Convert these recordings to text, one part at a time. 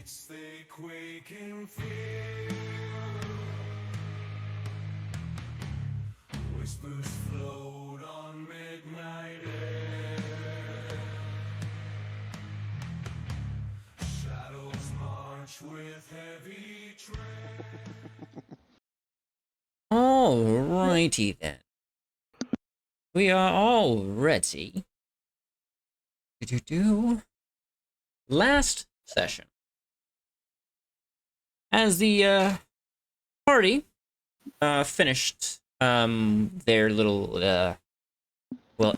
Streets they quake in fear. Whispers float on midnight air. Shadows march with heavy tread. Alrighty then. We are all ready. Last session. As the party finished their little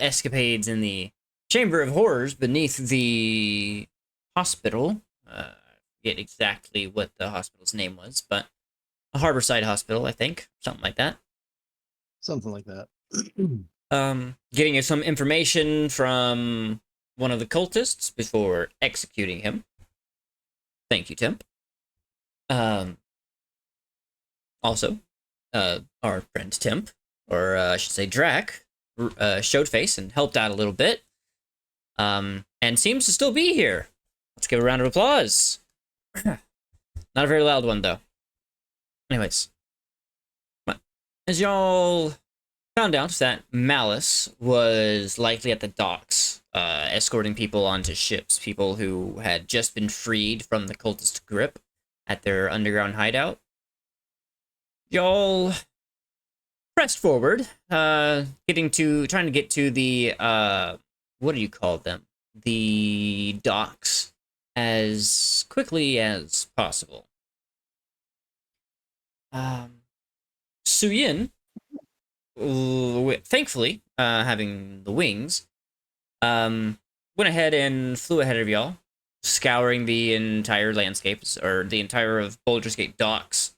escapades in the Chamber of Horrors beneath the hospital. I forget exactly what the hospital's name was, but a Harborside Hospital, I think, something like that. Something like that. Getting some information from one of the cultists before executing him. Thank you, Temp. Also, our friend Temp, or I should say Drac, showed face and helped out a little bit. And seems to still be here. Let's give a round of applause. Not a very loud one, though. Anyways. As y'all found out that Malice was likely at the docks, escorting people onto ships, people who had just been freed from the cultist grip at their underground hideout. Y'all pressed forward, trying to get to the, what do you call them? The docks as quickly as possible. Suyin, thankfully, having the wings, went ahead and flew ahead of y'all, scouring the entire landscapes, or the entire of Baldur's Gate docks,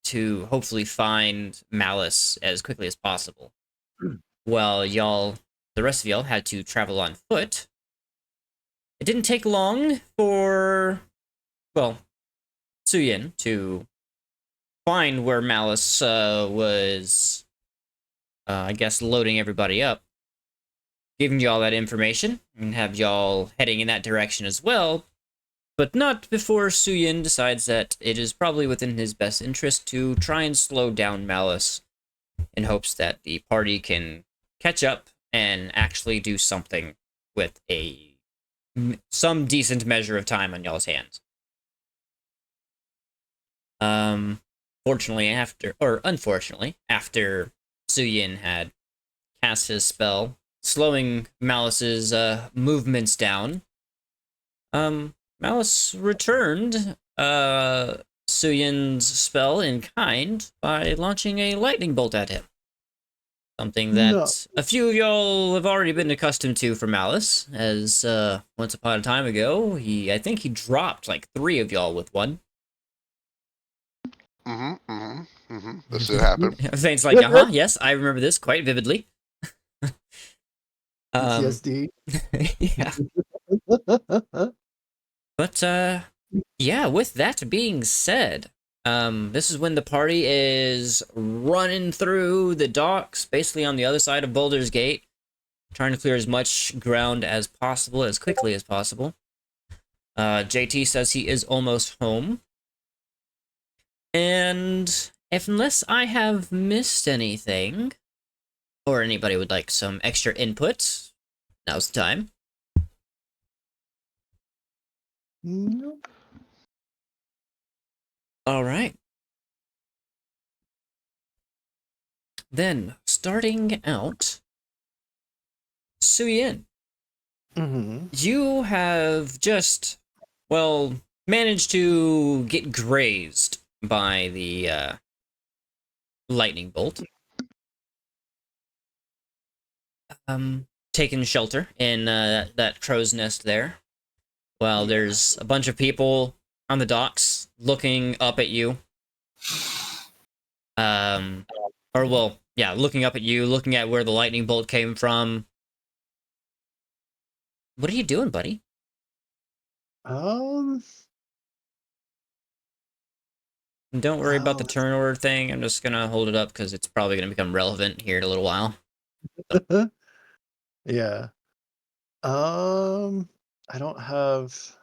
to hopefully find Malice as quickly as possible. While the rest of y'all had to travel on foot. It didn't take long for, well, Suyin to find where Malice was, I guess, loading everybody up, giving y'all that information, and have y'all heading in that direction as well, but not before Suyin decides that it is probably within his best interest to try and slow down Malice in hopes that the party can catch up and actually do something with some decent measure of time on y'all's hands. Unfortunately, after Suyin had cast his spell, slowing Malice's movements down, Malice returned Suyin's spell in kind by launching a lightning bolt at him. Something that a few of y'all have already been accustomed to from Malice, as once upon a time ago, I think he dropped like 3 of y'all with one. This did happen. Thane's like, yes, I remember this quite vividly. PTSD. Yeah. But, yeah, with that being said, this is when the party is running through the docks, basically on the other side of Baldur's Gate, trying to clear as much ground as possible, as quickly as possible. JT says he is almost home. And unless I have missed anything, or anybody would like some extra input, now's the time. Nope. All right. Then, starting out, Suyin, you have just, well, managed to get grazed by the lightning bolt. Taken shelter in that crow's nest there. While there's a bunch of people on the docks looking up at you. Looking up at you, looking at where the lightning bolt came from. What are you doing, buddy? Um, Don't worry about the turn order thing. I'm just gonna hold it up because it's probably gonna become relevant here in a little while. Yeah. I don't have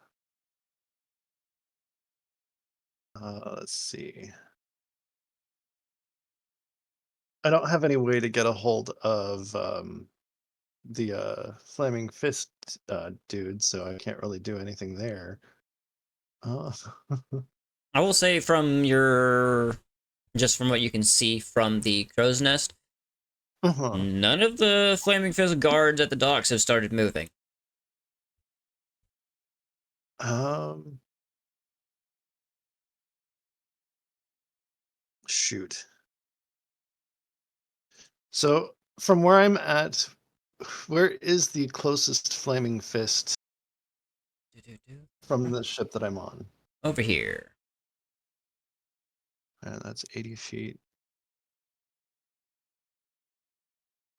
Let's see. I don't have any way to get a hold of the flaming fist dude, so I can't really do anything there. Uh, I will say just from what you can see from the crow's nest, uh-huh. none of the flaming fist guards at the docks have started moving. Um, shoot. So from where I'm at, where is the closest flaming fist from the ship that I'm on? Over here. And that's 80 feet.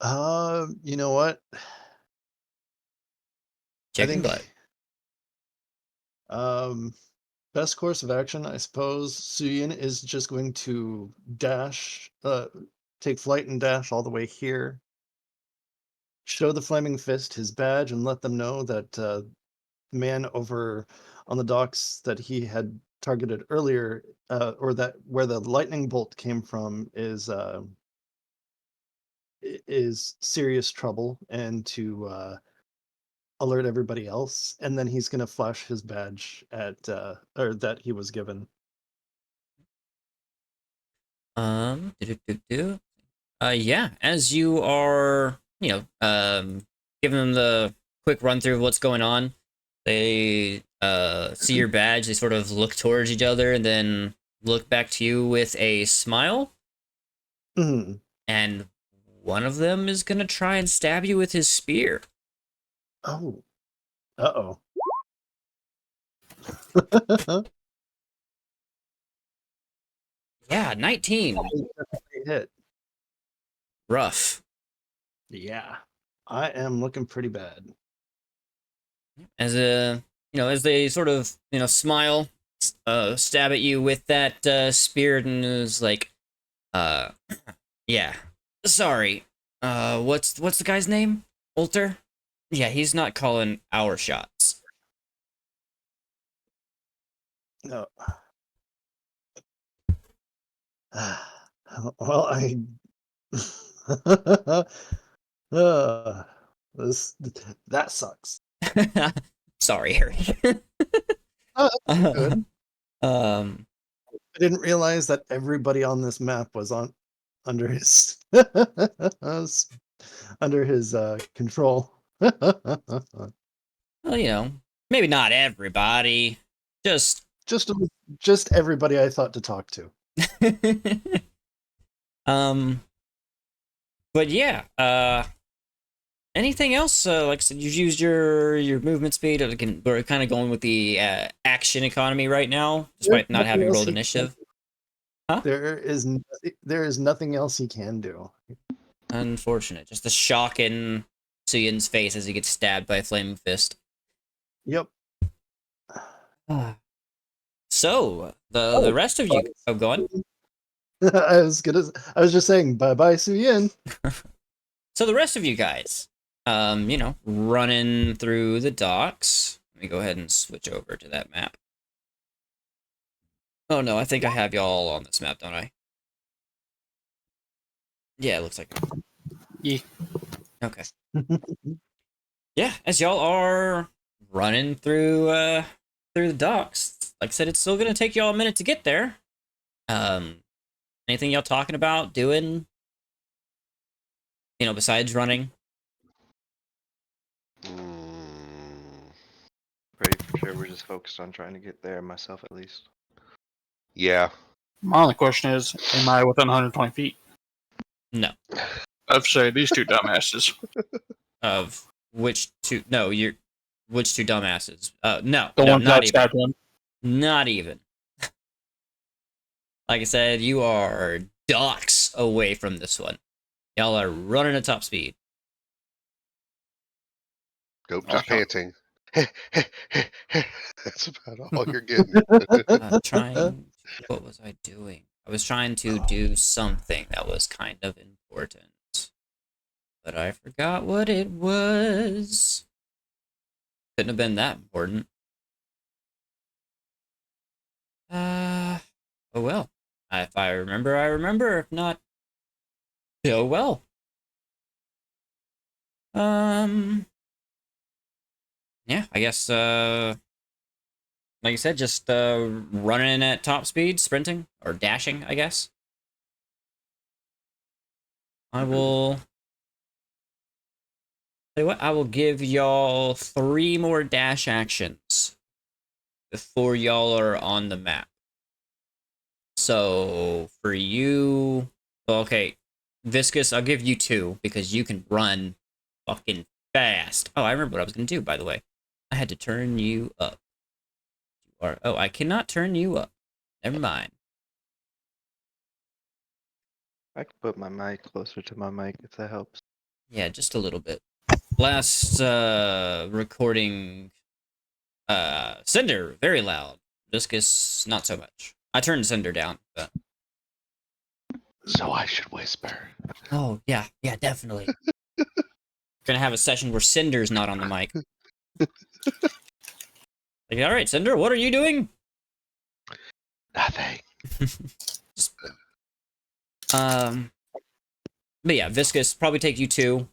You know what? I Chicken butt. think um best course of action, I suppose, Suyin is just going to dash, take flight and dash all the way here. Show the flaming fist his badge and let them know that the man over on the docks that he had targeted earlier, or that where the lightning bolt came from, is serious trouble, and to alert everybody else. And then he's going to flash his badge at or that he was given. Do. Yeah, as you are, giving them the quick run through of what's going on, they see your badge, they sort of look towards each other and then look back to you with a smile, Mhm. and one of them is gonna try and stab you with his spear. Oh, uh-oh. Yeah, 19. Hit. Rough. Yeah, I am looking pretty bad. As as they sort of, smile, stab at you with that spear, and is like, uh, yeah, sorry. What's the guy's name? Ulter? Yeah, he's not calling our shots. No. Well, uh, this that sucks. Sorry, Harry. Oh, that's good. um, I didn't realize that everybody on this map was on under his under his control. well, maybe not everybody. Just just just everybody I thought to talk to. um, but yeah, anything else? Like I said, you've used your movement speed. We're kind of going with the action economy right now, despite not Nothing having else rolled he can initiative. do. Huh? There is nothing else he can do. Unfortunate. Just the shock in Suyin's face as he gets stabbed by a flaming fist. Yep. So the rest of you, oh, go on. I was just saying bye bye Suyin. So the rest of you guys, running through the docks. Let me go ahead and switch over to that map. Oh no, I think I have y'all on this map, don't I? Yeah, it looks like. Yeah. Okay. Yeah, as y'all are running through the docks, like I said, it's still gonna take y'all a minute to get there. Anything y'all talking about doing? Besides running. Pretty sure we're just focused on trying to get there, myself at least. Yeah. My only question is, am I within 120 feet? No. Of say these two dumbasses. Of which two? No, which two dumbasses? No, The no, ones not that even. stabbed him. Not even. Like I said, you are docks away from this one. Y'all are running at top speed. Nope, Oh, just hell. panting. That's about all you're getting. What was I doing? I was trying to do something that was kind of important. But I forgot what it was. Couldn't have been that important. Oh well. If I remember, I remember. If not, oh well. Yeah, I guess, like you said, just, running at top speed, sprinting, or dashing, I guess. I will... Tell you what, I will give y'all 3 more dash actions before y'all are on the map. So, for you... Well, okay, Viscous, I'll give you 2, because you can run fucking fast. Oh, I remember what I was going to do, by the way. I had to turn you up. Oh, I cannot turn you up. Never mind. I can put my mic closer to my mic if that helps. Yeah, just a little bit. Last recording, Cinder, very loud. Viscous, not so much. I turned Cinder down, but... So I should whisper. Oh, yeah, definitely. Gonna have a session where Cinder's not on the mic. Like, all right, Cinder, what are you doing? Nothing. Just, but yeah, Viscous, probably take you 2,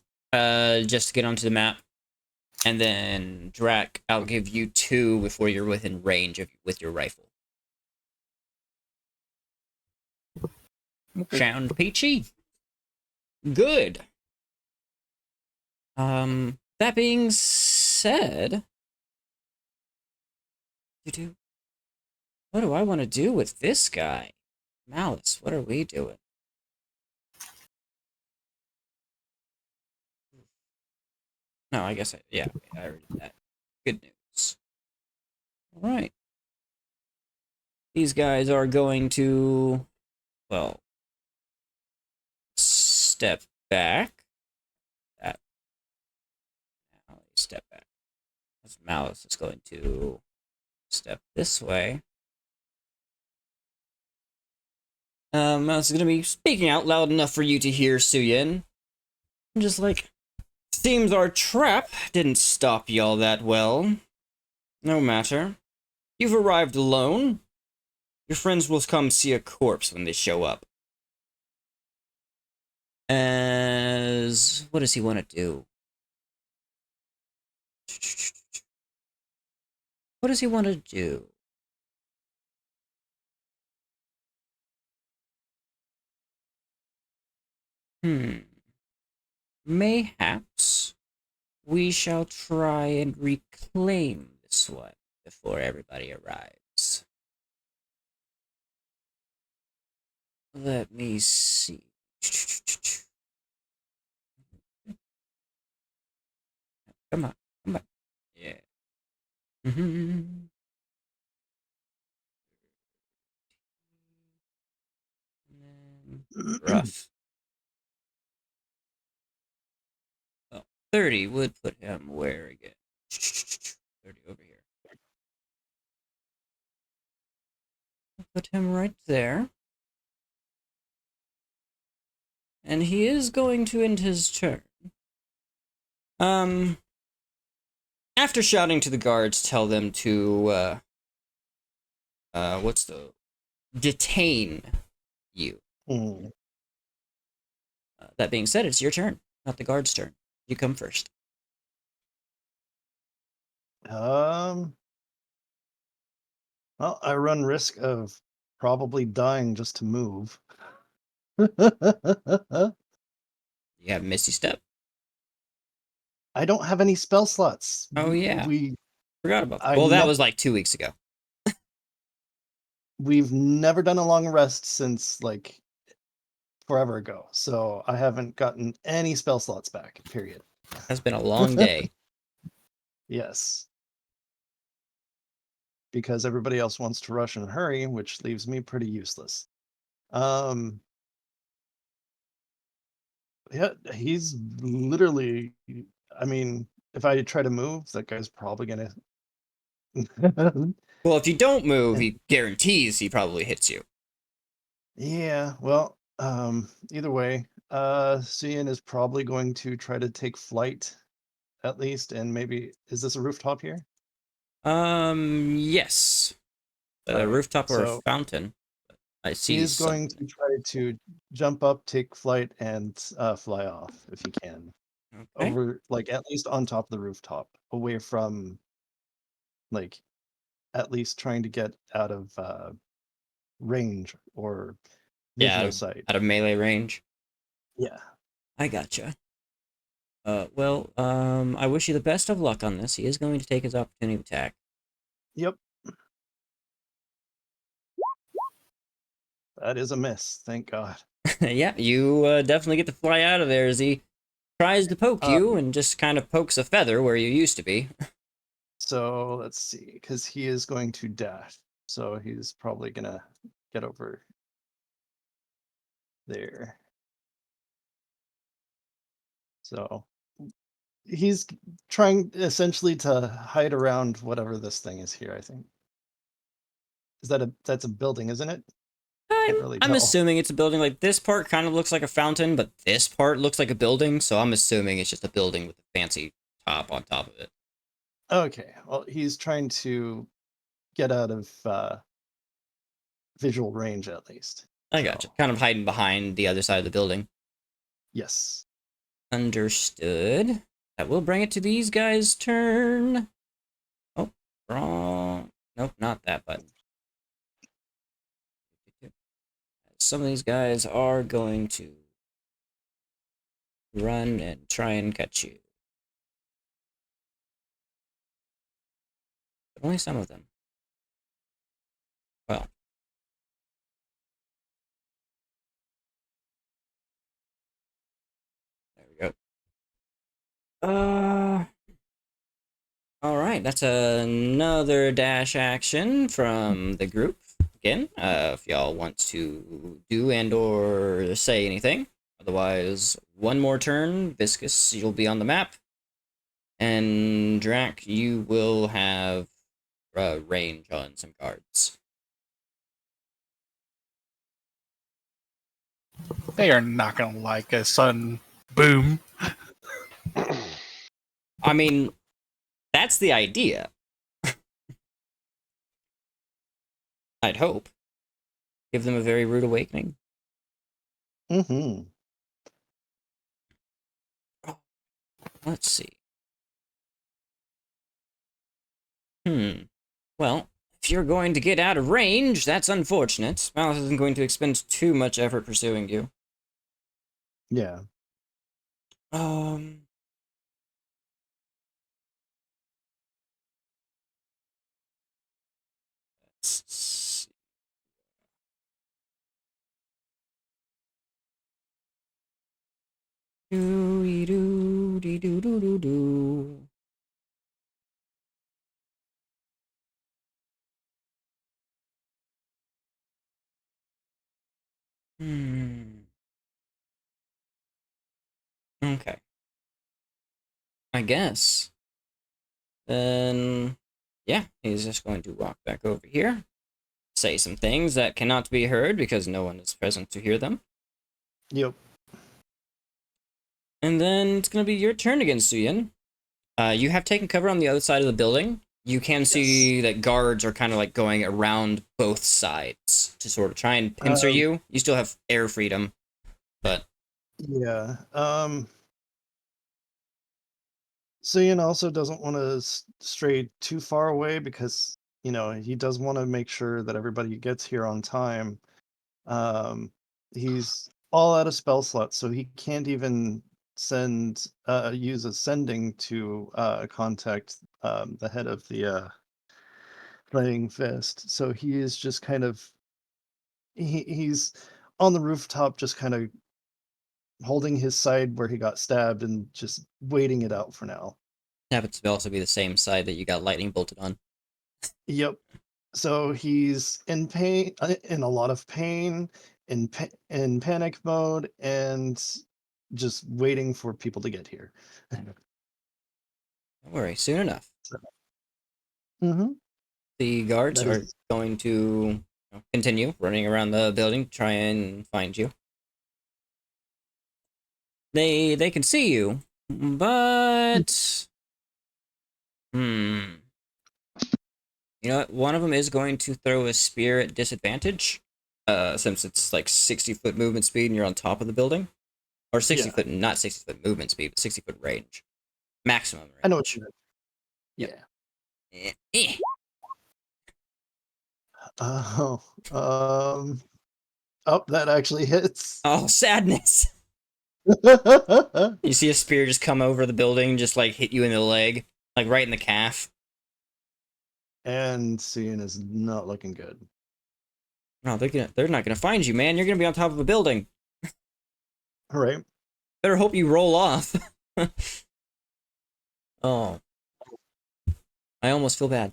just to get onto the map. And then Drac, I'll give you 2 before you're within range with your rifle. Sound peachy? Good. That being said, what do I want to do with this guy? Malice, what are we doing? No, I guess yeah, I already did that. Good news. All right. These guys are going to, well, step back. That. Now step back. As Malice is going to step this way. Malice is going to be speaking out loud enough for you to hear, Suyin. I'm just like, seems our trap didn't stop y'all that well. No matter. You've arrived alone. Your friends will come see a corpse when they show up. As... what does he want to do? What does he want to do? Mayhaps we shall try and reclaim this one before everybody arrives. Let me see. Come on, come on. Yeah. Rough. Well, 30 would put him where again? 30 over here. Put him right there. And he is going to end his turn. After shouting to the guards, tell them to, detain you. That being said, it's your turn, not the guard's turn. You come first. Well, I run risk of probably dying just to move. You have Misty Step. I don't have any spell slots. Oh, yeah. We Forgot about that. I Well, that nev- was like 2 weeks ago. we've never done a long rest since like forever ago. So I haven't gotten any spell slots back, period. Has been a long day. Yes. Because everybody else wants to rush and hurry, which leaves me pretty useless. Yeah, he's literally, I mean, if I try to move, that guy's probably gonna Well, if you don't move, he guarantees he probably hits you. Yeah, well, either way, Cian is probably going to try to take flight at least, and maybe is this a rooftop here? Yes. A Alright, rooftop or a so- fountain. I see He is going something. to try to jump up, take flight, and fly off if he can. Okay. Over, like, at least on top of the rooftop, away from, like, at least trying to get out of range or Yeah, visual sight. out of melee range. Yeah. I gotcha. Well, I wish you the best of luck on this. He is going to take his opportunity attack. Yep. That is a miss. Thank God. Yeah, you definitely get to fly out of there as he tries to poke you and just kind of pokes a feather where you used to be. So let's see, because he is going to dash. So he's probably gonna get over there. So he's trying essentially to hide around whatever this thing is here, I think. That's a building, isn't it? Can't really I'm tell. assuming it's a building. Like, this part kind of looks like a fountain, but this part looks like a building, so I'm assuming it's just a building with a fancy top on top of it. Okay. Well, he's trying to get out of visual range at least. I gotcha. Kind of hiding behind the other side of the building. Yes. Understood. That will bring it to these guys' turn. Oh, wrong. Nope, not that button. Some of these guys are going to run and try and catch you. But only some of them. Well. There we go. Alright, that's another dash action from the group. Again, if y'all want to do and or say anything. Otherwise, one more turn. Viscous, you'll be on the map. And Drac, you will have range on some cards. They are not gonna like a sudden boom. I mean, that's the idea. I'd hope. Give them a very rude awakening. Mm-hmm. Let's see. Well, if you're going to get out of range, that's unfortunate. Malice isn't going to expend too much effort pursuing you. Yeah. Um... Let's see. Do. Okay. I guess. Then, yeah, he's just going to walk back over here, say some things that cannot be heard because no one is present to hear them. Yep. And then it's going to be your turn again, Suyin. You have taken cover on the other side of the building. You can see that guards are kind of like going around both sides to sort of try and pincer you. You still have air freedom, but Yeah. Cian also doesn't want to stray too far away because, he does want to make sure that everybody gets here on time. He's all out of spell slots, so he can't even use a sending to contact the head of the Flaming Fist. So he is just kind of he's on the rooftop, just kind of holding his side where he got stabbed and just waiting it out for now. happens to also be the same side that you got lightning bolted on. Yep. So he's in pain, in a lot of pain, in panic mode, and just waiting for people to get here. Don't worry, soon enough. Mm-hmm. The guards That are is going to continue running around the building, try and find you. They can see you, but you know what? One of them is going to throw a spear at disadvantage. since it's like 60-foot movement speed and you're on top of the building. Or 60 Yeah. foot, not 60-foot movement speed, but 60-foot range. Maximum range. I know what you mean. Yep. Yeah. Eh. Oh, oh, that actually hits. Oh, sadness. You see a spear just come over the building, just like hit you in the leg, like right in the calf. And Cian is not looking good. No, they're not gonna find you, man. You're gonna be on top of a building. All right. Better hope you roll off. Oh, I almost feel bad.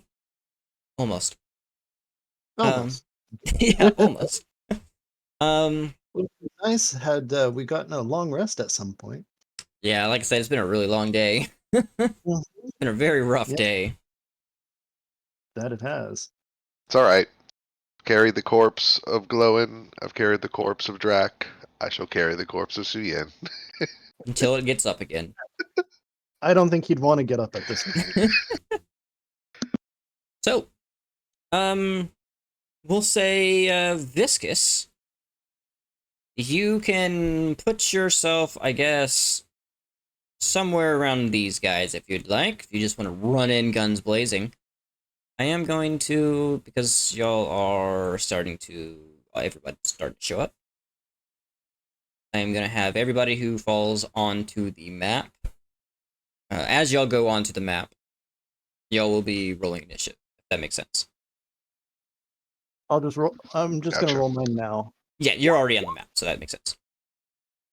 Almost. Almost. Yeah, almost. Um, Would be nice had we gotten a long rest at some point. yeah, like I said, it's been a really long day. Mhm. It's been a very rough Yeah. day. That it has. It's alright. Carry the corpse of Glowin. I've carried the corpse of Drac. I shall carry the corpse of Suyen. Until it gets up again. I don't think he'd want to get up at this point. So, we'll say, Viscous. You can put yourself, I guess, somewhere around these guys if you'd like. If you just want to run in guns blazing. I am going to, because y'all are starting to, everybody's starting to show up. I am going to have everybody who falls onto the map. As y'all go onto the map, y'all will be rolling initiative, if that makes sense. I'll just roll. I'm just Gotcha. gonna roll mine now. Yeah, you're already on the map, so that makes sense.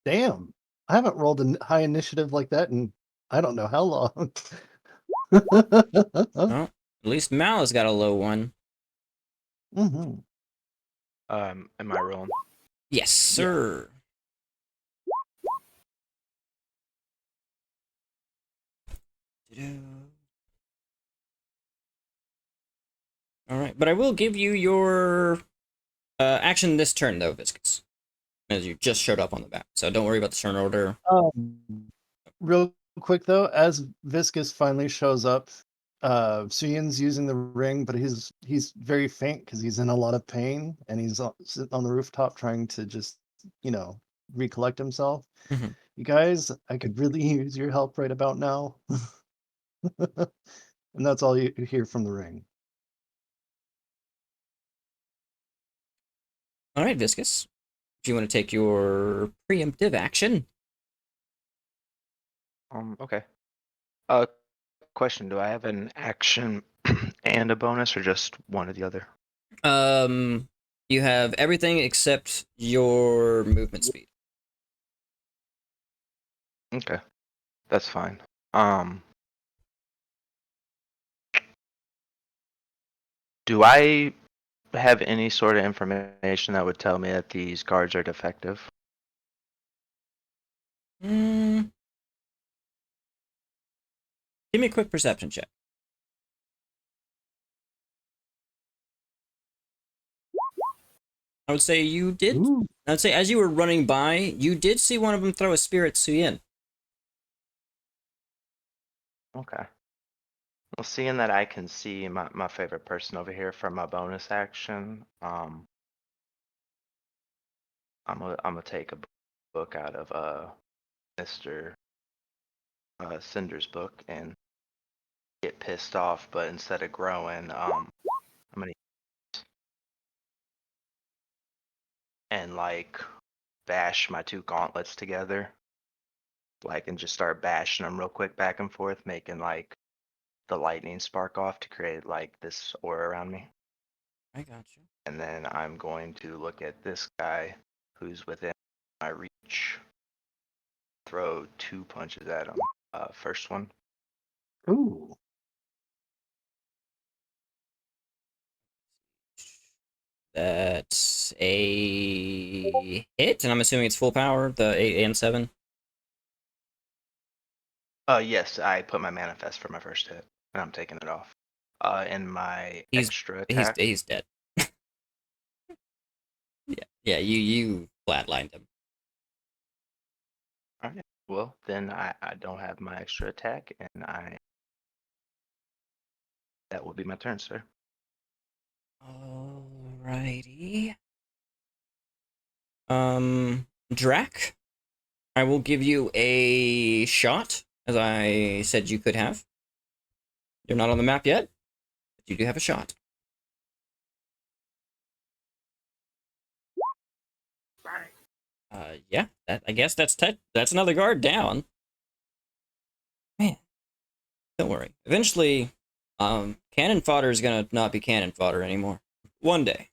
Damn, I haven't rolled a high initiative like that in I don't know how long. Well, at least Mal has got a low one. Mhm. Am I rolling? Yes, sir. All right, but I will give you your action this turn, though, Viscous, as you just showed up on the map. So don't worry about the turn order. Real quick though, as Viscous finally shows up, Suyen's using the ring, but he's very faint because he's in a lot of pain, and he's sitting on the rooftop trying to just recollect himself. Mhm. You guys, I could really use your help right about now. And that's all you hear from the ring. All right, Viscous. If you want to take your preemptive action. Okay. Question: do I have an action and a bonus, or just one or the other? You have everything except your movement speed. Okay, that's fine. Um, do I have any sort of information that would tell me that these guards are defective? Mm, give me a quick perception check. I would say you did. Ooh. I would say as you were running by, you did see one of them throw a spear at Suyin. Okay. Well, seeing that I can see my favorite person over here for my bonus action, I'm gonna take a book out of Mr. Cinder's book and get pissed off, but instead of growing, I'm gonna and like bash my two gauntlets together, like, and just start bashing them real quick back and forth, making like the lightning spark off to create like this aura around me. I got you. And then I'm going to look at this guy who's within my reach, throw two punches at him. First one, Ooh. That's a hit, and I'm assuming it's full power, the 8 and 7. yes, I put my manifest for my first hit, and I'm taking it off. And my He's extra attack. he's dead. Yeah, you flatlined him. All right. Well, then I don't have my extra attack, and that will be my turn, sir. Alrighty. Drac, I will give you a shot, as I said you could have. You're not on the map yet, but you do have a shot. Yeah, I guess that's another guard down. Man, don't worry. Eventually, cannon fodder is gonna not be cannon fodder anymore. One day.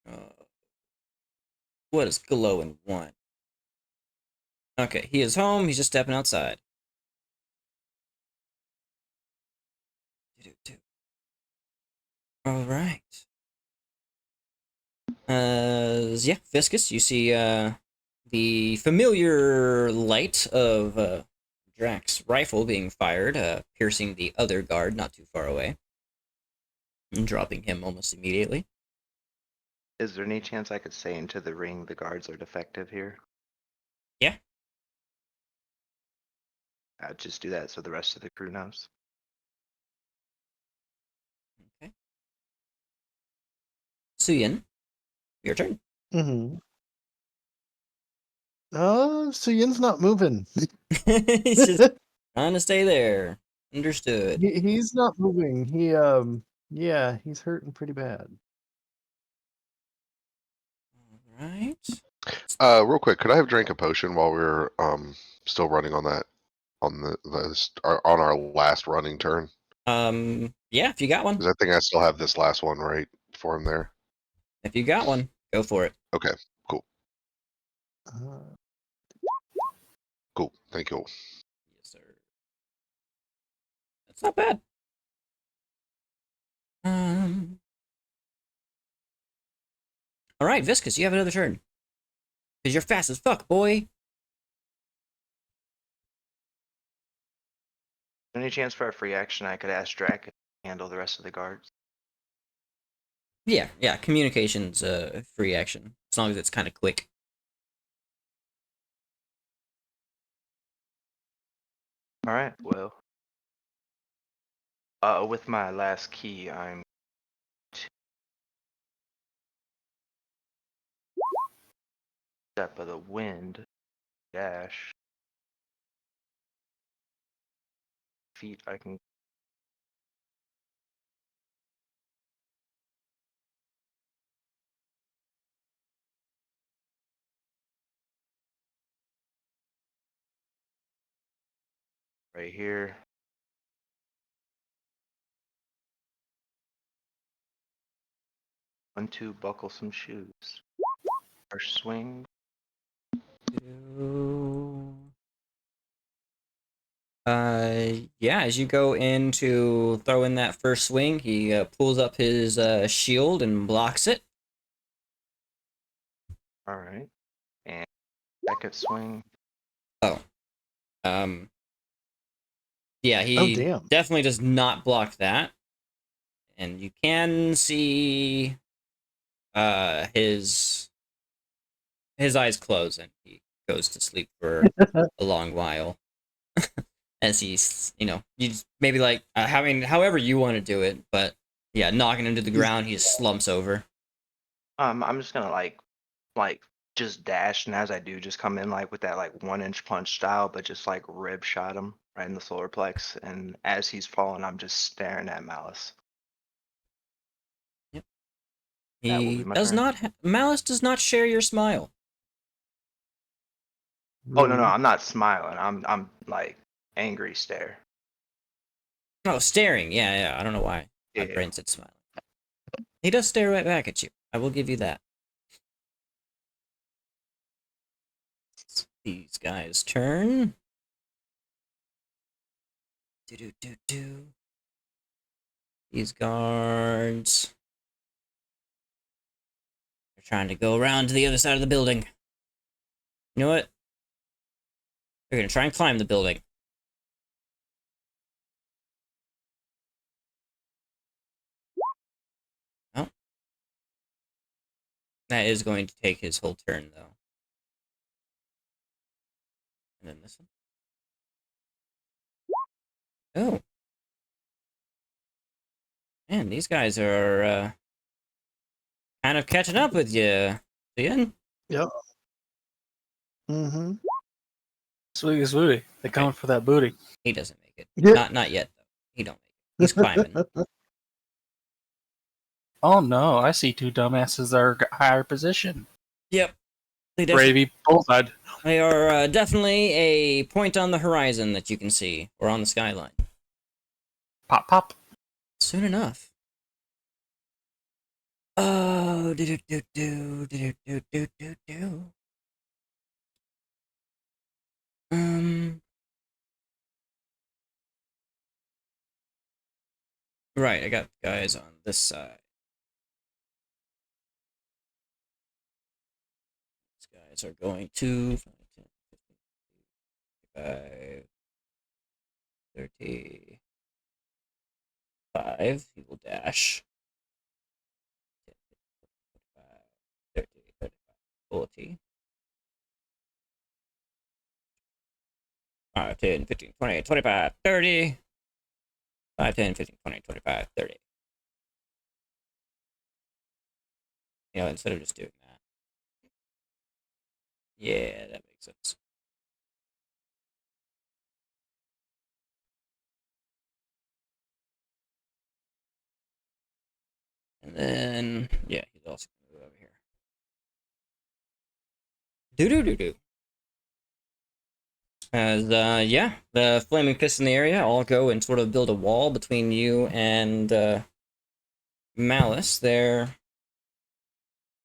Uh, what does glowing want? Okay, he is home. He's just stepping outside. All right. Yeah, Viscus, you see the familiar light of Drax's rifle being fired, piercing the other guard not too far away, and dropping him almost immediately. Is there any chance I could say into the ring the guards are defective here? Yeah. I'd just do that so the rest of the crew knows. Okay. Suyin, your turn. Mm-hmm. So Yin's not moving. He's just trying to stay there. Understood. He's not moving. Yeah, he's hurting pretty bad. All right. Real quick, could I have drank a potion while we were still running on that on our last running turn? Yeah, if you got one. Because I think I still have this last one right for him there. If you got one, go for it. Okay, cool, Uh, cool. Thank you. Yes, sir. That's not bad. All right, Viscus, you have another turn. Because you're fast as fuck, boy. Any chance for a free action I could ask Drac to handle the rest of the guards? Yeah, communication's free action. As long as it's kind of quick. Alright, well. With my last key, I'm step of the wind, dash. Feet I can right here. One, two, buckle some shoes. First swing. Yeah, as you go in to throw in that first swing, he pulls up his shield and blocks it. Alright. And second swing. Oh. Yeah, oh he damn. definitely does not block that. And you can see his eyes close and he goes to sleep for a long while. As he's, you just maybe like having however you want to do it, but yeah, knocking him to the ground, he just slumps over. I'm just gonna like just dash, and as I do, just come in like with that like 1 inch punch style, but just like rib shot him right in the solar plex. And as he's falling, I'm just staring at Malice. Yep. That will be He my does turn. not. Malice does not share your smile. Oh no, Rude. I'm not smiling. I'm like angry stare. Oh, staring. Yeah. I don't know why my Yeah. brain said smiling. He does stare right back at you. I will give you that. It's these guys' turn. Do. These guards. They're trying to go around to the other side of the building. You know what? They're gonna try and climb the building. Oh. That is going to take his whole turn, though. And then this one. Oh. Man, these guys are kind of catching up with you, Ian. Yep. Mm-hmm. Sweetie, sweetie. They're coming for that booty. He doesn't make it. Yeah. Not yet though. He don't make it. He's climbing. Oh no, I see two dumbasses that are higher position. Yep. They Gravy, bullseye. They are definitely a point on the horizon that you can see, or on the skyline. Pop, pop. Soon enough. Oh, do do do do do do do do. Right, I got guys on this side. These guys are going to 5, 35. He will dash. 30, 35, 40. 5, 10, 15, 20, 25, 30. 5, 10, 15, 20, 25, 30. You know, instead of just doing that. Yeah, that makes sense. And then, yeah, he's also going to move over here. Do. As, yeah, the flaming fists in the area all go and sort of build a wall between you and, Malice there,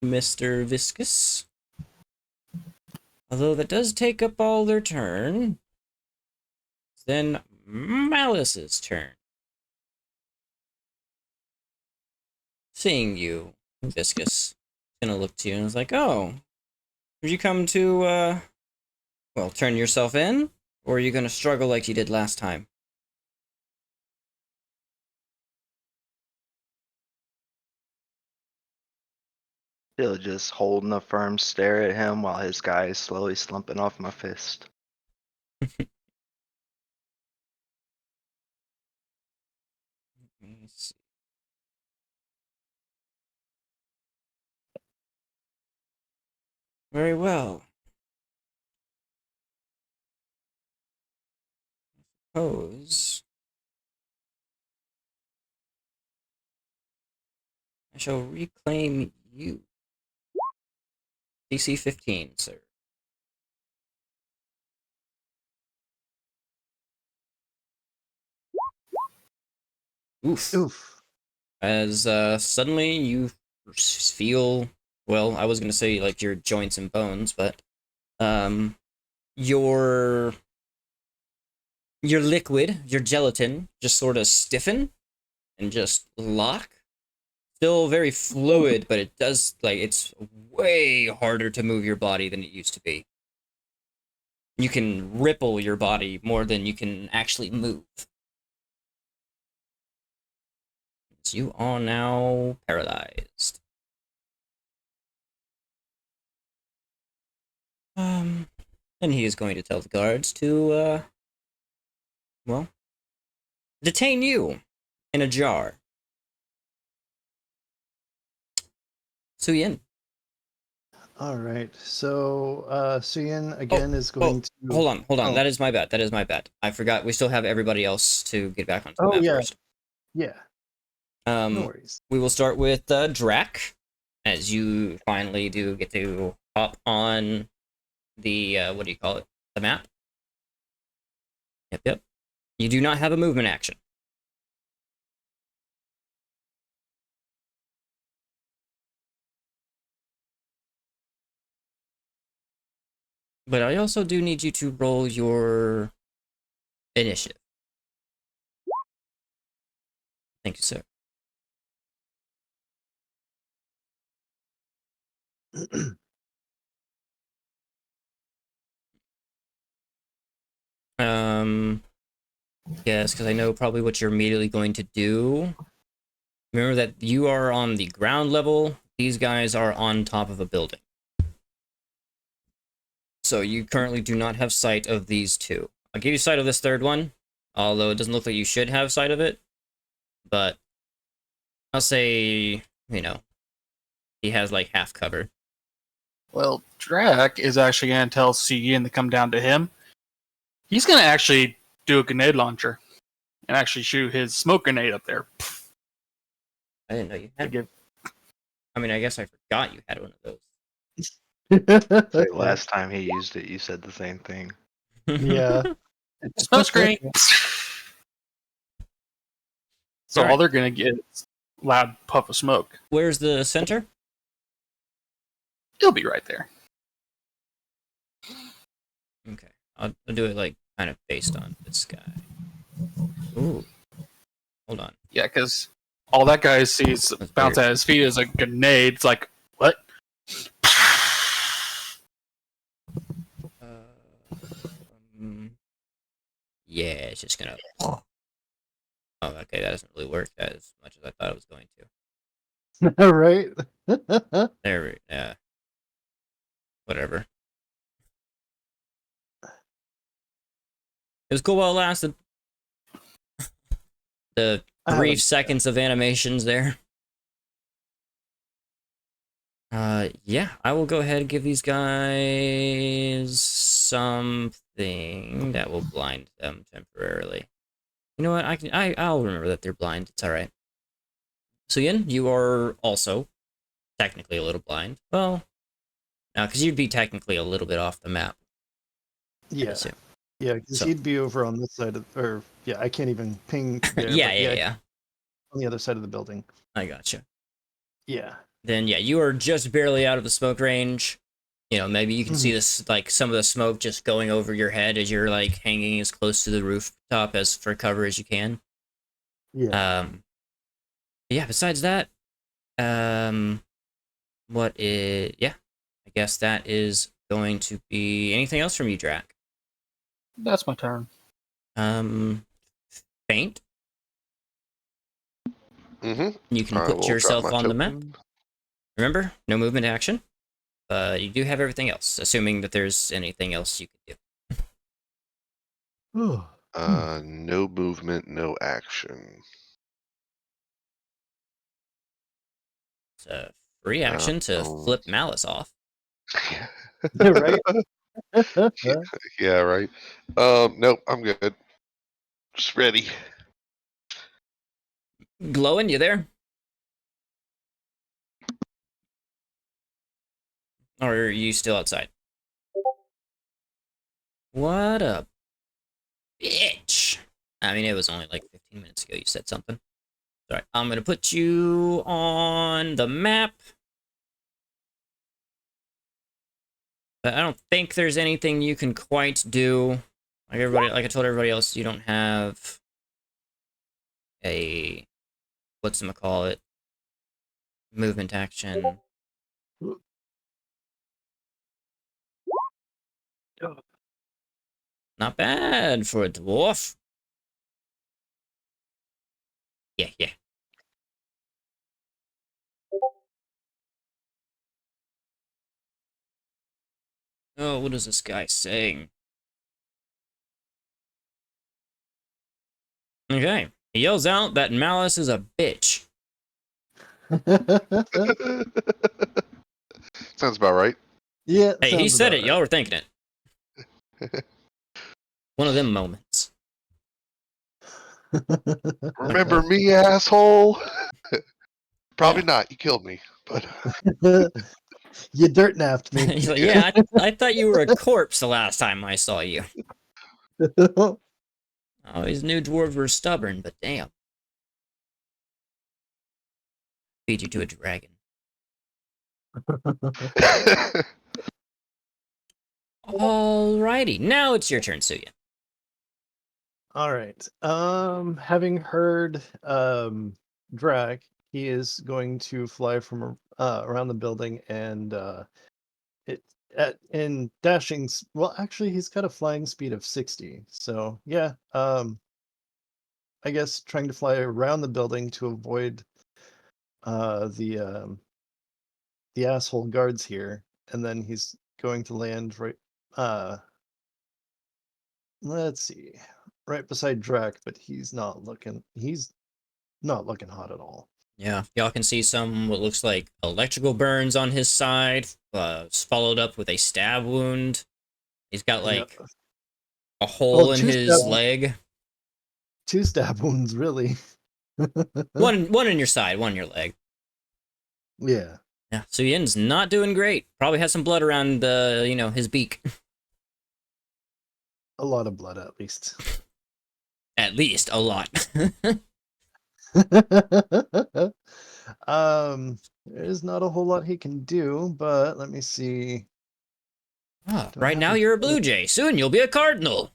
Mr. Viscous. Although that does take up all their turn. Then Malice's turn. Seeing you, Viscous, gonna look to you and is like, oh, did you come to, well, turn yourself in? Or are you gonna struggle like you did last time? Still just holding a firm stare at him while his guy is slowly slumping off my fist. Let me see. Very well. Suppose I shall reclaim you. DC 15, sir. Oof. Oof. As suddenly you feel, well, I was gonna say like your joints and bones, but your liquid, your gelatin, just sort of stiffen and just lock. Still very fluid, but it does, like, it's way harder to move your body than it used to be. You can ripple your body more than you can actually move. So you are now paralyzed. And he is going to tell the guards to, well, detain you in a jar. Suyin. All right. So Suyin again is going to. Hold on. Oh. That is my bad. I forgot. We still have everybody else to get back onto the map yeah. first. Yeah. No worries. We will start with Drac, as you finally do get to hop on the what do you call it? The map. Yep. You do not have a movement action. But I also do need you to roll your initiative. Thank you, sir. Yes, because I know probably what you're immediately going to do. Remember that you are on the ground level. These guys are on top of a building. So you currently do not have sight of these two. I'll give you sight of this third one, although it doesn't look like you should have sight of it. But I'll say, he has like half cover. Well, Drac is actually going to tell Suyin to come down to him. He's going to actually do a grenade launcher and actually shoot his smoke grenade up there. I didn't know you had. Give- I mean, I guess I forgot you had one of those. Like last time he used it, you said the same thing. Yeah. Smoke screen. So all Alright. they're going to get is a loud puff of smoke. Where's the center? He'll be right there. Okay, I'll do it like kind of based on this guy. Ooh, hold on. Yeah, because all that guy sees That's bounce weird. at his feet is a grenade. It's like, what? Yeah, it's just gonna. Oh, okay, that doesn't really work as much as I thought it was going to. Right? There, yeah. Whatever. It was cool while it lasted. The I brief haven't- seconds of animations there. Yeah, I will go ahead and give these guys something that will blind them temporarily. You know what? I'll remember that they're blind. It's all right. So Yin, you are also technically a little blind. Well, no, because you'd be technically a little bit off the map. I Yeah. assume. Yeah, because So- he'd be over on this side of, or yeah, I can't even ping there. Yeah, but yeah. on the other side of the building. I gotcha. Yeah. Then yeah, you are just barely out of the smoke range. Maybe you can see this, like some of the smoke just going over your head as you're like hanging as close to the rooftop as for cover as you can. Yeah. Yeah, besides that, yeah, I guess that is going to be anything else from you, Drac. That's my turn. Faint. Mm-hmm. You can I will put drop yourself my on the map. token. Remember, no movement action. You do have everything else, assuming that there's anything else you could do. No movement, no action. It's a free action to flip Malice off. Right? Yeah, right. Nope, I'm good. Just ready. Glowing, you there? Or are you still outside? What a bitch. I mean, it was only like 15 minutes ago you said something. Alright, I'm gonna put you on the map. But I don't think there's anything you can quite do. Like I told everybody else, you don't have a whatchamacallit movement action. Not bad for a dwarf. Yeah. Oh, what is this guy saying? Okay. He yells out that Malice is a bitch. Sounds about right. Yeah. Hey, he sounds said about it. Y'all were thinking it. One of them moments. right. Remember me, asshole? Probably not. You killed me. But You dirt napped me. He's like, yeah, I thought you were a corpse the last time I saw you. I always knew dwarves were stubborn, but damn. Feed you to a dragon. Alrighty, now it's your turn, Suya. All right. Having heard Drac, he is going to fly from around the building and in dashing. Well, actually, he's got a flying speed of 60. So yeah. I guess trying to fly around the building to avoid the asshole guards here, and then he's going to land right. Let's see, right beside Drac, but he's not looking. He's not looking hot at all. Yeah, y'all can see some what looks like electrical burns on his side, followed up with a stab wound. He's got Yeah. like a hole in two his stab, leg. 2 stab wounds, really. One in your side, one in your leg. Yeah. Yeah, so Yin's not doing great. Probably has some blood around his beak. A lot of blood, at least. At least a lot. There's not a whole lot he can do, but let me see. Ah, Do I right have now a- you're a Blue Jay. Soon you'll be a Cardinal.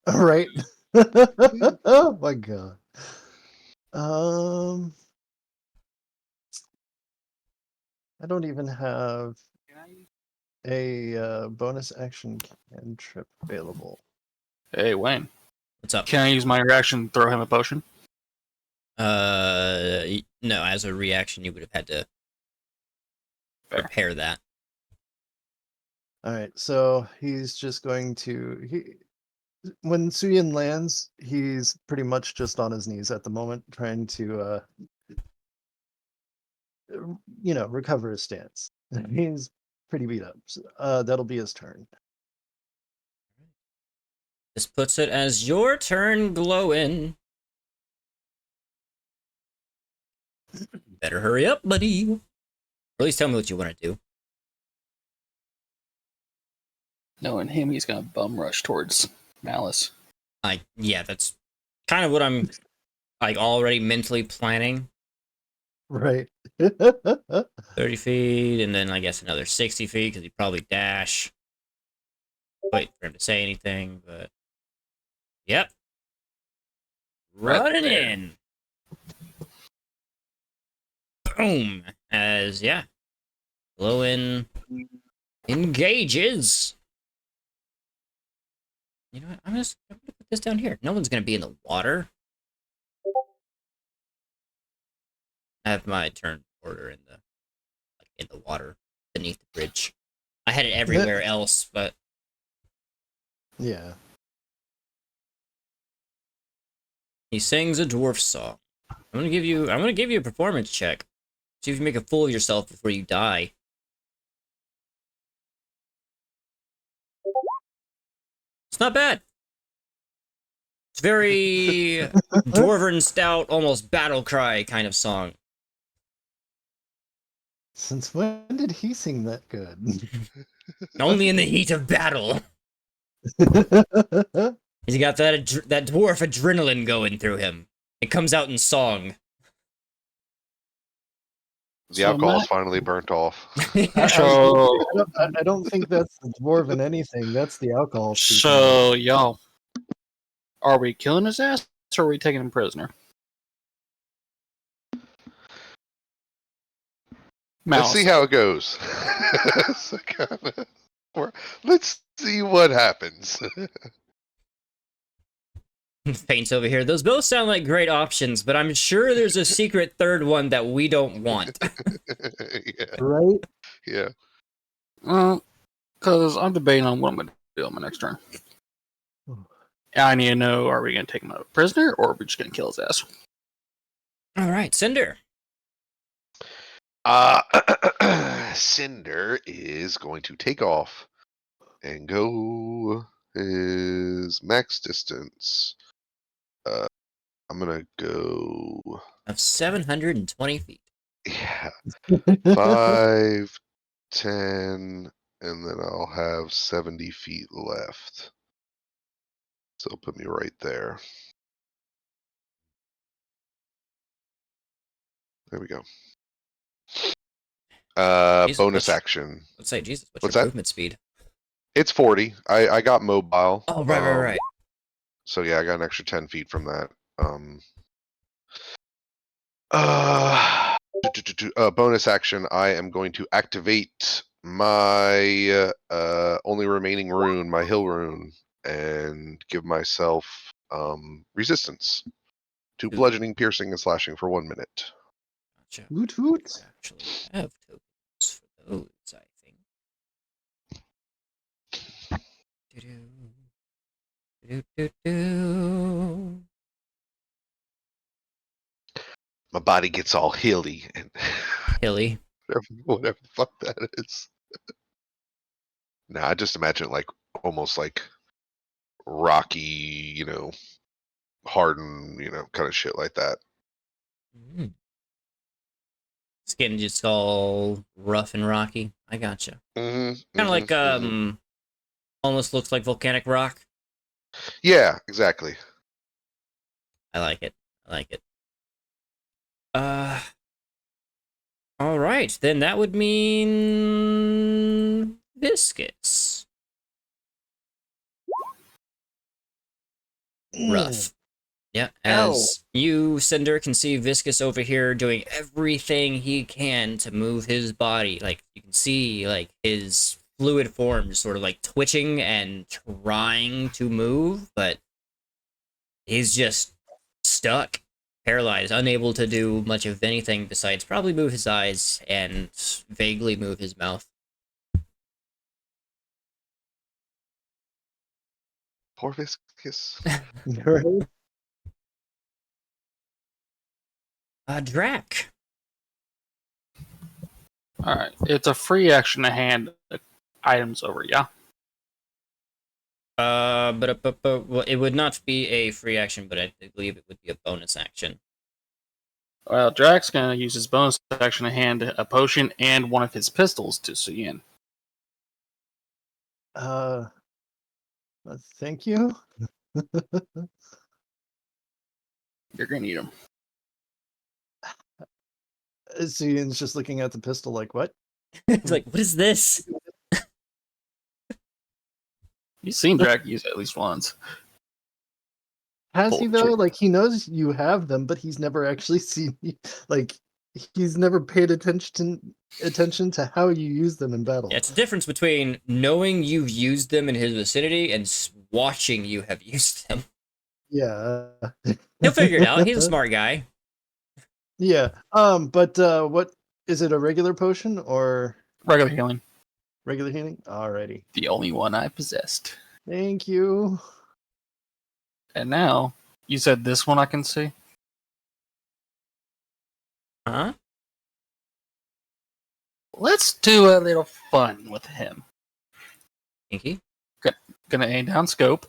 All right. Oh my god. Um, I don't even have a bonus action cantrip available. Hey, Wayne. What's up? Can I use my reaction to throw him a potion? No, as a reaction, you would have had to Fair. prepare that. All right, so he's just going to when Suyin lands, he's pretty much just on his knees at the moment, trying to recover his stance. He's pretty beat up. So, that'll be his turn. This puts it as your turn, Glowin. Better hurry up, buddy. Or at least tell me what you want to do. Knowing him, he's gonna bum rush towards Malice. Yeah, that's kind of what I'm like already mentally planning. Right. 30 feet, and then I guess another 60 feet because he'd probably dash. Wait for him to say anything, but yep. Right Running there. in. Boom. Glowin engages. You know what? I'm gonna put this down here. No one's gonna be in the water. I have my turn order in the water beneath the bridge. I had it everywhere else, but Yeah. he sings a dwarf song. I'm gonna give you a performance check. See if you make a fool of yourself before you die. It's not bad. It's very dwarven stout, almost battle cry kind of song. Since when did he sing that good? Only in the heat of battle. He's got that dwarf adrenaline going through him. It comes out in song. The So alcohol's Matt- finally burnt off. So, I don't think that's the dwarven anything. That's the alcohol. speaking. so y'all, are we killing his ass or are we taking him prisoner? Let's see Mouse. how it goes. Let's see what happens. Faints over here. Those both sound like great options, but I'm sure there's a secret third one that we don't want. Yeah, Right? yeah. Because I'm debating on what I'm going to do on my next turn. I need to know, are we going to take him a prisoner or are we just going to kill his ass? All right, Cinder. Cinder is going to take off and go his max distance. I'm gonna go, Of 720 feet. yeah, 5, 10, and then I'll have 70 feet left. So it'll put me right there. There we go. Jesus, Bonus what's- action. Let's say, Jesus, what's What's your that? movement speed? It's 40. I got mobile. Oh, right. So yeah, I got an extra 10 feet from that. Uh, bonus action. I am going to activate my only remaining rune, my hill rune, and give myself resistance to Ooh. bludgeoning, piercing, and slashing for 1 minute. Gotcha. Hoot hoot. Actually have tokens for those, I think. Do-do. Do-do-do-do. my body gets all hilly and Hilly. whatever the fuck that is. Now I just imagine like almost like rocky, hardened, kind of shit like that. Mm. Skin just all rough and rocky. I gotcha. Mm-hmm, Kind of like mm-hmm. almost looks like volcanic rock. Yeah, exactly. I like it. I like it. All right, then that would mean viscous. Rough. Yeah, as you, Cinder, can see Viscous over here doing everything he can to move his body. Like, you can see, like, his fluid form just sort of, like, twitching and trying to move, but he's just stuck, paralyzed, unable to do much of anything besides probably move his eyes and vaguely move his mouth. Poor Viscous. Right? Drac. All right, it's a free action to hand items over. Yeah. Well, it would not be a free action, but I believe it would be a bonus action. Well, Drax's gonna use his bonus action to hand a potion and one of his pistols to Suyin. Uh, thank you. You're gonna need them. Ian's just looking at the pistol like, what? It's like, what is this? You've seen Drax use it at least once. Has he Pull the though? trigger. Like he knows you have them, but he's never actually seen you. Like he's never paid attention to how you use them in battle. Yeah, it's a difference between knowing you've used them in his vicinity and watching you have used them. Yeah. He'll figure it out. He's a smart guy. Yeah. But what is it? A regular potion or Regular healing. regular healing? Alrighty. The only one I possessed. Thank you. And now, you said this one I can see? Huh? Let's do a little fun with him. Inky? Gonna aim down scope.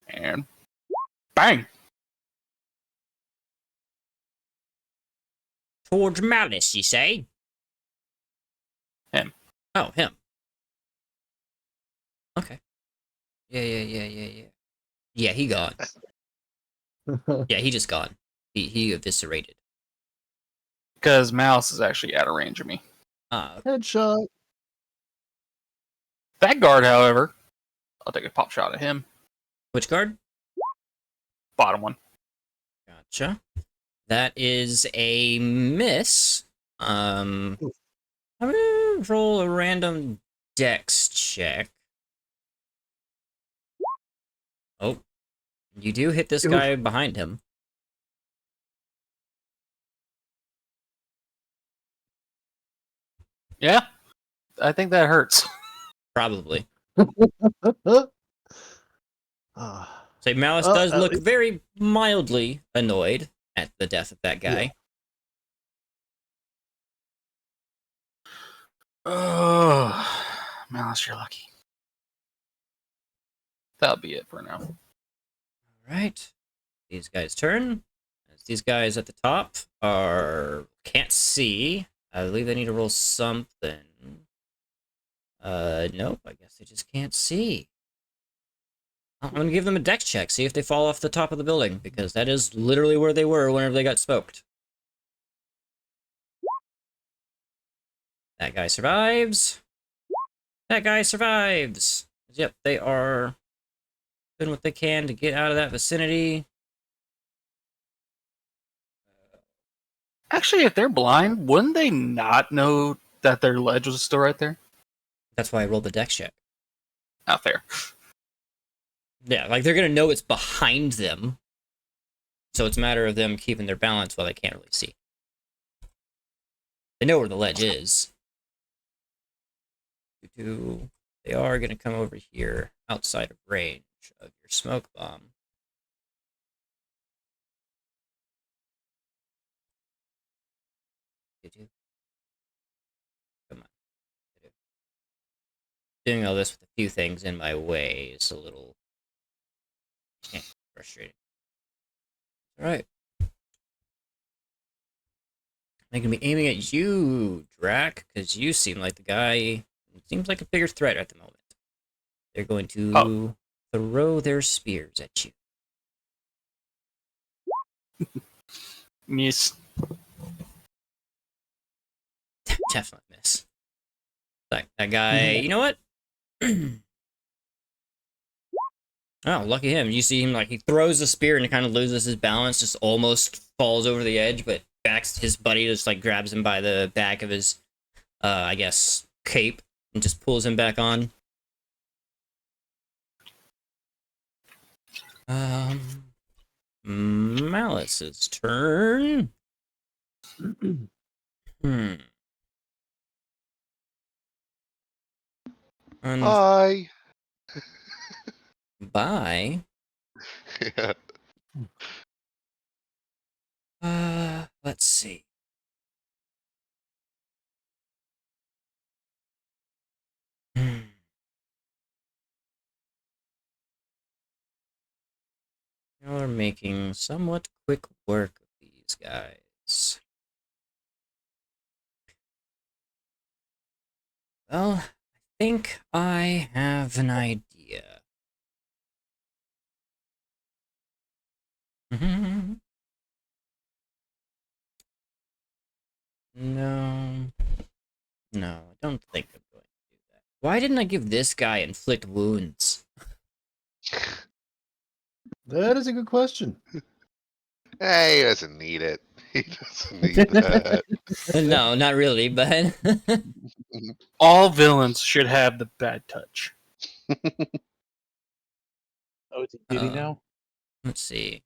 And bang! Towards Malice, you say? Him. Oh, him. Okay. Yeah. Yeah, he gone. Yeah, he just gone. He eviscerated. Because Mouse is actually out of range of me. Headshot. That guard, however, I'll take a pop shot at him. Which guard? Bottom one. Gotcha. That is a miss. I'm gonna roll a random dex check. Oh, you do hit this Oof. guy behind him. Yeah, I think that hurts. Probably. Ah, So Malice Well, does at look least- very mildly annoyed at the death of that guy. Oh, Mouse, you're lucky. That'll be it for now. All right. These guys' turn. As these guys at the top can't see. I believe they need to roll something. Nope. I guess they just can't see. I'm gonna give them a dex check. See if they fall off the top of the building, because that is literally where they were whenever they got smoked. That guy survives. That guy survives. Yep, they are doing what they can to get out of that vicinity. Actually, if they're blind, wouldn't they not know that their ledge was still right there? That's why I rolled the dex check. Out there. Yeah, like they're gonna know it's behind them. So it's a matter of them keeping their balance while they can't really see. They know where the ledge is. They are gonna come over here outside of range of your smoke bomb. doing all this with a few things in my way is a little frustrating. All right. I'm gonna be aiming at you, Drac, because you seem like the guy. Seems like a bigger threat at the moment. They're going to throw their spears at you. Miss. Definitely miss. Like that guy. You know what? Oh, lucky him. You see him, like, he throws the spear and kind of loses his balance, just almost falls over the edge, but backs his buddy, just, like, grabs him by the back of his, I guess, cape, and just pulls him back on. Malice's turn. Hi. Bye. Yeah. Let's see. Y'all are making somewhat quick work of these guys. Well, I think I have an idea. No. No, I don't think I'm going to do that. Why didn't I give this guy inflict wounds? That is a good question. Hey, he doesn't need it. He doesn't need that. No, not really, but... All villains should have the bad touch. Oh, is he kitty Uh, now? Let's see.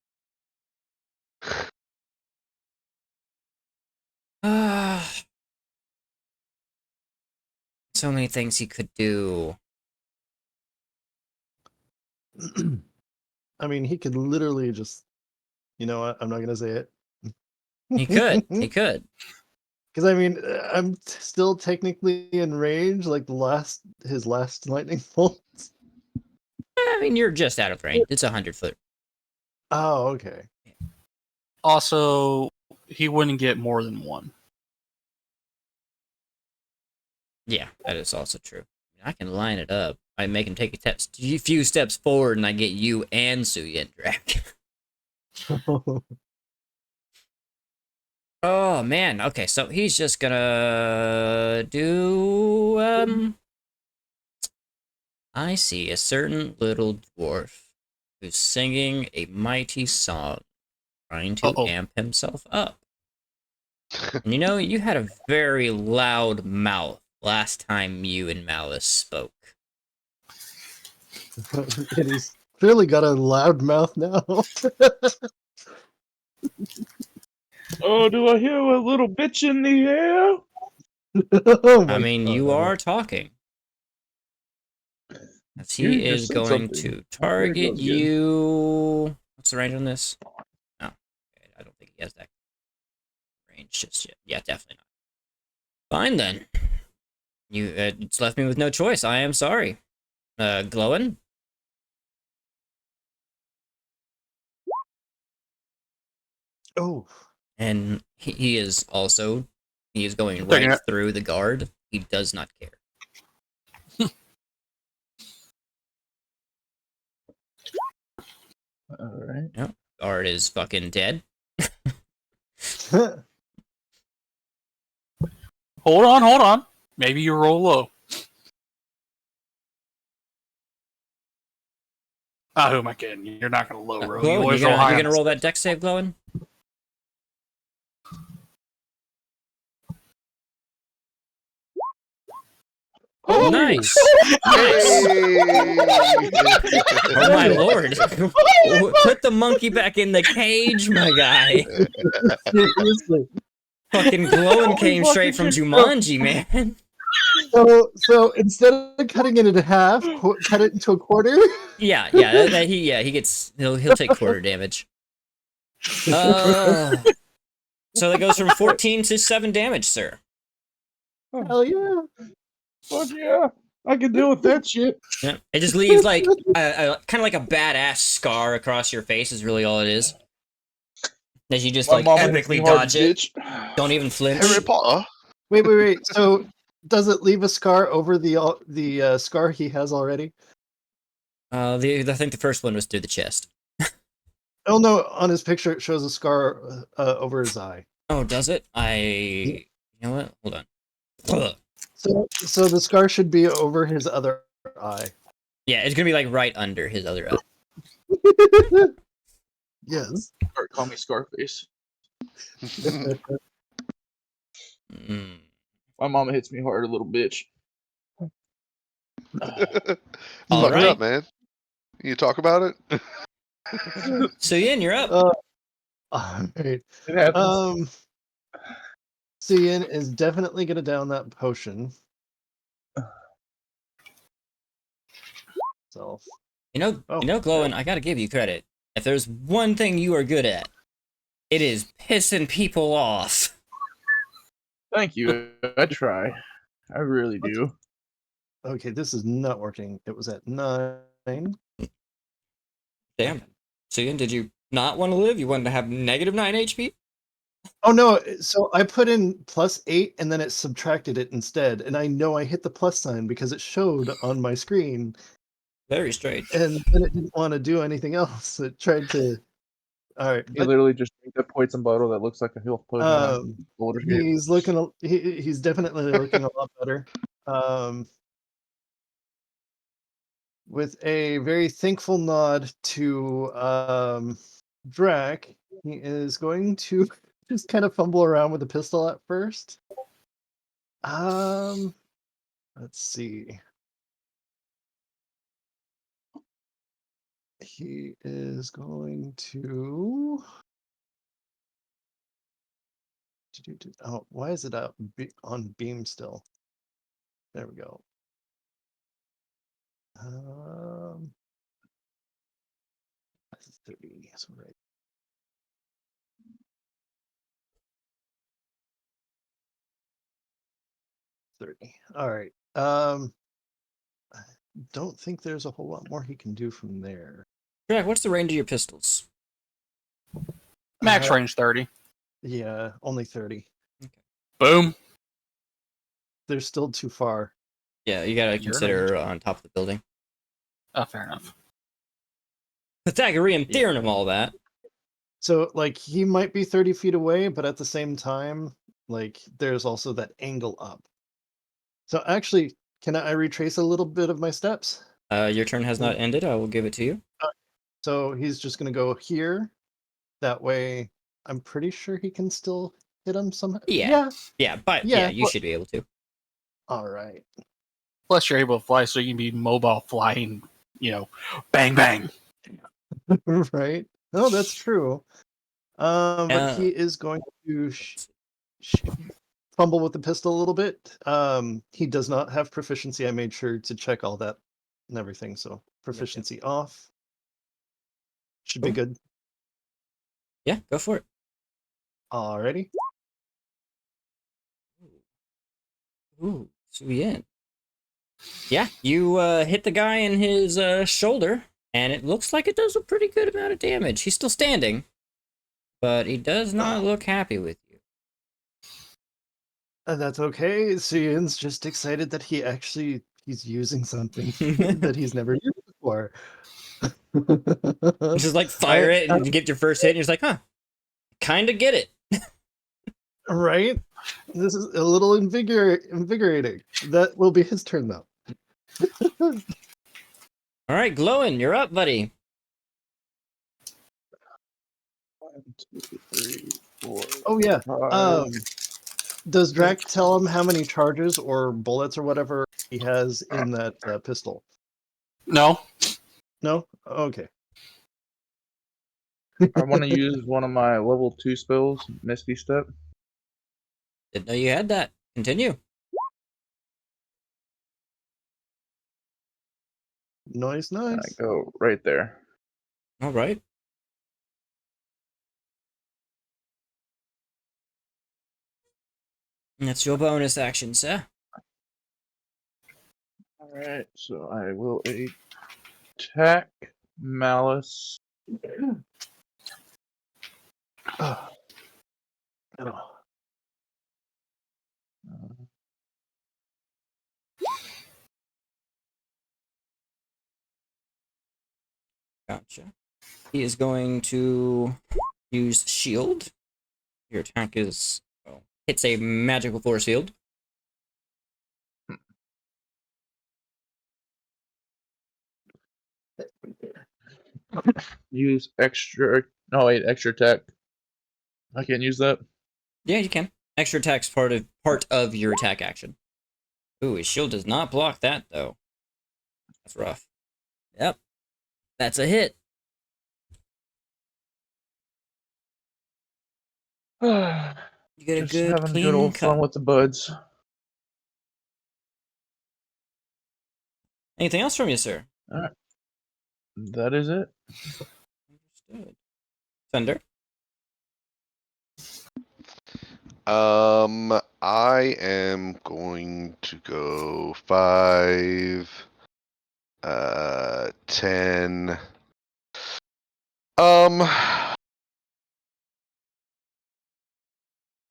So many things he could do. I mean, he could literally just, you know what? I'm not gonna say it. He could. He could. Because I mean, I'm still technically in range, like his last lightning bolt. I mean, you're just out of range. It's 100 foot. Oh, okay. Also, he wouldn't get more than one. Yeah, that is also true. I can line it up. I make him take a few steps forward, and I get you and Suyin Drac. Oh, man. Okay, so he's just gonna do, I see a certain little dwarf who's singing a mighty song, trying to amp himself up. And you know, you had a very loud mouth last time you and Malice spoke. And he's clearly got a loud mouth now. Oh, do I hear a little bitch in the air? Oh my I mean, you God. are talking. As You he just is said going something. to There it target goes again. you. What's the range on this? No, okay, I don't think he has that range just yet. Yeah, definitely not. Fine then. You it's left me with no choice. I am sorry. Glowin? Oh. And he is also, he is going They're right gonna- through the guard. He does not care. All right. Yep. Guard is fucking dead. Hold on. Maybe you roll low. Ah, who am I kidding? You're not going to low roll. You Glowin, always you're roll high. gonna roll that dex save, Glowin? Oh, Nice! Hey! Oh my lord! Put the monkey back in the cage, my guy! Seriously. Fucking Glowin came straight from Jumanji, man! So instead of cutting it in half, cut it into a quarter. Yeah, he gets, he'll take quarter damage. So that goes from 14 to 7 damage, sir. Hell yeah. Fuck yeah. I can deal with that shit. Yeah. It just leaves like a kind of like a badass scar across your face is really all it is. As you just My like mama hits me epically hard, dodge it. bitch. Don't even flinch. Harry Potter. Wait. So does it leave a scar over the scar he has already? I think the first one was through the chest. Oh no, on his picture it shows a scar over his eye. Oh, does it? You know what? Hold on. So the scar should be over his other eye. Yeah, it's gonna be like right under his other eye. Yes. Or call me Scarface. Mm. My mama hits me hard, a little bitch. All Fucked right. up, man. You talk about it? So Yin, you're up. All right. It happens. Cian is definitely gonna down that potion. So You know, Glowin, I gotta give you credit. If there's one thing you are good at, it is pissing people off. Thank you. I try. I really do. okay, this is not working. It was at 9. Damn. So Yin, did you not want to live? You wanted to have negative 9 HP? Oh no, so I put in +8 and then it subtracted it instead. And I know I hit the plus sign because it showed on my screen. Very strange. And then it didn't want to do anything else. It tried to. All right, You literally just drink that poison bottle that looks like a health potion. Baldur's Gate. he's looking. He's definitely looking a lot better. With a very thankful nod to Drac, he is going to just kind of fumble around with the pistol at first. Let's see. He is going to. Oh, why is it up on beam still? There we go. That's 30. So right. All right. I don't think there's a whole lot more he can do from there. Jack, what's the range of your pistols? Max range 30. Yeah, only 30. Boom. They're still too far. Yeah, you gotta Your consider on top of the building. Oh, fair enough. Pythagorean theorem, all that. So, like, he might be 30 feet away, but at the same time, like, there's also that angle up. So, actually, can I retrace a little bit of my steps? Your turn has not ended. I will give it to you. So, he's just going to go here. That way, I'm pretty sure he can still hit him somehow. Yeah, but Yeah, you should be able to. All right. Plus, you're able to fly, so you can be mobile flying, bang, bang. right. Oh, that's true. But he is going to fumble with the pistol a little bit. He does not have proficiency. I made sure to check all that and everything. So proficiency off. Should be good. Yeah, go for it. Alrighty. Ooh, sweet. Yeah, you hit the guy in his shoulder, and it looks like it does a pretty good amount of damage. He's still standing, but he does not look happy with you. That's okay. Suyan's just excited that he's using something that he's never used before. Just like fire it and get your first hit, and you're just like, huh, kind of get it. Right? This is a little invigorating. That will be his turn, though. All right, Glowin, you're up, buddy. 1, 2, 3, 4. Oh, yeah. 5. Does Drac tell him how many charges or bullets or whatever he has in that pistol? No. No? Okay. I want to use one of my level 2 spells, Misty Step. Didn't know you had that. Continue. Nice. And I go right there. All right. And that's your bonus action, sir. Alright, so I will attack Malice. Oh. Gotcha. He is going to use shield. Your attack is hits a magical force field. Use extra. Oh wait, extra attack. I can't use that. Yeah, you can. Extra attack's part of your attack action. Ooh, his shield does not block that though. That's rough. Yep. That's a hit. You get a Just good having good clean old cut. fun with the buds. Anything else from you, sir? Alright. That is it. Understood. Thunder. I am going to go 5, 10.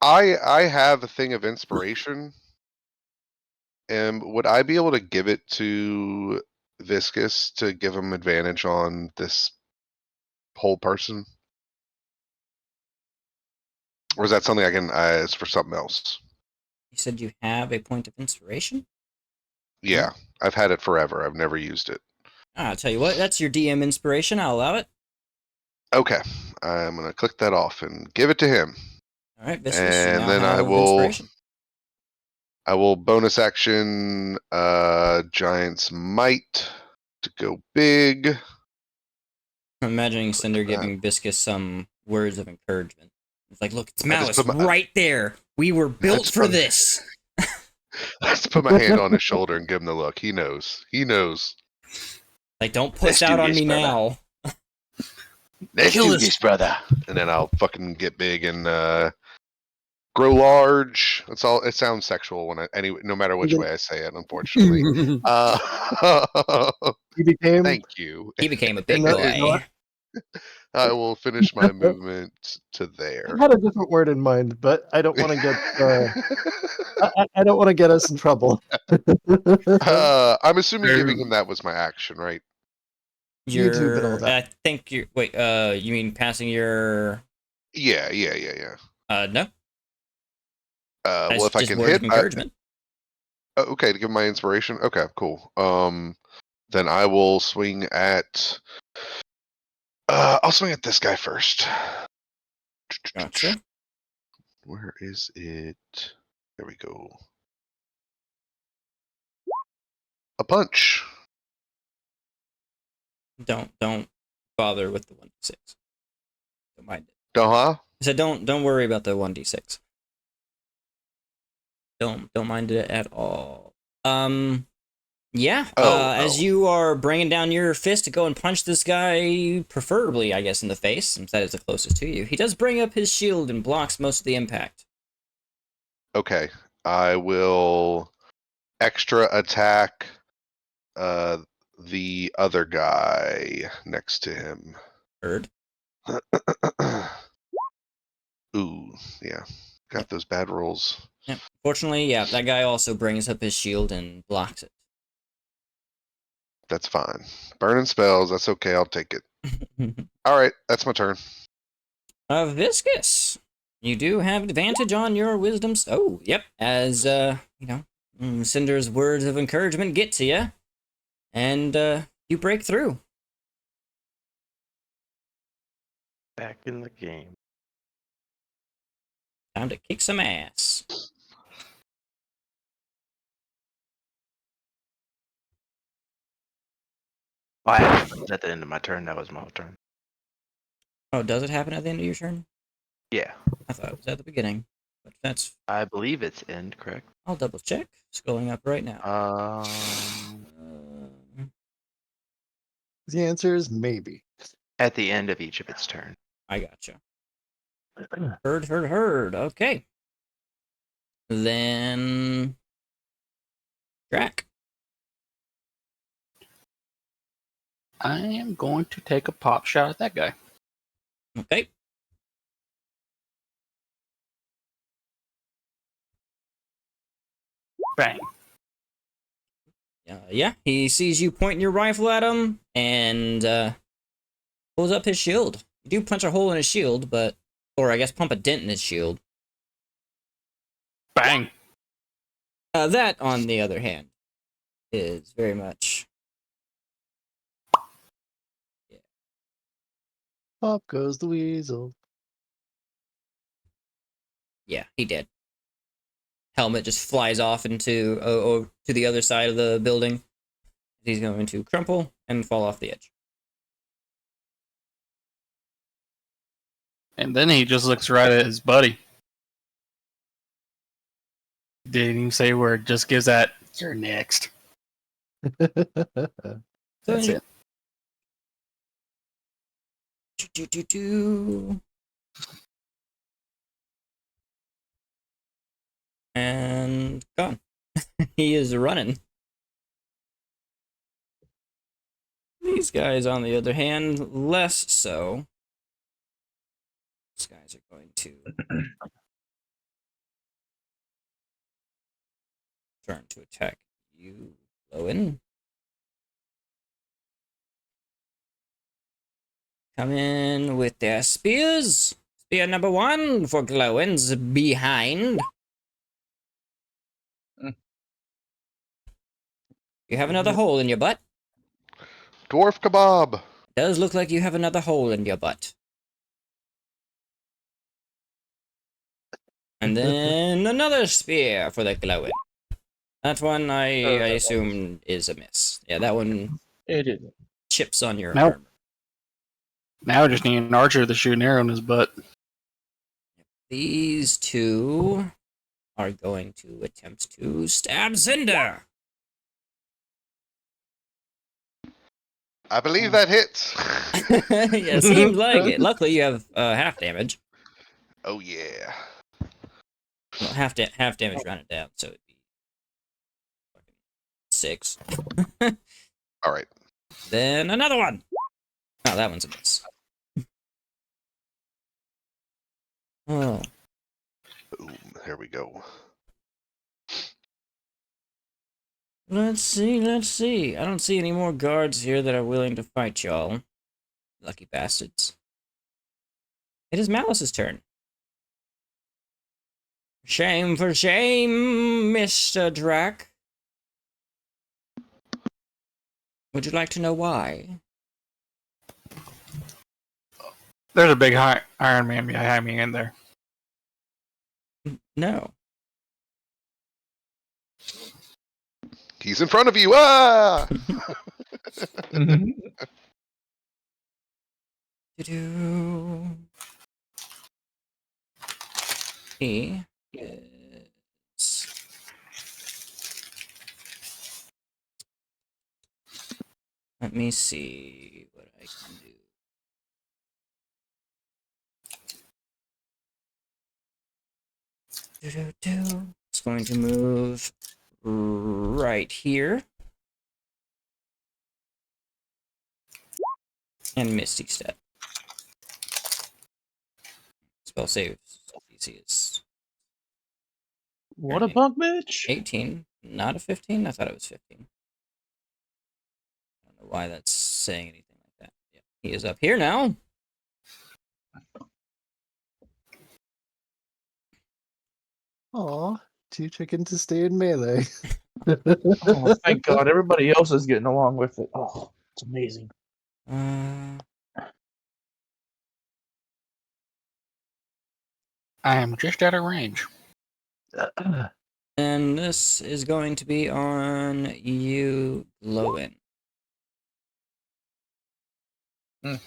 I have a thing of inspiration. And would I be able to give it to Viscous to give him advantage on this whole person? Or is that something I can it's for something else? You said you have a point of inspiration? Yeah, I've had it forever. I've never used it. I'll tell you what, that's your DM inspiration. I'll allow it. Okay, I'm gonna click that off and give it to him. All right, Viscous, you And now then have inspiration. I will bonus action Giant's Might to go big. I'm imagining Cinder that. giving Viscous some words of encouragement. It's like, look, it's I just Malice put my- right there. We were built just for put- this. I just put my hand on his shoulder and give him the look. He knows. He knows. Like, don't Let's push out do on this, me brother. now. Let's Kill do this- this, brother. And then I'll fucking get big and grow large. That's all. It sounds sexual no matter which way I say it. Unfortunately. He became Thank you. He became a big No, boy. no, I will finish my movement to there. I had a different word in mind, but I don't want to get I don't want to get us in trouble. I'm assuming giving him that was my action, right? You do bit all that. I think you're. Wait, you mean passing your. Yeah. No. Well, That's if I just can words hit, of encouragement. okay, to give my inspiration. Okay, cool. Then I will swing at. I'll swing at this guy first. Gotcha. Where is it? There we go. A punch. Don't bother with the 1d6. Don't mind it. Huh? I said don't worry about the 1d6. Don't mind it at all. Yeah. As you are bringing down your fist to go and punch this guy, preferably, I guess, in the face, since that is the closest to you, he does bring up his shield and blocks most of the impact. Okay. I will extra attack the other guy next to him. Heard. Ooh, yeah. Got those bad rolls. Yeah. Fortunately, yeah, that guy also brings up his shield and blocks it. That's fine. Burning spells, that's okay, I'll take it. Alright, that's my turn. Viscous, you do have advantage on your wisdoms. Oh, yep. As, Cinder's words of encouragement get to you. And, you break through. Back in the game. Time to kick some ass. Oh, I happened at the end of my turn. That was my whole turn. Oh, does it happen at the end of your turn? Yeah. I thought it was at the beginning. But that's... I believe it's end, correct? I'll double check. Scrolling up right now. The answer is maybe. At the end of each of its turn. I gotcha. Heard. Okay. Then... Drac. I am going to take a pop shot at that guy. Okay. Bang. Yeah, he sees you pointing your rifle at him and pulls up his shield. You do punch a hole in his shield, or I guess pump a dent in his shield. Bang. That, on the other hand, is very much. Pop goes the weasel. Yeah, he did. Helmet just flies off into to the other side of the building. He's going to crumple and fall off the edge. And then he just looks right at his buddy. Didn't even say a word, just gives that, you're next. That's it. And gone. He is running. These guys, on the other hand, less so. These guys are going to turn to attack you, Lowen. Come in with their spears. Spear number 1 for Glowen's behind. You have another hole in your butt. Dwarf kebab. Does look like you have another hole in your butt. And then another spear for the Glowen. That one I assume is a miss. Yeah, that one It is. chips on your Nope. armor. Now I just need an archer to shoot an arrow in his butt. These two are going to attempt to stab Cinder. I believe that hits. Yeah, seems like it. Luckily, you have half damage. Oh yeah. Well, half damage rounded down, so it'd be 6. All right. Then another one. Oh, that one's a miss. Oh, Boom. There we go. let's see. I don't see any more guards here that are willing to fight y'all. Lucky bastards. It is Malice's turn. Shame for shame, Mr. Drac. Would you like to know why? There's a big Iron Man behind me in there. No. He's in front of you. Ah! Do-do. He is... Let me see what I can do. Do-do-do. It's going to move right here. And Misty Step. Spell save DC is What a punk bitch. 18, not a 15. I thought it was 15. I don't know why that's saying anything like that. Yeah, he is up here now. Aw, 2 chickens to stay in melee. Oh, thank God. Everybody else is getting along with it. Oh, it's amazing. Uh, I am just out of range. and this is going to be on you, Lowen. Mm.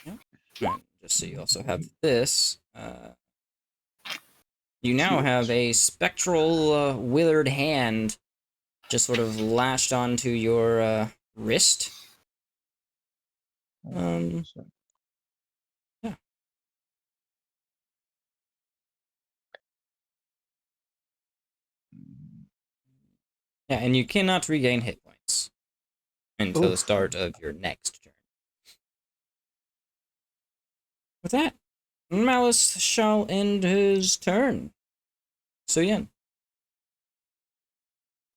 Yep. And just so you also have this. You now have a spectral withered hand just sort of lashed onto your wrist. Yeah. Yeah, and you cannot regain hit points. until the Oof. start of your next turn. With that, Malice shall end his turn. So yeah.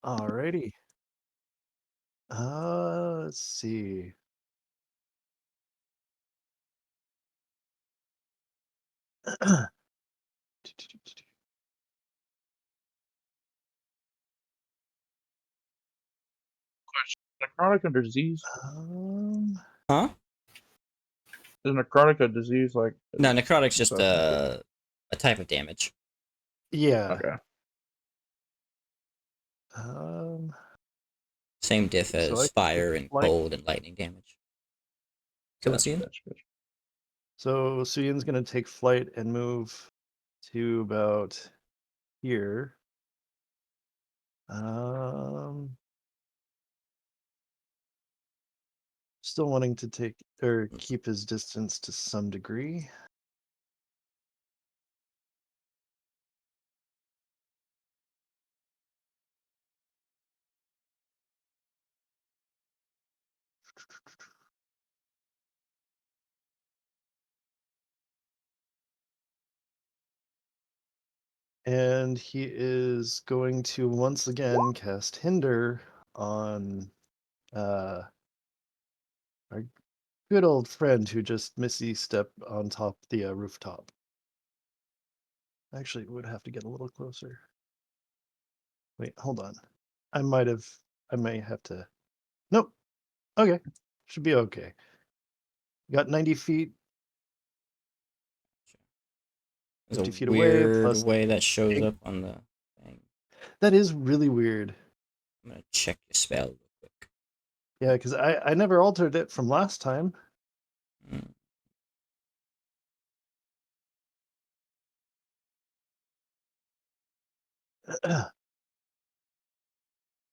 Alrighty. Let's see. Necrotic a disease? Huh? Is necrotic a disease like? No, necrotic's just so- a type of damage. Yeah. Okay. Same diff So I as can fire and flight. cold and lightning damage. So what's Gotcha, in? gotcha, gotcha. So Suyin's gonna take flight and move to about here. Still wanting to take or keep his distance to some degree. And he is going to once again cast Hinder on our good old friend who just missy stepped on top the rooftop. Actually, would have to get a little closer. Wait, hold on. I may have to. Nope. Okay. Should be okay. Got 90 feet, There's 50 a feet away, weird plus way that shows big- up on the thing. that is really weird. I'm gonna check your spell real quick. Yeah, because I never altered it from last time. Mm.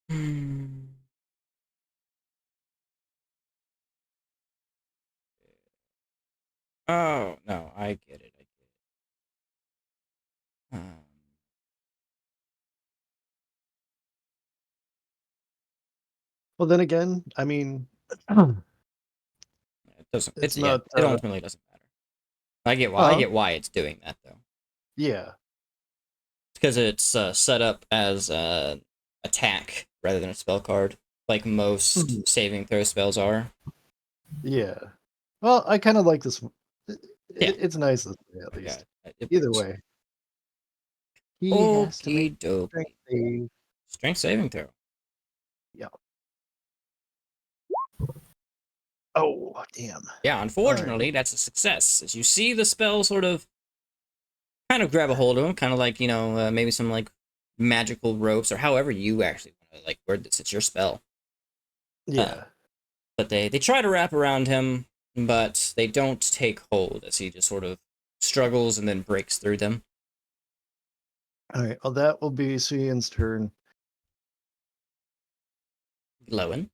Hmm. Oh no, I get it. I get it. Well, then again, I mean, It doesn't. it's Yeah. not. It ultimately doesn't matter. I get why. I get why it's doing that though. Yeah. Because it's set up as attack rather than a spell card, like most Mhm. saving throw spells are. Yeah. Well, I kind of like this. Yeah. It's nice this way, at Yeah, least. it Either works. way, he has to make Okie strength dokie. save. Strength saving throw. Yeah. Oh, damn. Yeah, unfortunately, that's a success. As you see the spell sort of kind of grab a hold of him, kind of like, maybe some like magical ropes or however you actually want to like word this. It's your spell. Yeah. But they try to wrap around him, but they don't take hold as he just sort of struggles and then breaks through them. All right. Well, that will be Suyin's turn. Glowing.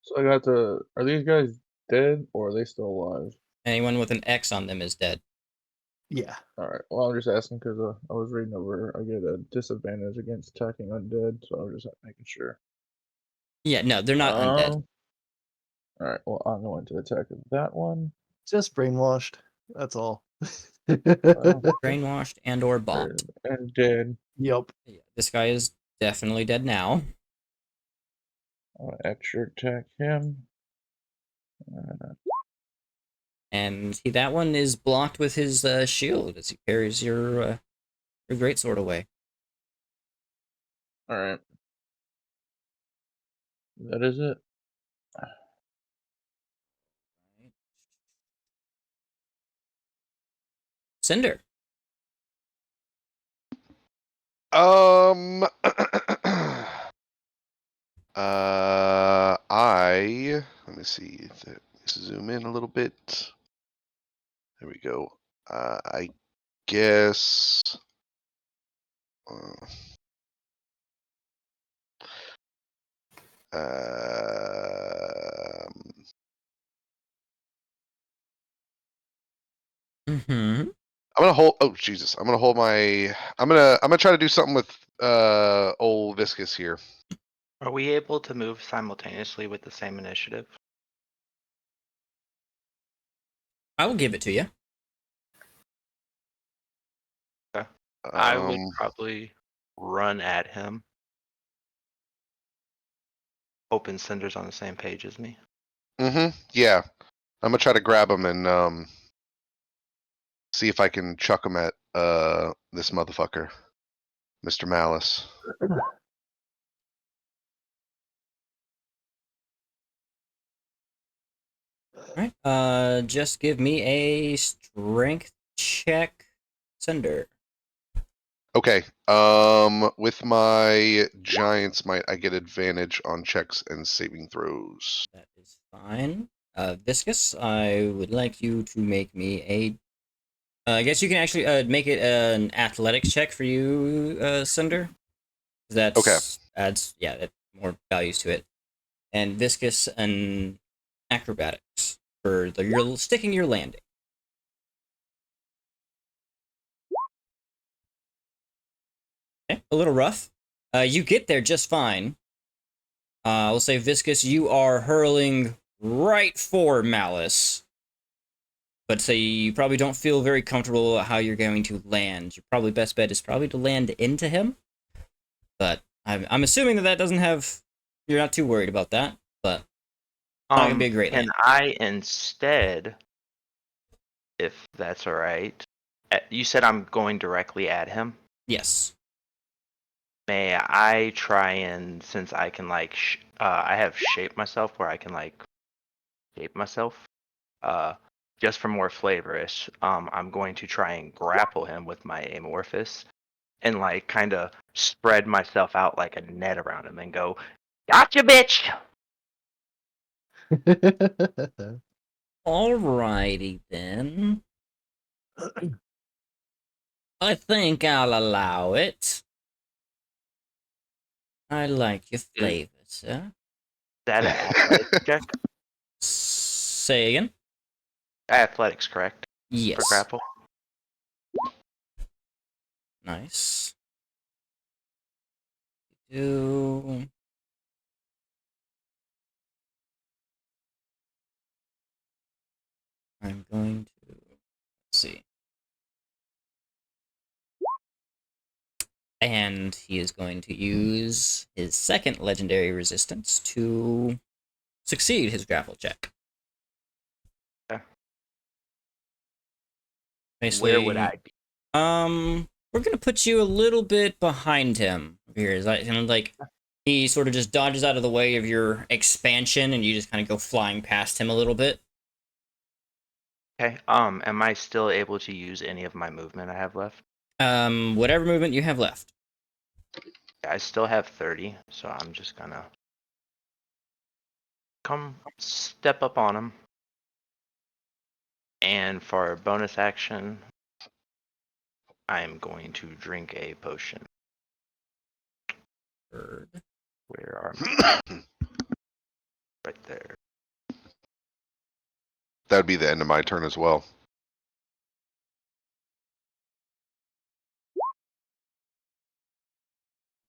So I got to. Are these guys dead or are they still alive? Anyone with an X on them is dead. Yeah. All right. Well, I'm just asking because I was reading over. I get a disadvantage against attacking undead, so I'm just making sure. Yeah, no, they're not undead. All right. Well, I'm going to attack that one. Just brainwashed. That's all. Brainwashed and or bought. And dead. Yep. Yeah, this guy is definitely dead now. I'll extra attack him. And that one is blocked with his shield as he carries your greatsword away. All right. That is it. Cinder. Let me see. Let's zoom in a little bit. There we go. I guess. Uh, Mm-hmm. I'm gonna hold. Oh Jesus! I'm gonna hold my. I'm gonna try to do something with old Viscous here. Are we able to move simultaneously with the same initiative? I will give it to you. I would Um, probably run at him. Hoping Cinder's on the same page as me. yeah. I'm gonna try to grab him and see if I can chuck him at this motherfucker, Mr. Malice. All right. Just give me a strength check, Cinder. Okay. With my giant's might, I get advantage on checks and saving throws. That is fine. Viscous, I would like you to make me a. I guess you can actually make it an athletics check for you, Cinder. That Okay. adds, yeah, that more values to it. And Viscous and acrobatics for your sticking your landing. Okay, a little rough. You get there just fine. We'll say Viscous, you are hurling right for Malice. But say you probably don't feel very comfortable how you're going to land. Your probably best bet is probably to land into him. But I'm assuming that doesn't have. You're not too worried about that. But not gonna be a great Can land. I instead, if that's all right, you said I'm going directly at him. Yes. May I try and, since I can like, I have shape myself where I can like shape myself. Just for more flavorish, I'm going to try and grapple him with my amorphous, and like kind of spread myself out like a net around him and go, "Gotcha, bitch!" Alrighty then. I think I'll allow it. I like your flavor, sir. That an athletics check? Say again? Athletics, correct? For Yes. grapple. Nice. Do I'm going to let's see. And he is going to use his second legendary resistance to succeed his grapple check. Okay. Basically, Where would I be? we're gonna put you a little bit behind him here. Is that and like he sort of just dodges out of the way of your expansion, and you just kind of go flying past him a little bit. Okay. Am I still able to use any of my movement I have left? Whatever movement you have left. I still have 30, so I'm just gonna come step up on him. And for a bonus action, I am going to drink a potion. Bird. Where are my... right there. That would be the end of my turn as well.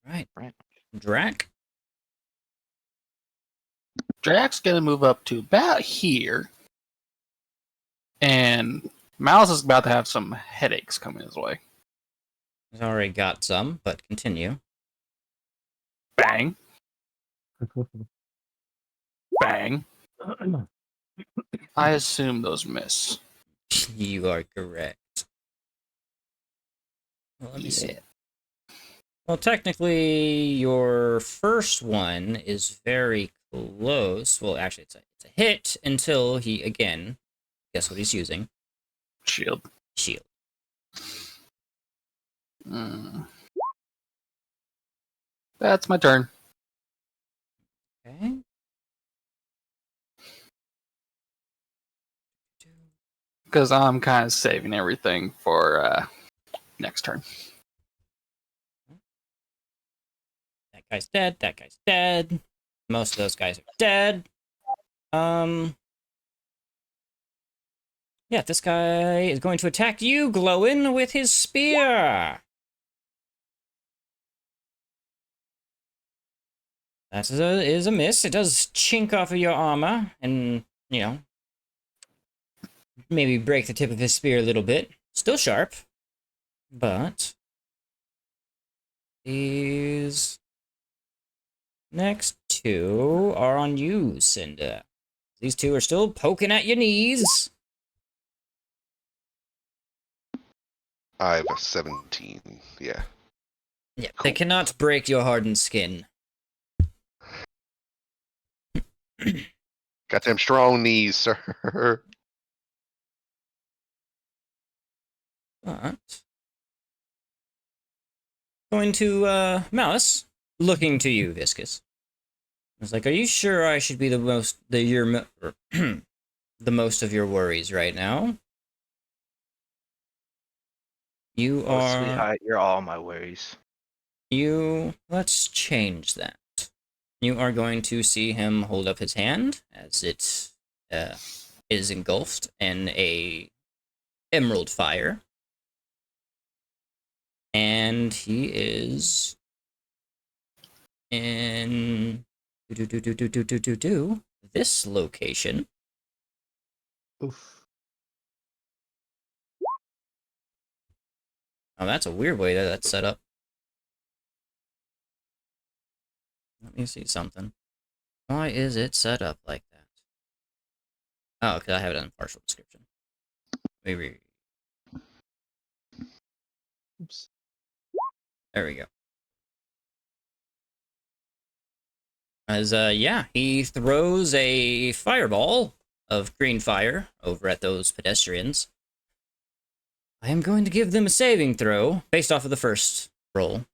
Right. Right. Drac. Drax's gonna move up to about here, and Malice is about to have some headaches coming his way. He's already got some, but continue. Bang. Bang. I assume those miss. You are correct. Well, let me see. Yeah. Well, technically, your first one is very close. Well, actually, it's a hit until he, again, guess what he's using? Shield. Shield. That's my turn. Okay. Because I'm kind of saving everything for next turn. That guy's dead. That guy's dead. Most of those guys are dead. Yeah, this guy is going to attack you, Glowin, with his spear. That is a miss. It does chink off of your armor and, you know, maybe break the tip of his spear a little bit. Still sharp, but these next two are on you, Cinder. These two are still poking at your knees. I have a 17. Yeah. Yeah, Cool. they cannot break your hardened skin. Got them strong knees, sir. But going to Malice, looking to you, Viscous. I was like, "Are you sure I should be the most of your worries right now?" You Oh, are. sweetheart, you're all my worries. Let's change that. You are going to see him hold up his hand as it is engulfed in a emerald fire. And he is in this location. Oof. Oh, that's a weird way that that's set up. Let me see something. Why is it set up like that? Oh, because I have it in partial description. Maybe. Oops. There we go. As, yeah, he throws a fireball of green fire over at those pedestrians. I am going to give them a saving throw based off of the first roll.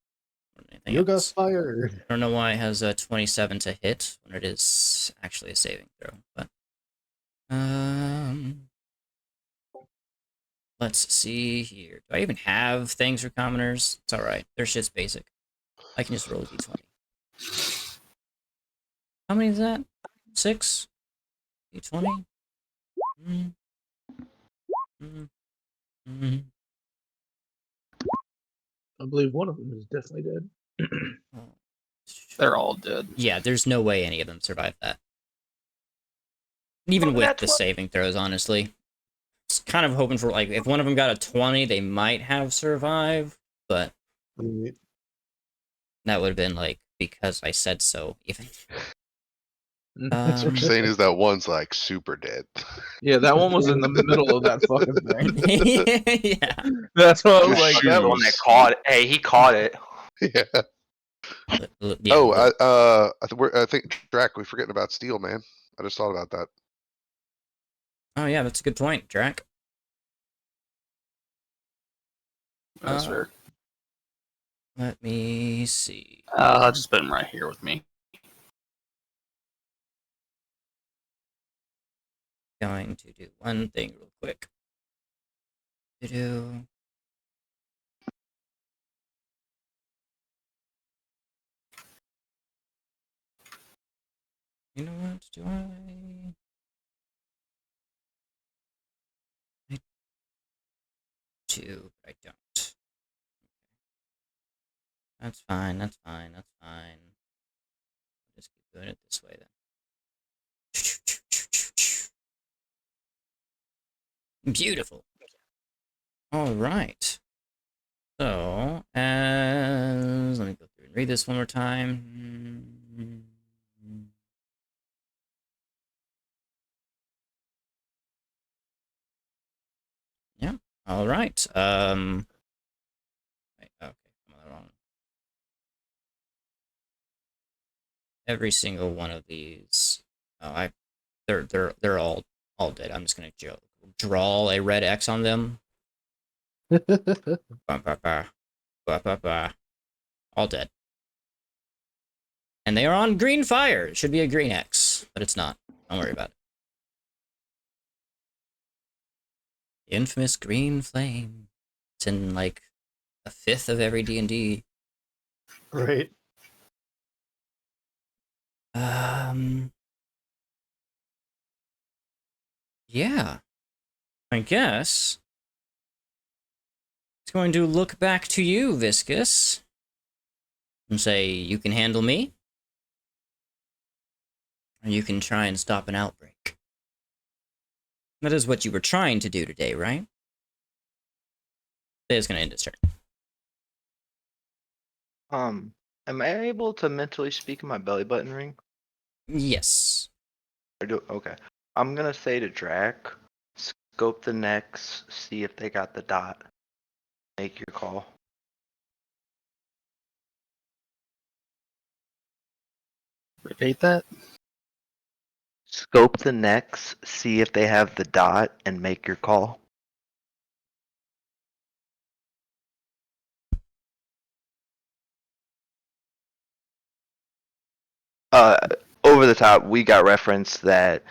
Anything You got else. fired. I don't know why it has a 27 to hit when it is actually a saving throw, but let's see here. Do I even have things for commoners? It's all right. Their shit's basic. I can just roll a d20. How many is that? 6? d20? Mm. Mm. Mm. I believe one of them is definitely dead. Oh. They're all dead. Yeah, there's no way any of them survive that. Even Oh, with that's the what- saving throws, honestly. Just kind of hoping for, like, if one of them got a 20, they might have survived, but Right. that would have been, like, because I said so, even. That's What right. you're saying is that one's like super dead. Yeah, that one was in the middle of that fucking thing. Yeah. That's why I was Just like, He's that the one was. that caught it. Hey, he caught it. Yeah. Yeah, Oh, I think Drac, we're forgetting about steel, man. I just thought about that. oh, yeah, that's a good point, Drac. That's Uh, fair. Let me see. I'll just put him right here with me. Going to do one thing real quick. Do you know what? Do I do, but I don't. That's fine. That's fine. That's fine. I'll just keep doing it this way then. Beautiful. All right. So, as let me go through and read this one more time. Yeah. All right. Wait, okay. I'm on the wrong. Every single one of these. Oh, they're all dead. I'm just gonna draw a red X on them. Ba, ba, ba. Ba, ba, ba. All dead. And they are on green fire. It should be a green X, but it's not. Don't worry about it. The infamous green flame. It's in like a fifth of every D&D. Right. Yeah. I guess it's going to look back to you, Viscous, and say, "You can handle me." Or you can try and stop an outbreak. That is what you were trying to do today, right? It's going to end his turn. Am I able to mentally speak in my belly button ring? Yes. Okay. I'm gonna say to Drac, scope the necks, see if they got the dot. Make your call. Repeat that. Scope the necks, see if they have the dot, and make your call. Over the top, we got reference that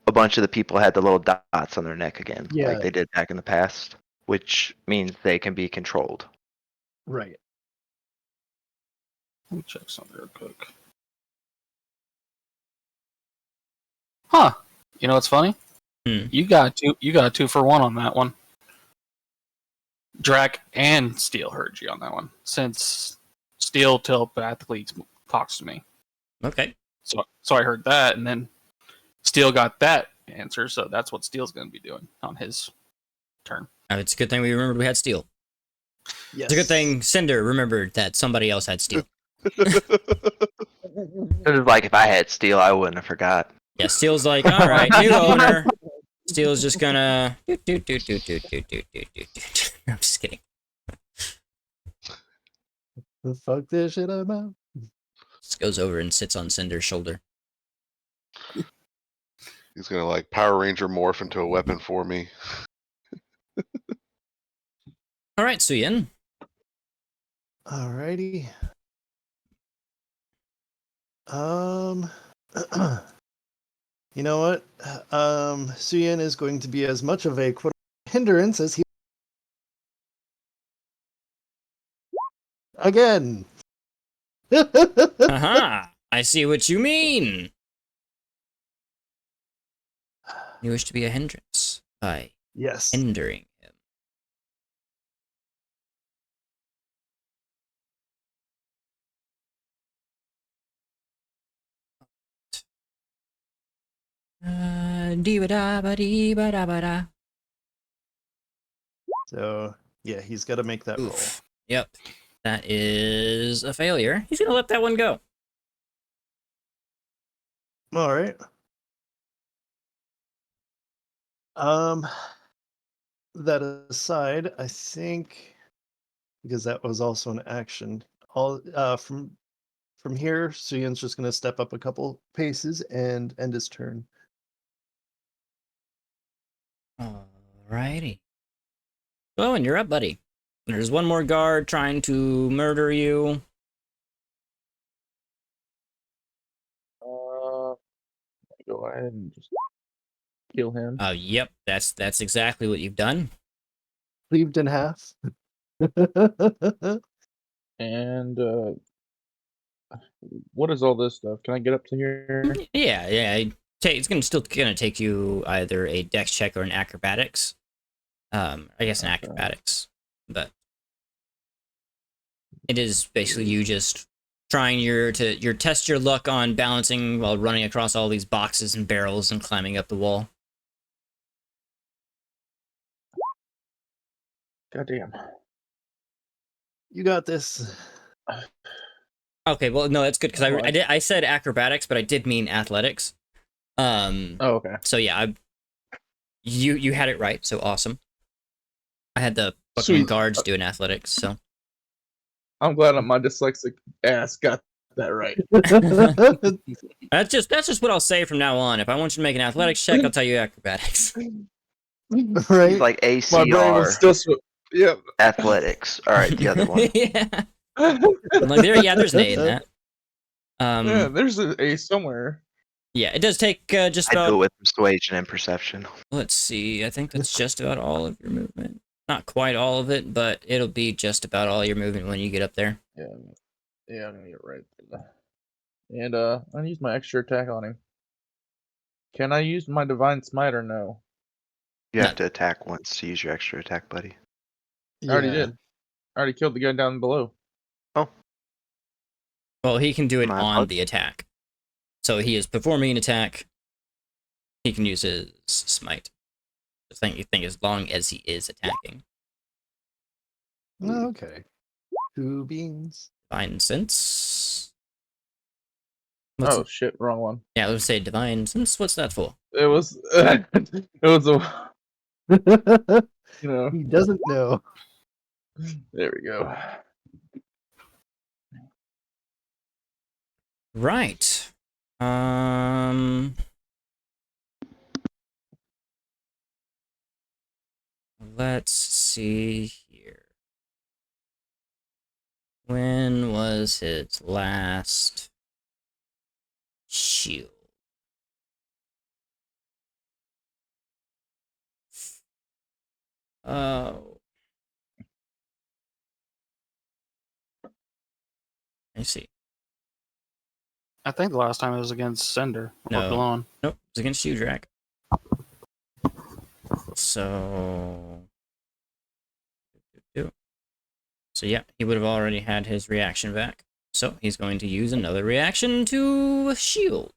a bunch of the people had the little dots on their neck again, Yeah. like they did back in the past, which means they can be controlled. Right. Let me check something real quick. Huh. You know what's funny? Hmm. You got a 2-for-1 on that one. Drac and Steel heard you on that one, since Steel telepathically talks to me. Okay. So I heard that, and then Steel got that answer, so that's what Steel's going to be doing on his turn. It's a good thing we remembered we had steel. Yes. It's a good thing Cinder remembered that somebody else had steel. It was like if I had steel, I wouldn't have forgot. Yeah, Steel's like, all right, new owner. Steel's just gonna. I'm just kidding. Fuck this shit, I'm out. Just goes over and sits on Cinder's shoulder. He's gonna like Power Ranger morph into a weapon for me. All right, Suyin. Alrighty. You know what? Suyin is going to be as much of a quote hindrance as he again. Aha! I see what you mean. You wish to be a hindrance by Yes. hindering him. Dee-ba-da-ba-dee-ba-da-ba-da. So yeah, he's got to make that roll. Oof. Yep. That is a failure. He's gonna let that one go. All right. That aside, I think because that was also an action. All from here, Suyin's just going to step up a couple paces and end his turn. Alrighty. Oh, and you're up, buddy. There's one more guard trying to murder you. Go ahead and just kill him. Yep, that's exactly what you've done. Cleaved in half. And what is all this stuff? Can I get up to here? Yeah. It's still gonna take you either a dex check or an acrobatics. I guess an Okay. acrobatics, but it is basically you just trying your test your luck on balancing while running across all these boxes and barrels and climbing up the wall. Goddamn. You got this. Okay, well no, that's good because Oh, I said acrobatics, but I did mean athletics. Oh, okay. So yeah, you had it right. So awesome. I had the fucking Sweet. guards doing athletics, so. I'm glad my dyslexic ass got that right. That's just what I'll say from now on. If I want you to make an athletics check, I'll tell you acrobatics. Right? He's like My brain was ACR still yeah. athletics. All right, the other one. Yeah. I'm like, there's an A in that. Yeah, there's an A somewhere. Yeah, it does take just I do it about. with persuasion and perception. Let's see. I think that's just about all of your movement. Not quite all of it, but it'll be just about all your movement when you get up there. Yeah, I'm gonna get right. And I'm gonna use my extra attack on him. Can I use my divine smite or no? You No. have to attack once to use your extra attack, buddy. I already Yeah. did. I already killed the guy down below. Well, he can do it My on apologies. the attack. So he is performing an attack. He can use his smite. The thing as long as he is attacking. Okay. 2 beans. Divine Sense. What's Oh it? shit, wrong one. Yeah, let's say Divine Sense. What's that for? It was it was a you know. He doesn't know. There we go. Right. Let's see here. When was his last shield? Oh. I see. I think the last time it was against Cinder or No. Blown. Nope, it's against you, Drac. So yeah, he would have already had his reaction back. So he's going to use another reaction to shield.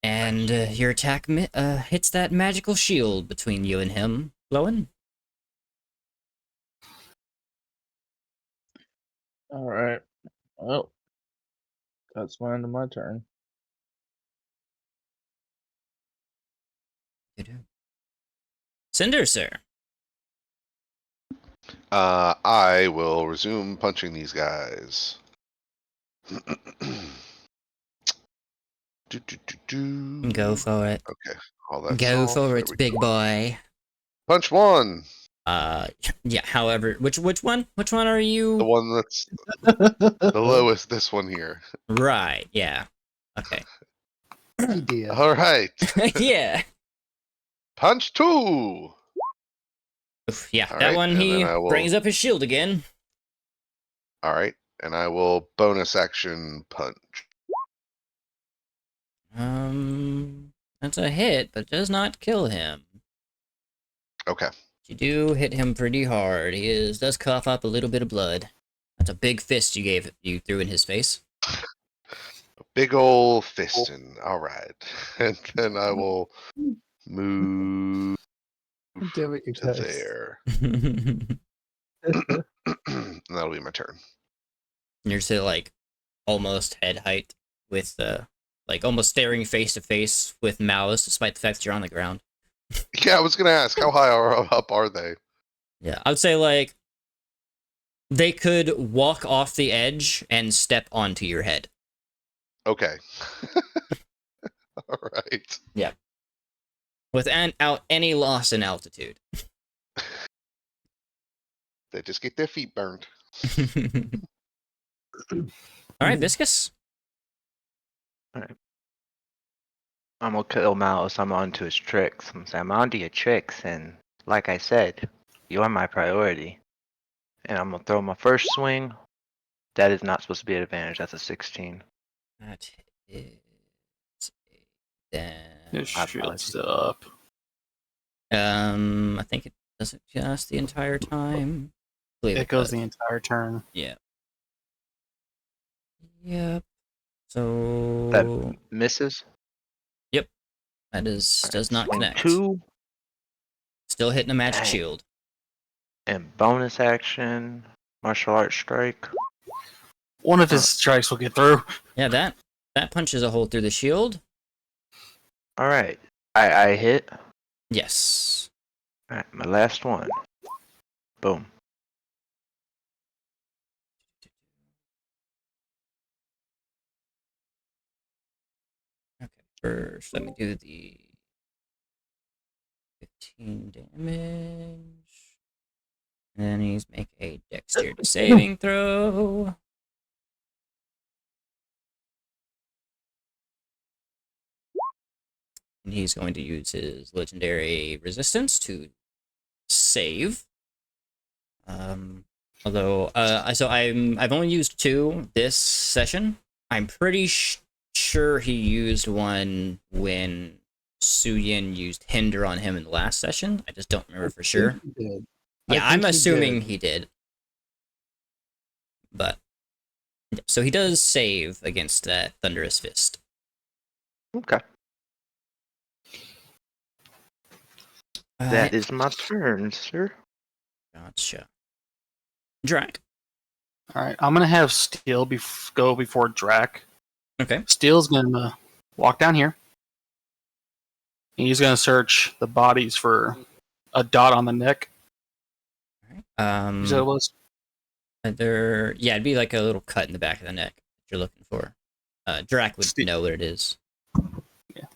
And your attack hits that magical shield between you and him, Blowen. All right. Well, that's my end of my turn. Cinder, sir. I will resume punching these guys. Go for it. Okay, all that's Go off. for There it, we big go. boy. Punch one. Yeah. However, which one? Which one are you? The one that's the lowest. This one here. Right. Yeah. Okay. Idea. All right. Yeah. Punch two. Oof, yeah. All that right, one and he then I will- brings up his shield again. All right, and I will bonus action punch. That's a hit, but does not kill him. Okay. You do hit him pretty hard. He does cough up a little bit of blood. That's a big fist you threw in his face. Big ol' fisting. All right, and then I will move Damn it, you to guys. there. And that'll be my turn. You're still like almost head height with like almost staring face to face with Malice, despite the fact that you're on the ground. Yeah, I was gonna ask how high up are they? Yeah, I would say like they could walk off the edge and step onto your head. Okay. All right. Without any loss in altitude. They just get their feet burned. All right, Viscous. I'm gonna kill Malice. I'm onto his tricks. I'm onto your tricks, and like I said, you are my priority. And I'm gonna throw my first swing. That is not supposed to be an advantage. That's a 16. That is then. His My shield's apologies. still up. I think it does it just the entire time. I believe It goes does. the entire turn. Yeah. Yep. So That misses. that is Alright, does not swing connect. 2 Still hitting a magic Dang. shield. and bonus action, martial arts strike. One of his strikes will get through. Yeah, that punches a hole through the shield. All right, I hit. Yes. All right, my last one. Boom. Okay. First, let me do the 15 damage. And then he's make a dexterity saving throw. And he's going to use his legendary resistance to save. Although, so I've only used 2 this session. I'm pretty sure he used one when Suyin used Hinder on him in the last session. I just don't remember for sure. He did. Yeah, I I'm think he assuming did. he did. But So he does save against that Thunderous Fist. Okay. That Alright, is my turn, sir. gotcha. Drac. All right, I'm gonna have Steel go before Drac. Okay. Steel's gonna walk down here. He's gonna search the bodies for a dot on the neck. Is that what it was? Yeah, it'd be like a little cut in the back of the neck that you're looking for. Drac would know what it is. Yeah.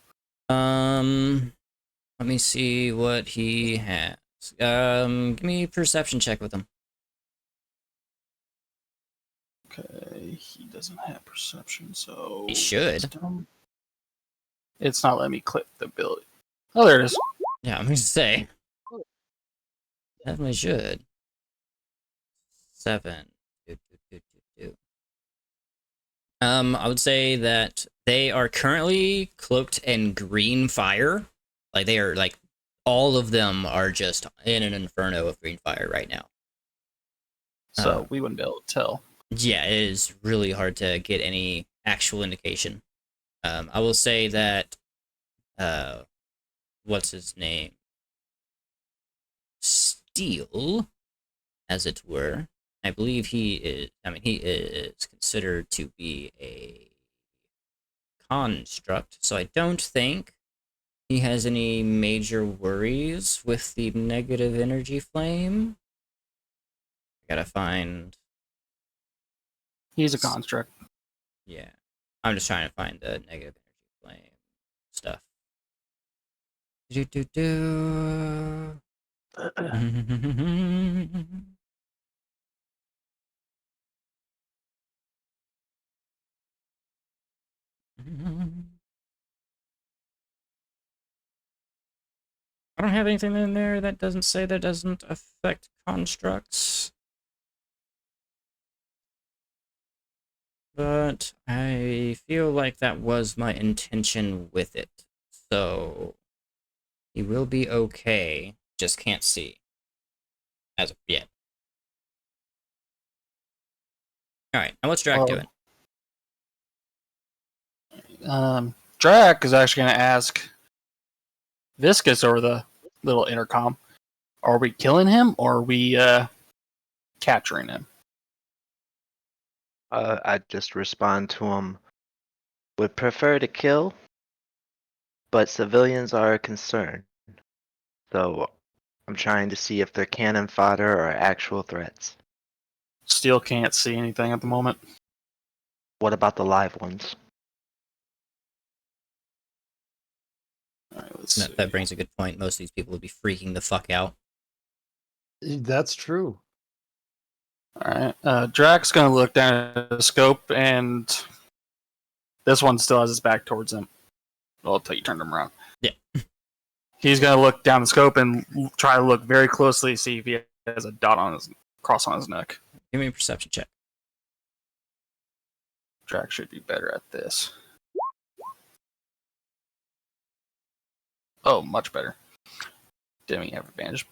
Let me see what he has. Give me a perception check with him. Okay, he doesn't have perception, so He should. It's not letting me click the ability. Oh, there it is. Yeah, I'm gonna say. Definitely should. 7. I would say that they are currently cloaked in green fire. Like they are like all of them are just in an inferno of green fire right now. So we wouldn't be able to tell. Yeah, it is really hard to get any actual indication. I will say that what's his name? Steel, as it were. I believe he is considered to be a construct, so I don't think he has any major worries with the negative energy flame. I gotta find. He's a construct. Yeah. I'm just trying to find the negative energy flame stuff. Do do do. I don't have anything in there that doesn't say that doesn't affect constructs. But I feel like that was my intention with it. So he will be okay. Just can't see. As of yet. Alright, now what's Drac doing? Drac is actually going to ask Viscus over the little intercom. Are we killing him or are we capturing him? I'd just respond to him. Would prefer to kill, but civilians are a concern. So I'm trying to see if they're cannon fodder or actual threats. Still can't see anything at the moment. What about the live ones? All right, let's see. That brings a good point. Most of these people would be freaking the fuck out. That's true. All right, Drac's going to look down at the scope, and this one still has his back towards him. Well, until you turn him around. Yeah. He's going to look down the scope and try to look very closely to see if he has a dot on his cross on his neck. Give me a perception check. Drac should be better at this. Oh, much better. Didn't even have advantage.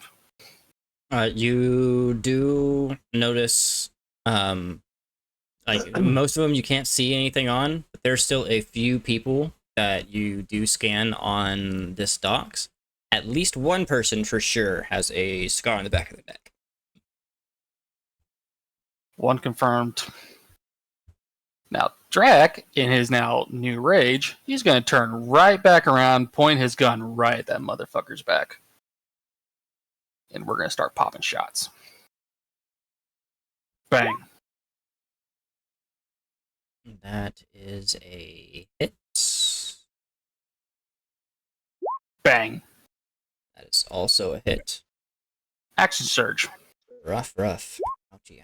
You do notice, like most of them you can't see anything on, but there's still a few people that you do scan on this docks. At least one person for sure has a scar on the back of the neck. One confirmed. Now, Drac, in his now new rage, he's going to turn right back around, point his gun right at that motherfucker's back. And we're going to start popping shots. Bang. That is a hit. Bang. That is also a hit. Action surge. Rough. Ouchie,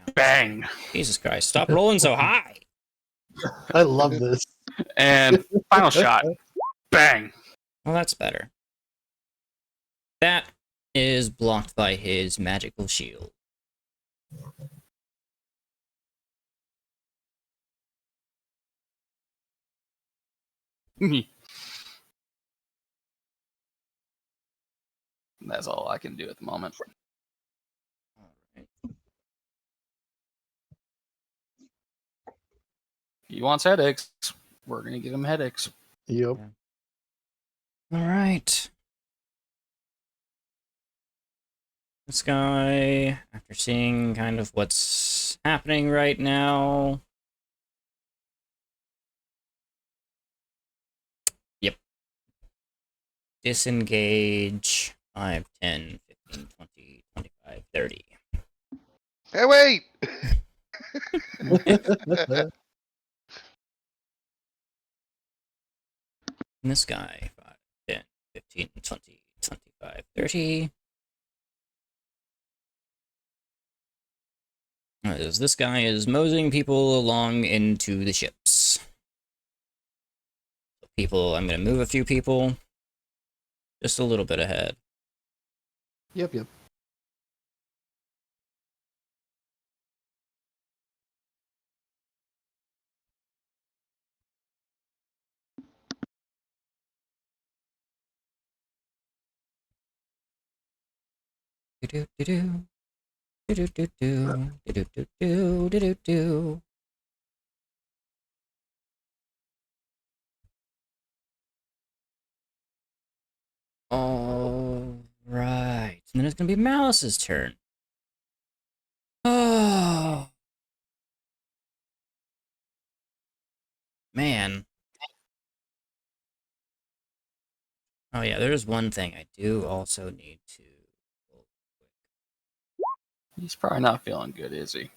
ouch. Bang. Jesus Christ, stop rolling so high. I love this. And final shot. Bang. Well, that's better. That is blocked by his magical shield. That's all I can do at the moment. All right. He wants headaches. We're gonna give him headaches. Yep. All right. This guy, after seeing kind of what's happening right now. Yep. Disengage 5, 10, 15, 20, 25, 30. Hey, wait! And this guy, 5, 10, 15, 20, 25, 30. As this guy is moseying people along into the ships. People, I'm going to move a few people just a little bit ahead. Yep. Do-do-do-do. Do-do-do-do. Do-do-do-do. Do-do-do. All right. And then it's going to be Malice's turn. Oh. Man. Oh, yeah, there's one thing I do also need to... He's probably not feeling good, is he?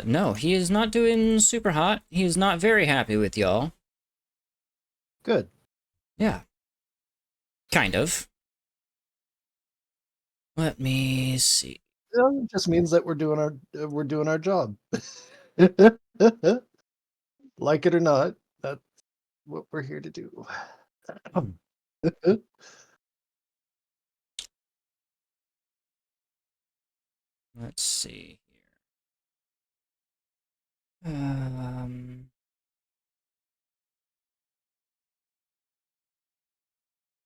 No, he is not doing super hot. He is not very happy with y'all. Good. Yeah. Kind of. Let me see. It just means that we're doing our job. Like it or not, that's what we're here to do. Let's see here.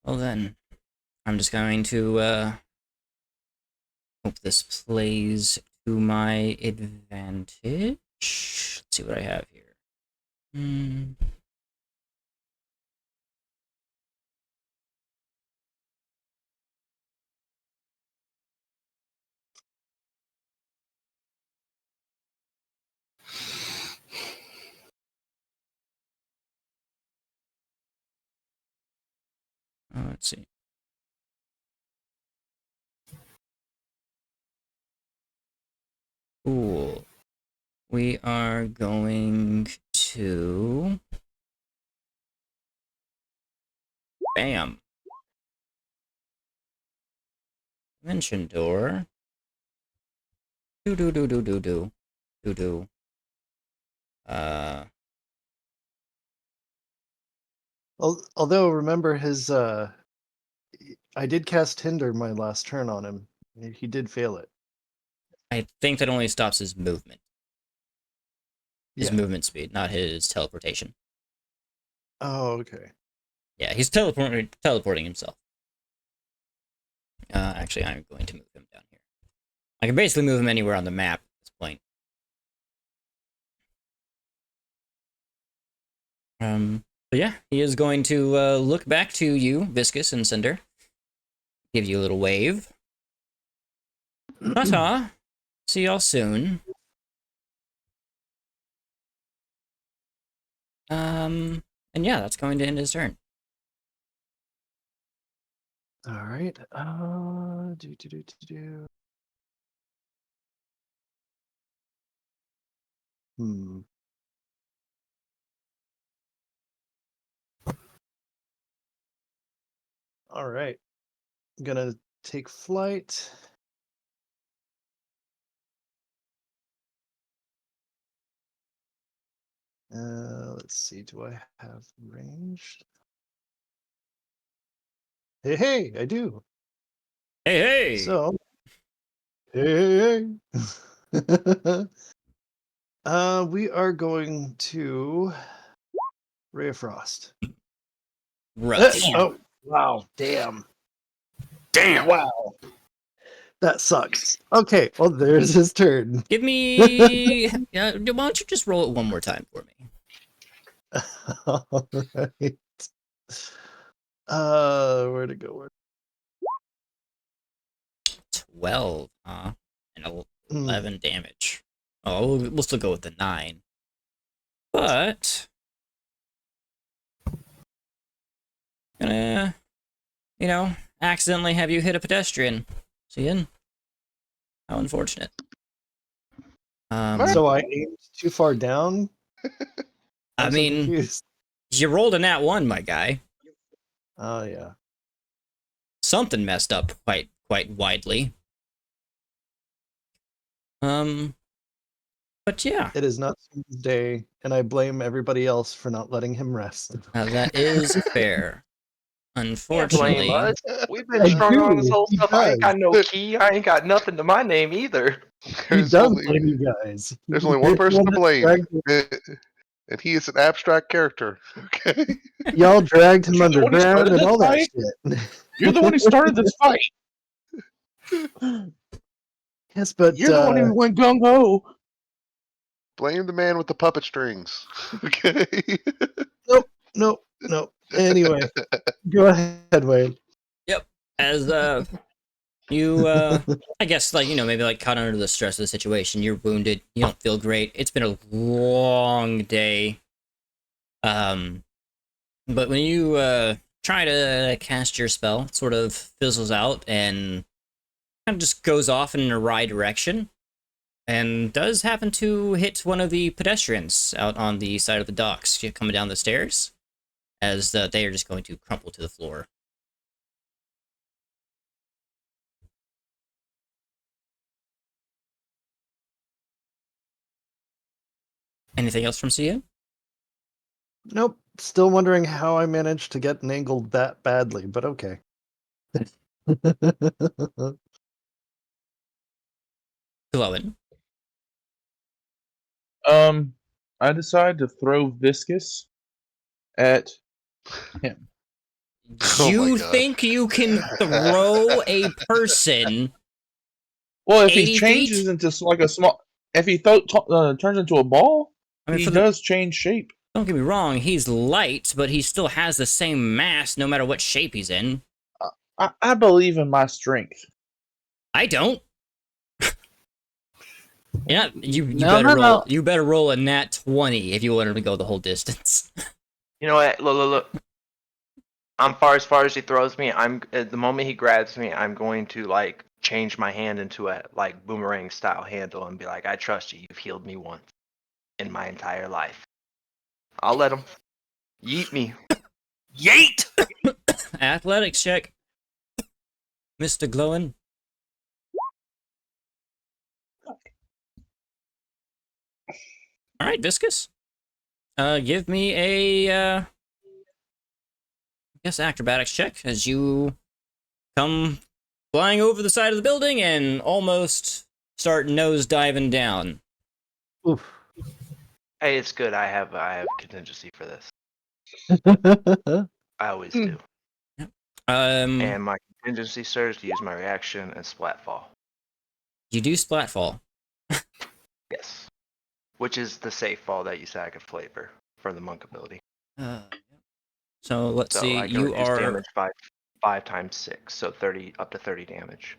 Well then, I'm just going to, hope this plays to my advantage. Let's see what I have here. Let's see. Cool. We are going to... Bam. Mention door. Do. Although remember his I did cast Hinder my last turn on him. He did fail it. I think that only stops his movement. His Yeah. movement speed, not his teleportation. Oh, okay. Yeah, he's teleporting himself. Actually, I'm going to move him down here. I can basically move him anywhere on the map at this point. But yeah, he is going to look back to you, Viscous and Cinder. Give you a little wave. Ta-ta. See y'all soon. And yeah, that's going to end his turn. All right. Do. All right. I'm gonna take flight. Let's see. Do I have ranged? Hey, I do. Hey! So, hey. We are going to Ray of Frost. Rush. Oh, wow. Damn. Damn! Wow. That sucks. Okay, well, there's his turn. Give me. Why don't you just roll it one more time for me? All right. Where to go? 12, huh? And Hmm. 11 damage. Oh, we'll still go with the 9. But gonna, accidentally have you hit a pedestrian. See ya. How unfortunate. So I aimed too far down? I I'm so mean, confused. you rolled a nat 1, my guy. Oh, yeah. Something messed up quite widely. But yeah, It is not Sue's day, and I blame everybody else for not letting him rest. that is fair. Can't blame Unfortunately, us. We've been I strung on this do. whole He stuff. I ain't got does. no key. I ain't got nothing to my name either. He There's does only blame you guys. there's only one person to Y'all blame, dragged- and he is an abstract character. Okay. Y'all dragged him You're the one who underground started and this all that fight. shit. You're the one who started this fight. Yes, but You're the one who went gung ho. Blame the man with the puppet strings. Okay. nope. Anyway, go ahead, Wade. as you I guess maybe caught under the stress of the situation. You're wounded. You don't feel great. It's been a long day. But when you try to cast your spell, it sort of fizzles out and kind of just goes off in a wry direction, and does happen to hit one of the pedestrians out on the side of the docks coming down the stairs, as they are just going to crumple to the floor. Anything else from Sia? Nope. Still wondering how I managed to get mangled that badly, but okay. Glowin. I decide to throw Viscous at him. Oh my You God. think you can throw a person Well, if he 80 changes feet? into like a small, if he turns into a ball, I mean, he does change shape. Don't get me wrong, he's light, but he still has the same mass no matter what shape he's in. I believe in my strength. I don't. Yeah, you No, better no, roll. no. You better roll a nat 20 if you want him to go the whole distance. You know what? Look. I'm as far as he throws me. I'm at the moment he grabs me, I'm going to change my hand into a boomerang style handle and be like, I trust you. You've healed me once in my entire life. I'll let him yeet me. Yeet! Athletics check, Mr. Glowin. All right, Viscous. Give me a I guess acrobatics check as you come flying over the side of the building and almost start nose diving down. Oof. Hey, it's good. I have contingency for this. I always do. And my contingency serves to use my reaction and splatfall. You do splatfall. Yes. Which is the safe fall that you said I could flavor for the monk ability. So let's So see. I can You reduce are damage by 5 times 6, so 30 up to 30 damage.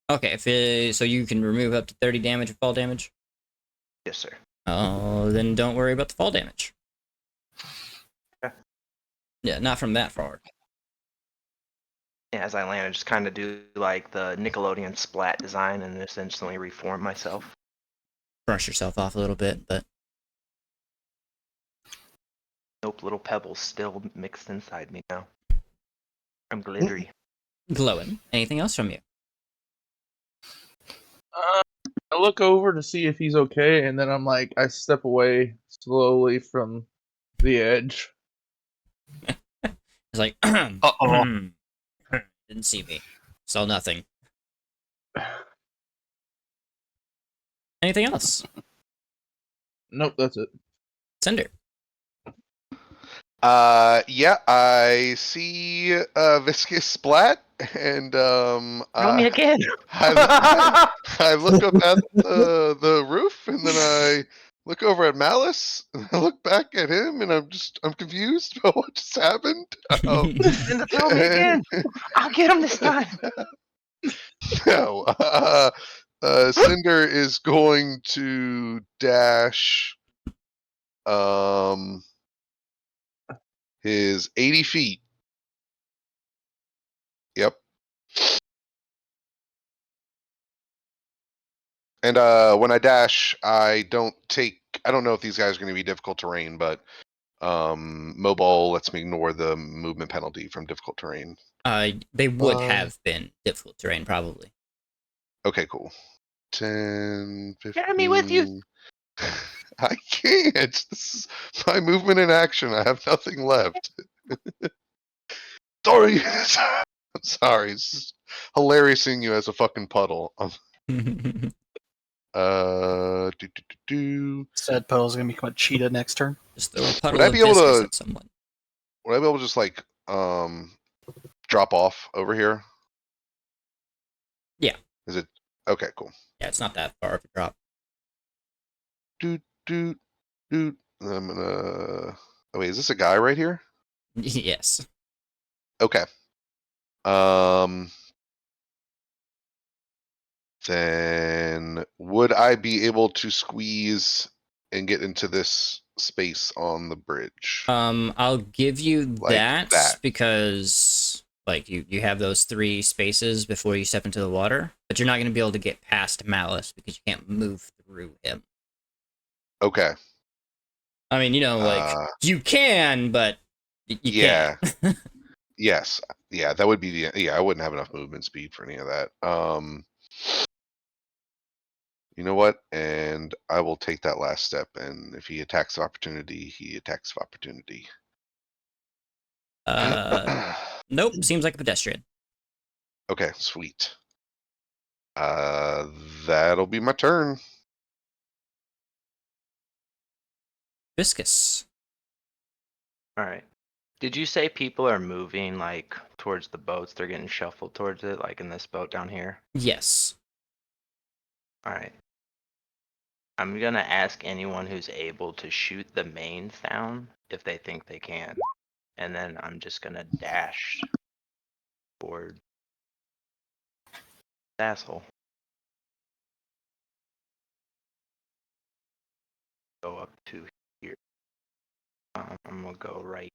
okay. So you can remove up to 30 damage of fall damage. Yes, sir. Oh, then don't worry about the fall damage. Okay. Yeah, not from that far. As I land, I just kind of do the Nickelodeon splat design and just instantly reform myself. Brush yourself off a little bit, but Nope, little pebbles still mixed inside me now. I'm glittery. Glowing. Anything else from you? I look over to see if he's okay, and then I step away slowly from the edge. It's like, Uh-oh. didn't see me. Saw nothing. Anything else? Nope, that's it. Cinder. Yeah, I see viscous splat, and Tell me again. I look up at the roof, and then I look over at Malice, and I look back at him, and I'm confused about what just happened. And throw me again. I'll get him this time. No, Cinder is going to dash his 80 feet. Yep. And when I dash, I don't know if these guys are going to be difficult terrain, but mobile lets me ignore the movement penalty from difficult terrain. They would have been difficult terrain, probably. Okay, cool. 10, 15. Get me with you. I can't. This is my movement in action. I have nothing left. Sorry. I'm sorry. It's just hilarious seeing you as a fucking puddle. Said Puddle's gonna become a cheetah next turn. Just throw a puddle Would I of be able viscous to- at someone. Would I be able to just like drop off over here? Yeah. Is it okay? Cool. Yeah, it's not that far of a drop. Doot doot doot. I'm gonna. Oh wait, is this a guy right here? Yes. Okay. Then would I be able to squeeze and get into this space on the bridge? I'll give you Like that. because like you have those 3 spaces before you step into the water, but you're not going to be able to get past Malice because you can't move through him. Okay. I mean, like you can, but you yeah. can't. Yes. Yeah, that would be I wouldn't have enough movement speed for any of that. You know what? And I will take that last step, and if he attacks of opportunity, he attacks of opportunity. Nope, seems like a pedestrian. Okay, sweet. That'll be my turn. Viscous. All right. Did you say people are moving like towards the boats? They're getting shuffled towards it, like in this boat down here. Yes. All right. I'm gonna ask anyone who's able to shoot the mains down if they think they can, and then I'm just gonna dash toward the asshole. Go up to here. I'm gonna go right.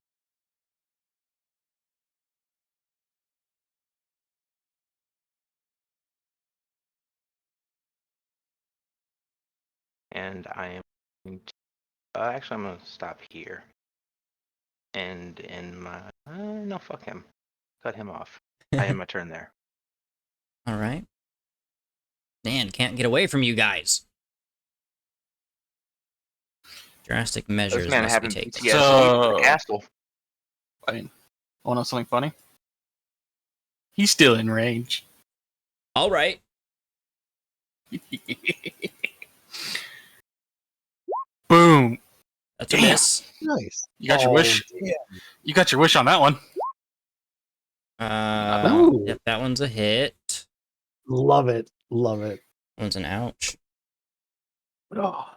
And I am going to, actually, I'm gonna stop here. And in my no, fuck him. Cut him off. I am my turn there. All right. Man, can't get away from you guys. Drastic measures This man must be having taken. PTSD from the castle. I mean, wanna know something funny? He's still in range. All right. Boom! That's a Damn. miss. Nice. You got your wish. Yeah. You got your wish on that one. Ooh. Yep, that one's a hit. Love it. Love it. One's an ouch. Oh.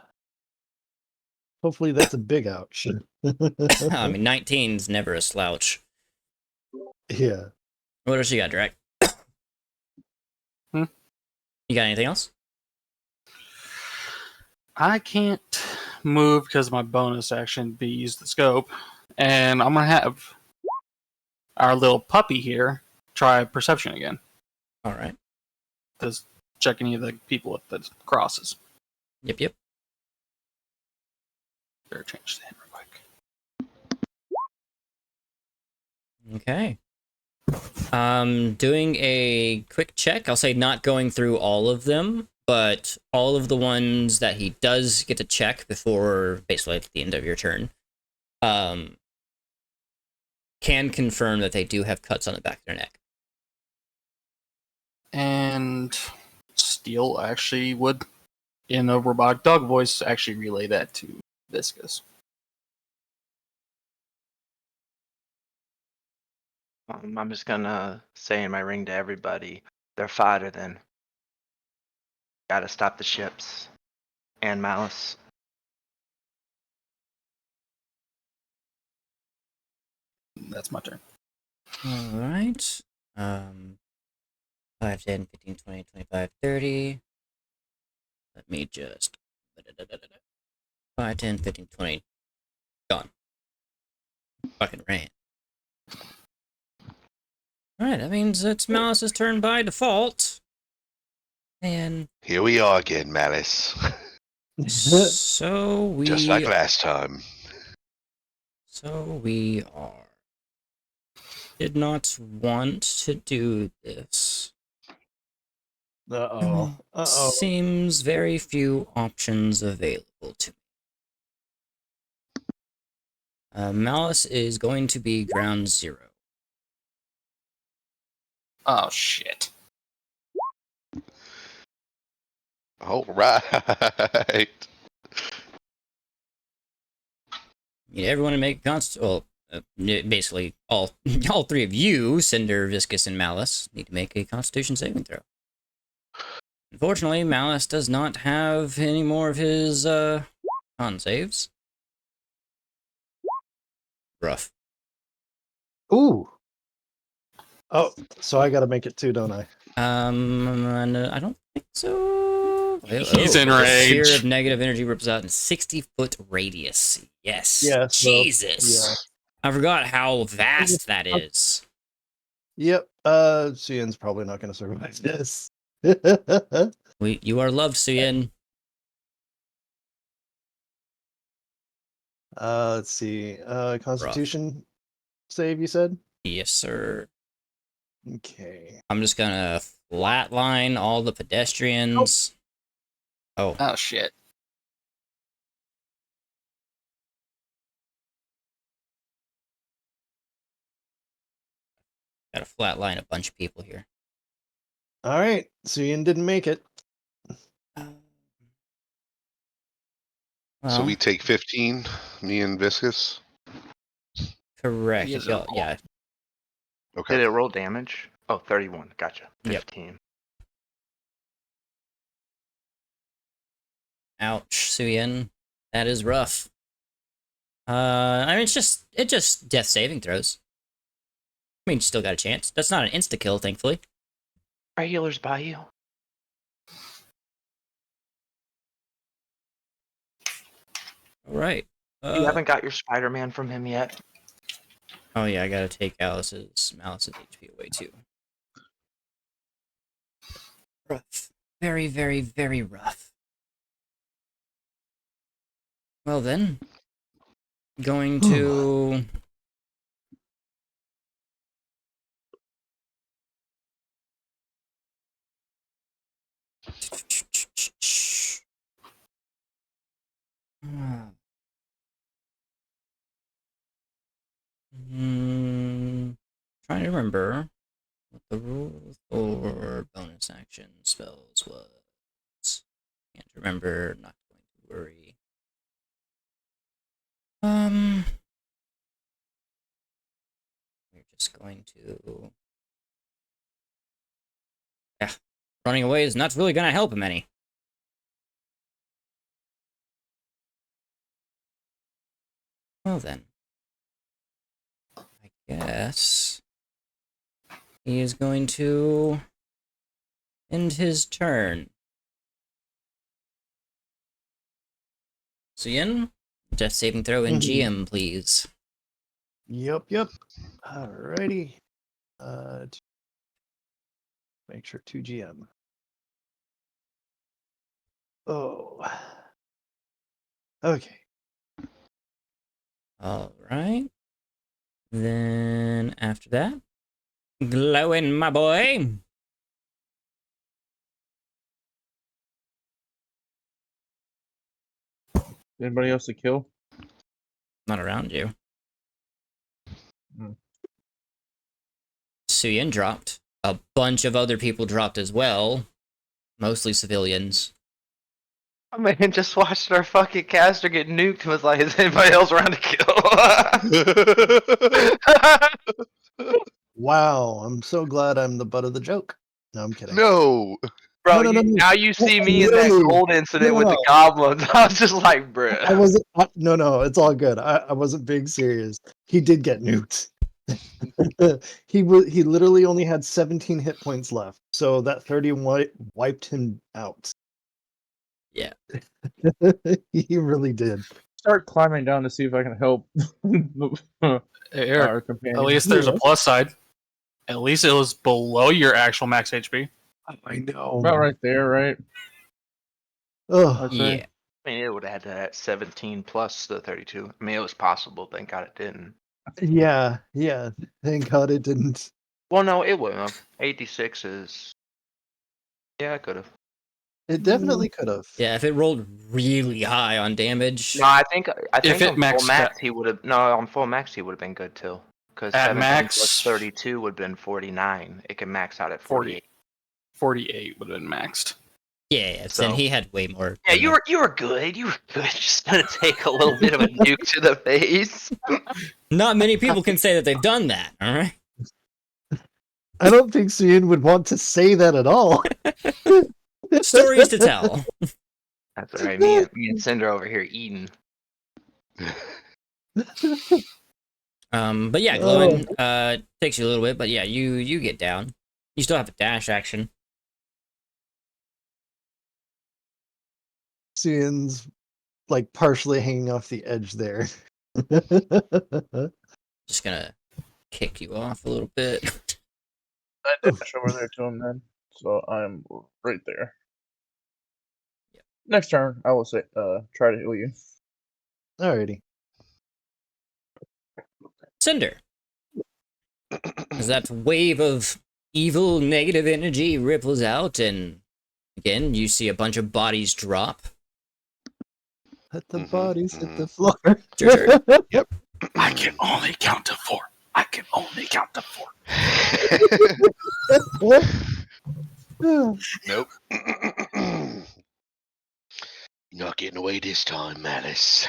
Hopefully that's a big ouch. I mean, 19's never a slouch. Yeah. What else you got, Drake? Hmm? You got anything else? I can't move because my bonus action be use the scope, and I'm gonna have our little puppy here try perception again. All right. Just check any of the people with the crosses. Yep. Better change that real quick. Okay. Doing a quick check. I'll say not going through all of them, but all of the ones that he does get to check before basically at the end of your turn, can confirm that they do have cuts on the back of their neck. And Steel actually would, in a robotic dog voice, actually relay that to Viscous. I'm just gonna say in my ring to everybody, they're fodder then. Gotta stop the ships. And Malice. That's my turn. All right. 5, 10, 15, 20, 25, 30. Let me just 5, 10, 15, 20. Gone. Fucking ran. Alright, that means it's Malice's turn by default. And Here we are again, Malice. so we Just like last time. are. Did not want to do this. Uh-oh. Uh-oh. Seems very few options available to me. Malice is going to be ground 0. Oh shit. All right. Need everyone to make basically all 3 of you, Cinder, Viscous, and Malice, need to make a Constitution saving throw. Unfortunately, Malice does not have any more of his con saves. Rough. Ooh. Oh, so I gotta make it too, don't I? And, I don't think so. He's The enraged. sphere of negative energy rips out in 60-foot radius. Yes. Yeah, so, Jesus. yeah. I forgot how vast that is. Yep. Suyen's probably not gonna survive this. You are loved, Suyin. Let's see. Constitution save, you said? Yes, sir. Okay. I'm just gonna flatline all the pedestrians. Oh, Oh shit. gotta flatline a bunch of people here. All right. Suyen didn't make it. So Well, we take 15, me and Viscous. correct. Yes, Y'all- yeah. Okay. Did it roll damage? Oh, 31. Gotcha. Yep. 15. Ouch, Suyin. That is rough. I mean, it's just death saving throws. I mean, you still got a chance. That's not an insta kill, thankfully. Are healers by you? All right. You haven't got your Spider-Man from him yet. Oh yeah, I gotta take Malice's HP away too. Rough. Very, very, very rough. Well then, going to trying to remember what the rule for bonus action spells was. Can't remember. Not going to worry. We're just going to. Yeah, running away is not really going to help him any. Well then, I guess he is going to end his turn. Suyin, death saving throw in GM, please. Yep. Alrighty. Make sure 2 GM. Oh. Okay. All right. Then after that, glowing, my boy. Anybody else to kill? Not around you. Hmm. Suyin dropped. A bunch of other people dropped as well. Mostly civilians. I mean, just watched our fucking caster get nuked and was like, is anybody else around to kill? Wow, I'm so glad I'm the butt of the joke. No, I'm kidding. No. Bro, No. now you see me in that Literally. gold incident with the No. goblins. I was just like, bruh. I wasn't. No, it's all good. I wasn't being serious. He did get nuked. He literally only had 17 hit points left, so that 30 wiped him out. Yeah. He really did. Start climbing down to see if I can help Hey, Eric, our at companion. least there's a Yeah. plus side. At least it was below your actual max HP. I know. About right there, right? Oh, I'd say. Yeah. I mean, it would have had that 17 plus the 32. I mean, it was possible. Thank God it didn't. yeah. Thank God it didn't. Well, no, it wouldn't have. 86 is. Yeah, I could have. It definitely could have. Yeah, if it rolled really high on damage. No, I think If it on full maxed max he would have. No, on full max he would have been good too. Because At 17 max- plus 32 would have been 49. It can max out at 48. 48 would have been maxed. Yeah, and So- he had way more. Yeah, than you were good. You were good. Just gonna take a little bit of a nuke to the face. Not many people can say that they've done that, alright? I don't think Suyin would want to say that at all. Stories to tell. That's all right. Me and Cinder over here eating. But yeah, glowing takes you a little bit, but yeah, you get down. You still have a dash action. Suyin's like partially hanging off the edge there. Just gonna kick you off a little bit. I dash over there to him then. So I'm right there. Yep. Next turn, I will say, try to heal you. Alrighty. Cinder. As that wave of evil negative energy ripples out, and again, you see a bunch of bodies drop. Let the Mhm, bodies hit mhm. the floor. It's your turn. I can only count to 4. I can only count to 4. Nope. Not getting away this time, Malice.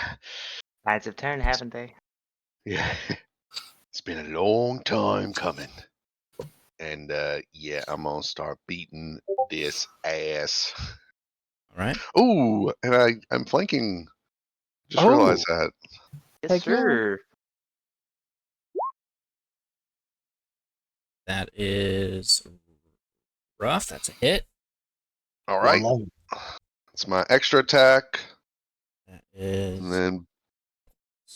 Tides have turned, haven't they? Yeah. It's been a long time coming. And yeah, I'm gonna start beating this ass. Alright. Ooh, and I'm flanking. Just Oh. realized that. Yes, Heck yeah. sir. That is rough. That's a hit. All right. I love it. It's my extra attack, That is and then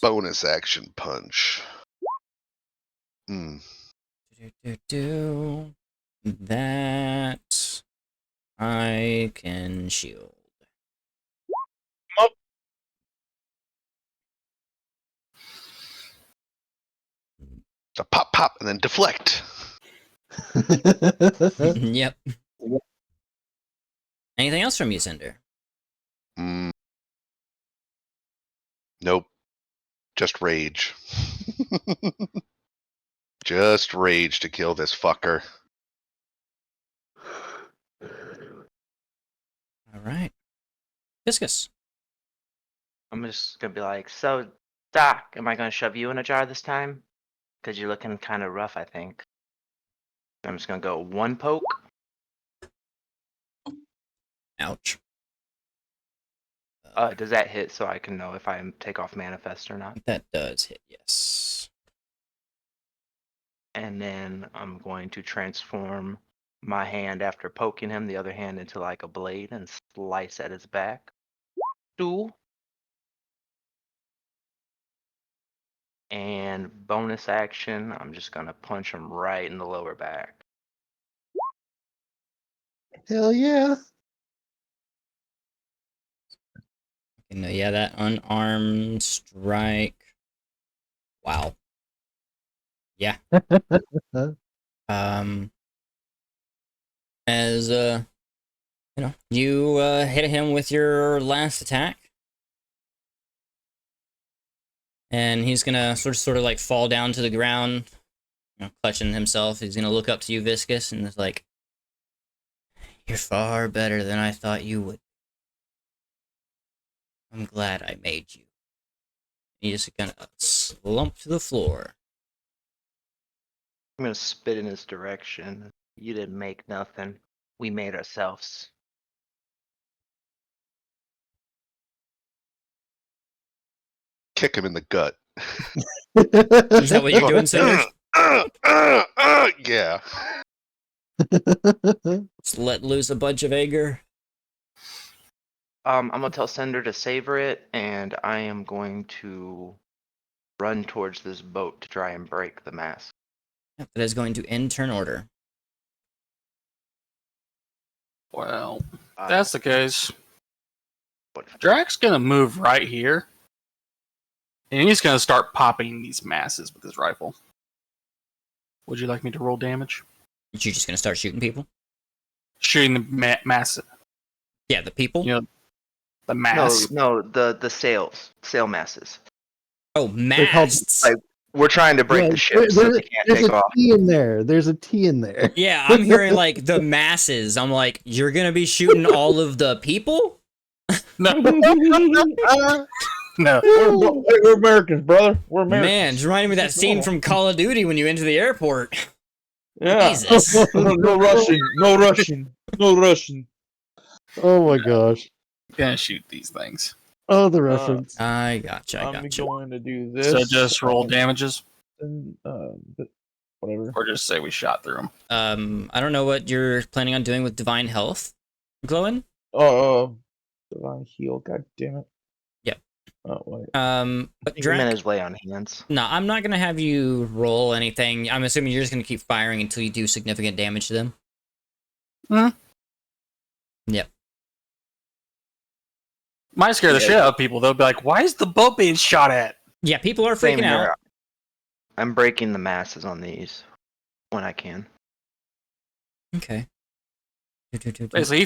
bonus action punch. That I can shield. So pop, pop, and then deflect. Yep. Anything else from you, Cinder? Mm. Nope. Just rage. Just rage to kill this fucker. All right. Discus. I'm just gonna be like, so Doc, am I gonna shove you in a jar this time? Because you're looking kind of rough, I think. I'm just gonna go one poke. Ouch. Does that hit so I can know if I take off manifest or not? That does hit, yes. And then I'm going to transform my hand after poking him, the other hand into like a blade and slice at his back. 2. And bonus action, I'm just gonna punch him right in the lower back. Hell yeah. And, yeah, that unarmed strike. Wow. Yeah. As you hit him with your last attack, and he's gonna sort of like fall down to the ground, clutching himself. He's gonna look up to you, Viscous, and is like, "You're far better than I thought you would. I'm glad I made you." He's gonna slump to the floor. I'm gonna spit in his direction. You didn't make nothing. We made ourselves. Kick him in the gut. Is that what you're doing, Cinder? Yeah. Just let loose a bunch of anger. I'm gonna tell Sender to savor it, and I am going to run towards this boat to try and break the mast. That is going to end turn order. Well, Uh, that's the case. what- Drax's gonna move right here, and he's gonna start popping these masses with his rifle. Would you like me to roll damage? You're just gonna start shooting people? Shooting the mass, Yeah, the people? you know, the mass. No, the sail masses. Oh, masts. Like we're trying to break the ship so they can't there's take a off. T in there. There's a T in there. Yeah, I'm hearing like the masses. I'm like, you're gonna be shooting all of the people? No, no. We're Americans, brother. We're Americans. Man, it's reminding me of that scene from Call of Duty when you enter the airport. Yeah. Jesus. No rushing. No rushing. No rushing. Oh my gosh. Gonna shoot these things. Oh, the reference. I gotcha, I I'm gotcha. going to do this. So just roll damages, And, whatever. or just say we shot through them. I don't know what you're planning on doing with Divine Health, Glowin. Divine heal. God damn it. Yep. Oh wait. But Him in Drac, his lay on hands. no, I'm not gonna have you roll anything. I'm assuming you're just gonna keep firing until you do significant damage to them. Yep. Might scare the shit out of people. They'll be like, "Why is the boat being shot at?" Yeah, people are Same freaking out. here. I'm breaking the masses on these when I can. Okay. Basically,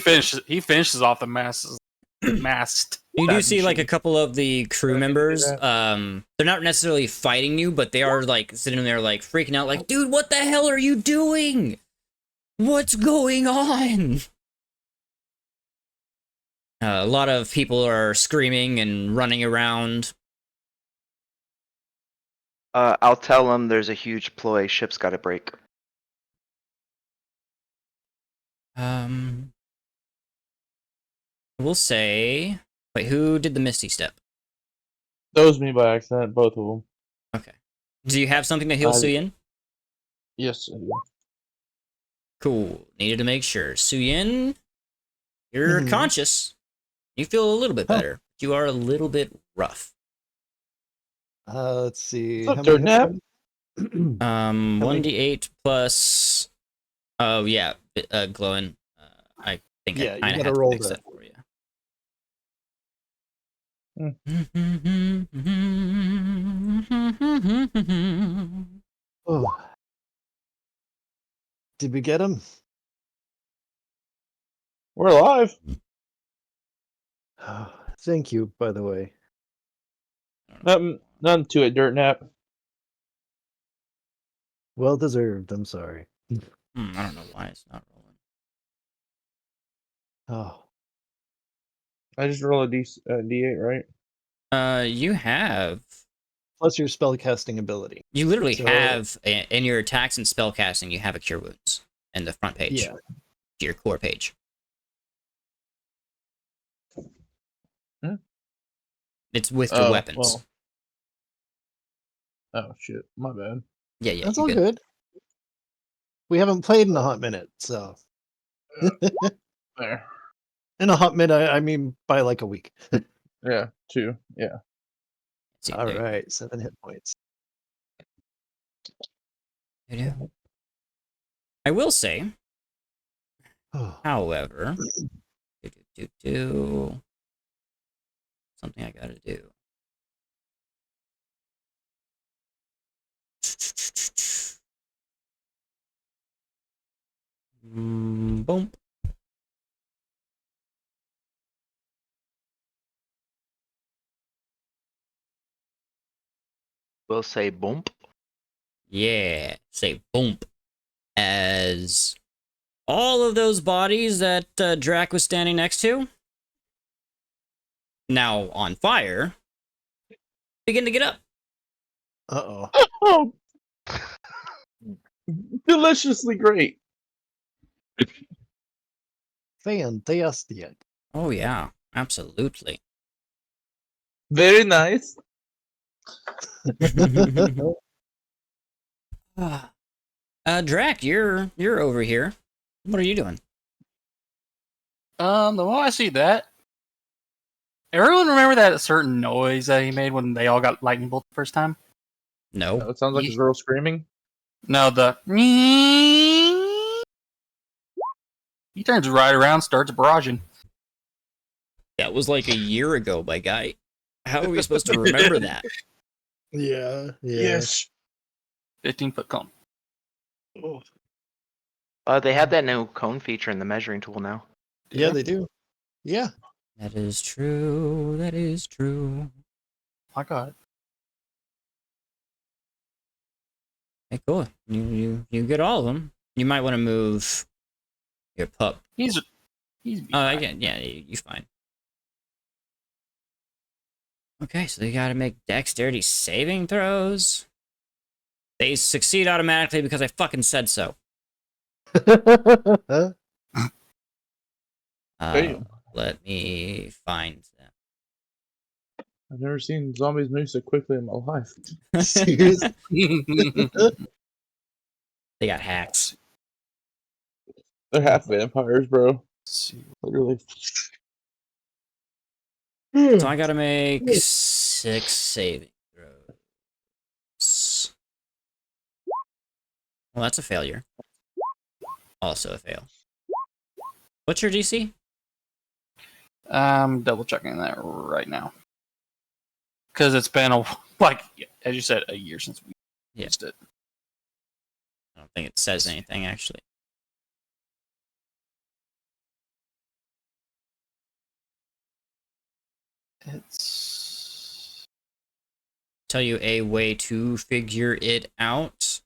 he finishes off the mast. You do Bad see like a machine. couple of the crew members. They're not necessarily fighting you, but they are like sitting there like freaking out, like, dude, what the hell are you doing? What's going on? A lot of people are screaming and running around. I'll tell them there's a huge ploy. Ship's got to break. We'll say, wait, who did the Misty Step? That was me by accident. Both of them. Okay. Do you have something to heal I- Suyin? Yes. I do. Cool. Needed to make sure. Suyin, you're Mhm. conscious. You feel a little bit Huh. better. You are a little bit rough. Let's see. What's up, How many Dirt Nap? hit points? many- 1d8 plus. Oh yeah, glowing. I think Yeah, I you kind of gotta have to roll fix that. that for you. Oh. Did we get him? We're alive. Thank you, by the way. Nothing to it, Dirt Nap. Well deserved. I'm sorry. I don't know why it's not rolling. Oh, I just roll a D8, right? You have. plus your spellcasting ability. You literally So- have in your attacks and spellcasting. You have a cure wounds in the front page. Yeah. To your core page. Hmm? It's with your weapons. well. Oh shit, my bad. Yeah, That's you're all good. We haven't played in a hot minute, so There. in a hot minute, I mean by like a week. Yeah, 2. Yeah. See, All there- right, 7 hit points. Yeah. I will say, Oh, however, something I gotta do. Boom. We'll say boom. Yeah, say boom. As all of those bodies that Drac was standing next to, now on fire, begin to get up. uh-oh. Oh. Deliciously great. Fantastic. Oh yeah, absolutely. Very nice. Drac, you're over here. What are you doing? The more I see that, everyone remember that certain noise that he made when they all got lightning bolt the first time? No. It sounds like a girl screaming. No, the he turns right around, starts barraging. That was like a year ago, my guy. How are we supposed to remember that? Yeah. Yes. 15-foot cone. Oh. They have that new cone feature in the measuring tool now. Yeah, they do. Yeah. That is true. That is true. My God. Hey, cool. You get all of them. You might want to move your pup. He's Oh, yeah, you're fine. Okay, so they gotta make dexterity saving throws. They succeed automatically because I fucking said so. Damn. Let me find I've never seen zombies move so quickly in my life. them. Seriously? They got hacks. They're half vampires, bro. Literally. So I gotta make 6 saving throws. Well, that's a failure. Also a fail. What's your DC? I'm double checking that right now. Because it's been like, as you said, a year since we used it. I don't think it says anything, actually. It's Tell you a way to figure it out.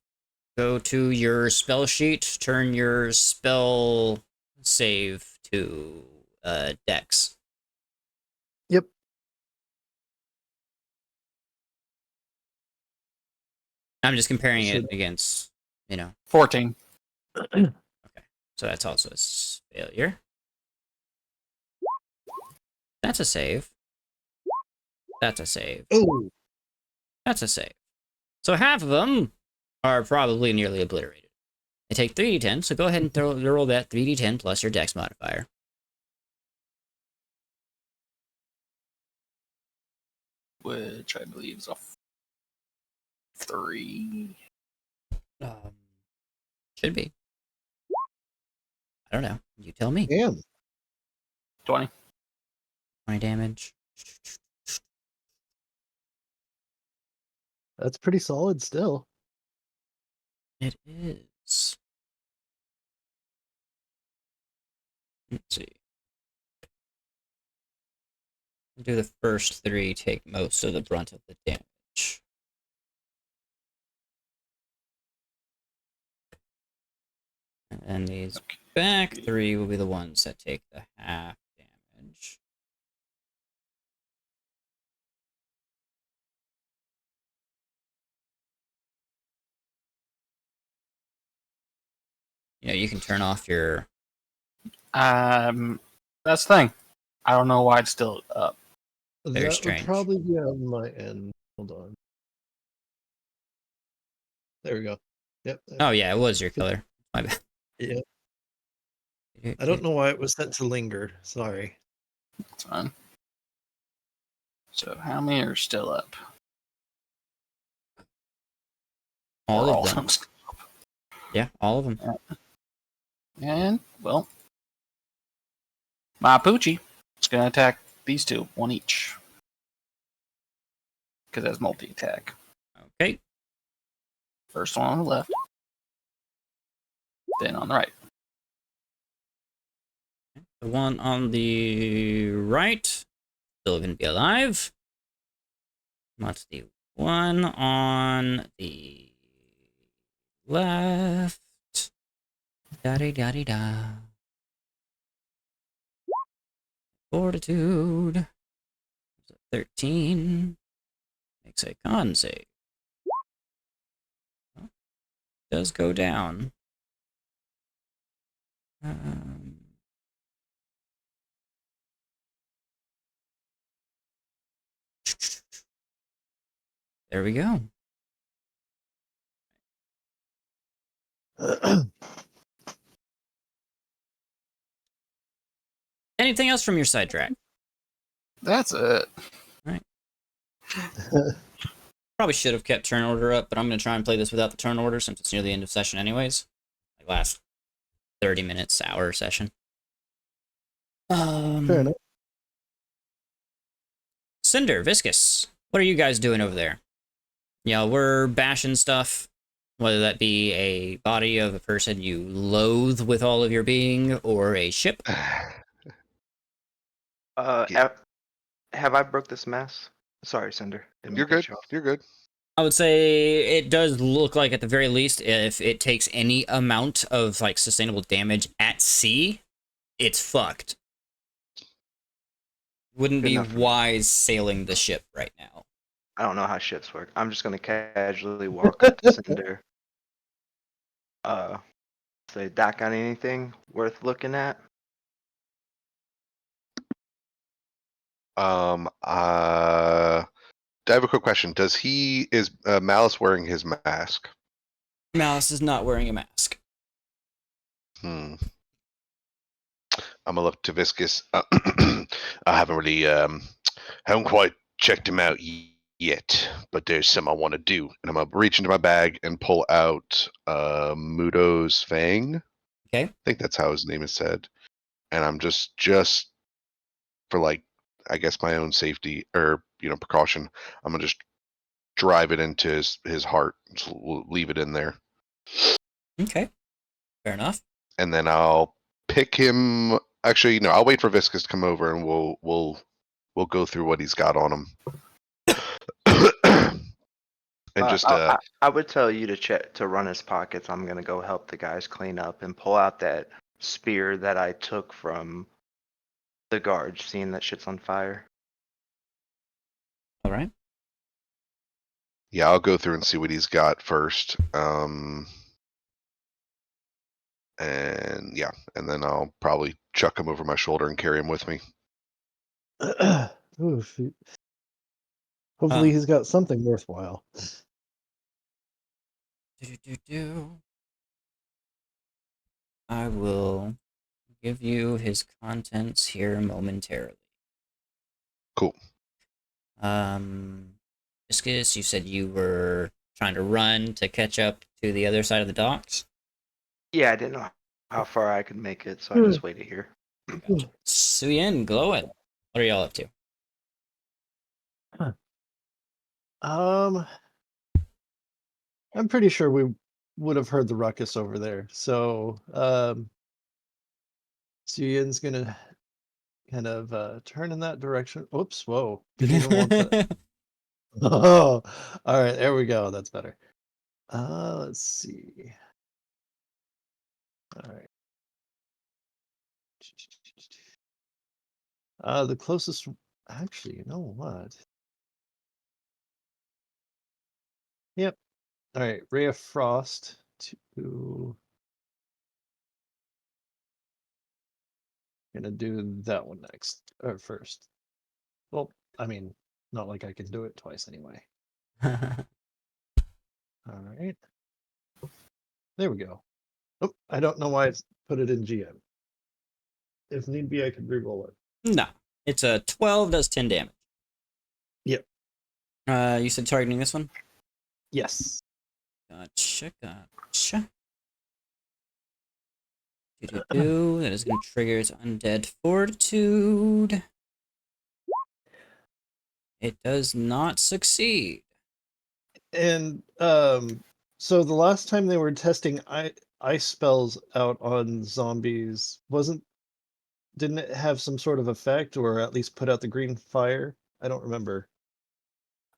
Go to your spell sheet, turn your spell save to dex. Yep. I'm just comparing it Should- against, 14. Okay. So that's also a failure. That's a save. That's a save. Oh. That's a save. So half of them are probably nearly obliterated. They take 3d10, so go ahead and roll that 3d10 plus your dex modifier. Which I believe is a 3. Should be. I don't know. You tell me. Damn. 20. 20 damage. That's pretty solid still. It is. Let's see. Do the first 3 take most of the brunt of the damage. And then these back 3 will be the ones that take the half damage. You can turn off your... That's the thing. I don't know why it's still up. Very That strange. would probably be on my end. Hold on. There we go. Yep. Oh, yeah, it was your killer. My bad. Yeah. I don't know why it was set to linger. Sorry. That's fine. So how many are still up? All Or of them. Yeah, all of them. And, well, my Poochie is going to attack these two, one each. Because that's multi-attack. Okay. First one on the left. Then on the right. The one on the right, still going to be alive. What's the one on the left? Da-di-da-di-da. Fortitude. 13. Makes a con save. does go down. Um, there we go. Anything else from your side, Drac? That's it. Probably should have kept turn order up, but I'm going to try and play this without the turn order since it's near the end of session anyways. Like last 30 minutes, hour session. Fair enough. Cinder, Viscous, what are you guys doing over there? You know, we're bashing stuff, whether that be a body of a person you loathe with all of your being, or a ship. Have I broke this mess? Sorry, Cinder. Didn't mean You're to cut good. you off. You're good. I would say it does look like, at the very least, if it takes any amount of like sustainable damage at sea, it's fucked. Wouldn't Good be enough for me. wise sailing the ship right now. I don't know how ships work. I'm just gonna casually walk up to Cinder. Say, Doc, got anything worth looking at? I have a quick question. Is Malice wearing his mask? Malice is not wearing a mask. I'm gonna look to Viscous. I haven't really, haven't quite checked him out yet, but there's some I want to do, and I'm gonna reach into my bag and pull out Mudo's Fang. Okay. I think that's how his name is said, and I'm just for like, I guess my own safety or precaution, I'm gonna just drive it into his heart. Just leave it in there, Okay. Fair enough. and then I'll pick him. Actually, no, I'll wait for Viscous to come over, and we'll go through what he's got on him. And just I would tell you to check to run his pockets. I'm gonna go help the guys clean up and pull out that spear that I took from the guard, seeing that shit's on fire. All right. yeah, I'll go through and see what he's got first. And yeah, and then I'll probably chuck him over my shoulder and carry him with me. Ooh, shoot. Hopefully he's got something worthwhile. I will give you his contents here momentarily. Cool. Viscous, you said you were trying to run to catch up to the other side of the docks? Yeah, I didn't know how far I could make it, so I just waited here. Gotcha. Suyin, Glowin, what are y'all up to? I'm pretty sure we would have heard the ruckus over there. So, Suyin's gonna kind of turn in that direction. Oops, whoa. Didn't even want that. Oh, all right, there we go. That's better. Let's see. All right. The closest, actually, you know what? Yep. All right, Ray of Frost to. Gonna do that one next, or first. Well, I mean, not like I can do it twice anyway. All right. There we go. Oh, I don't know why I put it in GM. If need be, I could re-roll it. No. It's a 12, does 10 damage. Yep. You said targeting this one? Yes. Gotcha. That is going to trigger its undead fortitude. It does not succeed. And so the last time they were testing ice spells out on zombies, didn't it have some sort of effect, or at least put out the green fire? I don't remember.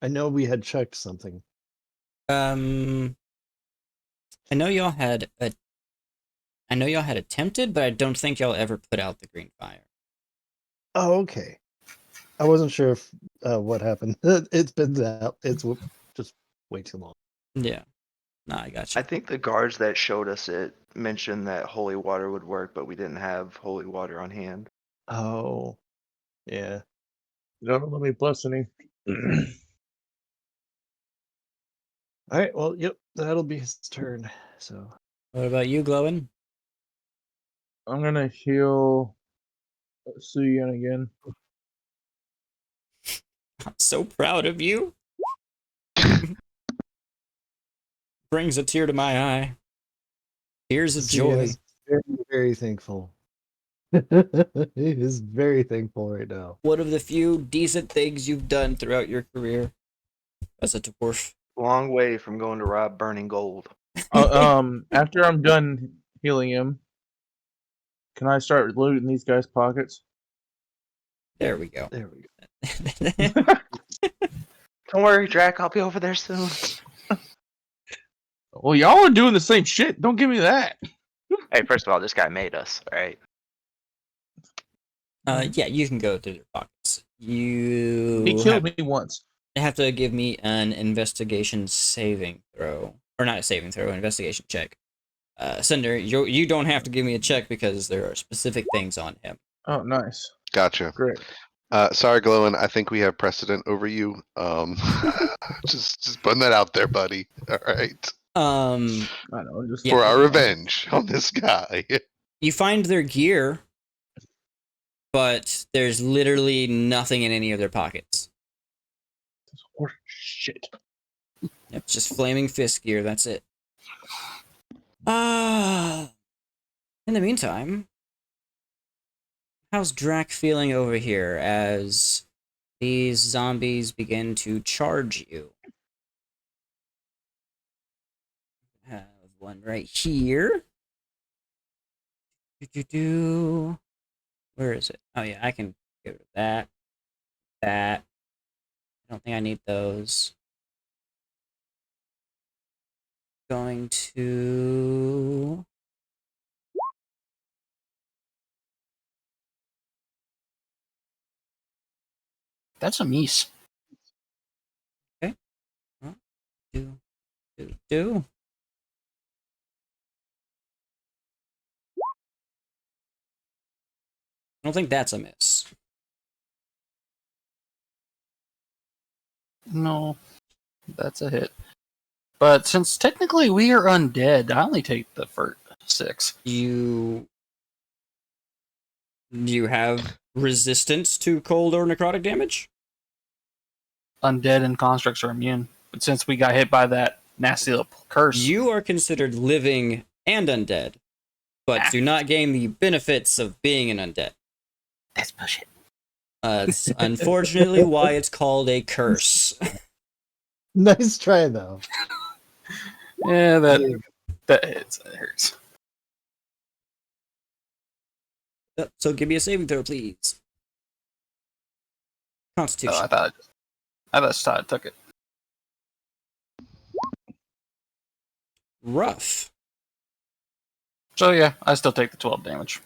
I know we had checked something. I know y'all had attempted, but I don't think y'all ever put out the green fire. Oh, okay. I wasn't sure if what happened. It's been that. It's just way too long. Yeah. Nah, I got I you. think the guards that showed us it mentioned that holy water would work, but we didn't have holy water on hand. Oh, yeah. Don't let me bless any. All right. Well, yep. That'll be his turn. So What about you, Glowin? I'm gonna heal Suyin again. I'm so proud of you. Brings a tear to my eye. Tears of Suyin joy. is very, very thankful. He is very thankful right now. One of the few decent things you've done throughout your career as a dwarf. Long way from going to rob burning gold. After I'm done healing him, can I start looting these guys' pockets? There we go. There we go. Don't worry, Drac. I'll be over there soon. Well, y'all are doing the same shit. Don't give me that. Hey, first of all, this guy made us, all right? Yeah, you can go through their pockets. You He killed me once. have to give me an investigation saving throw. Or not a saving throw, an investigation check. Cinder, you don't have to give me a check because there are specific things on him. Oh, nice. Gotcha. Great. Sorry, Glowin. I think we have precedent over you. Just putting that out there, buddy. All right. I know. Just Yeah. For our revenge on this guy. You find their gear, but there's literally nothing in any of their pockets. horse shit. Yep, just flaming fist gear, that's it. In the meantime, how's Drac feeling over here as these zombies begin to charge you? Have one right here. Where is it? Oh yeah, I can get rid of that. That. I don't think I need those. Going to... That's a meese. Do. I don't think that's a miss. No, that's a hit. But since technically we are undead, I only take the first 6. You have resistance to cold or necrotic damage? Undead and constructs are immune. But since we got hit by that nasty little curse, You are considered living and undead, but do not gain the benefits of being an undead. that's bullshit. It's unfortunately why it's called a curse. Nice try though. Yeah, There you that hits. It hurts. So give me a saving throw, please. Constitution. Oh, I thought I took it. Rough. So yeah, I still take the 12 damage.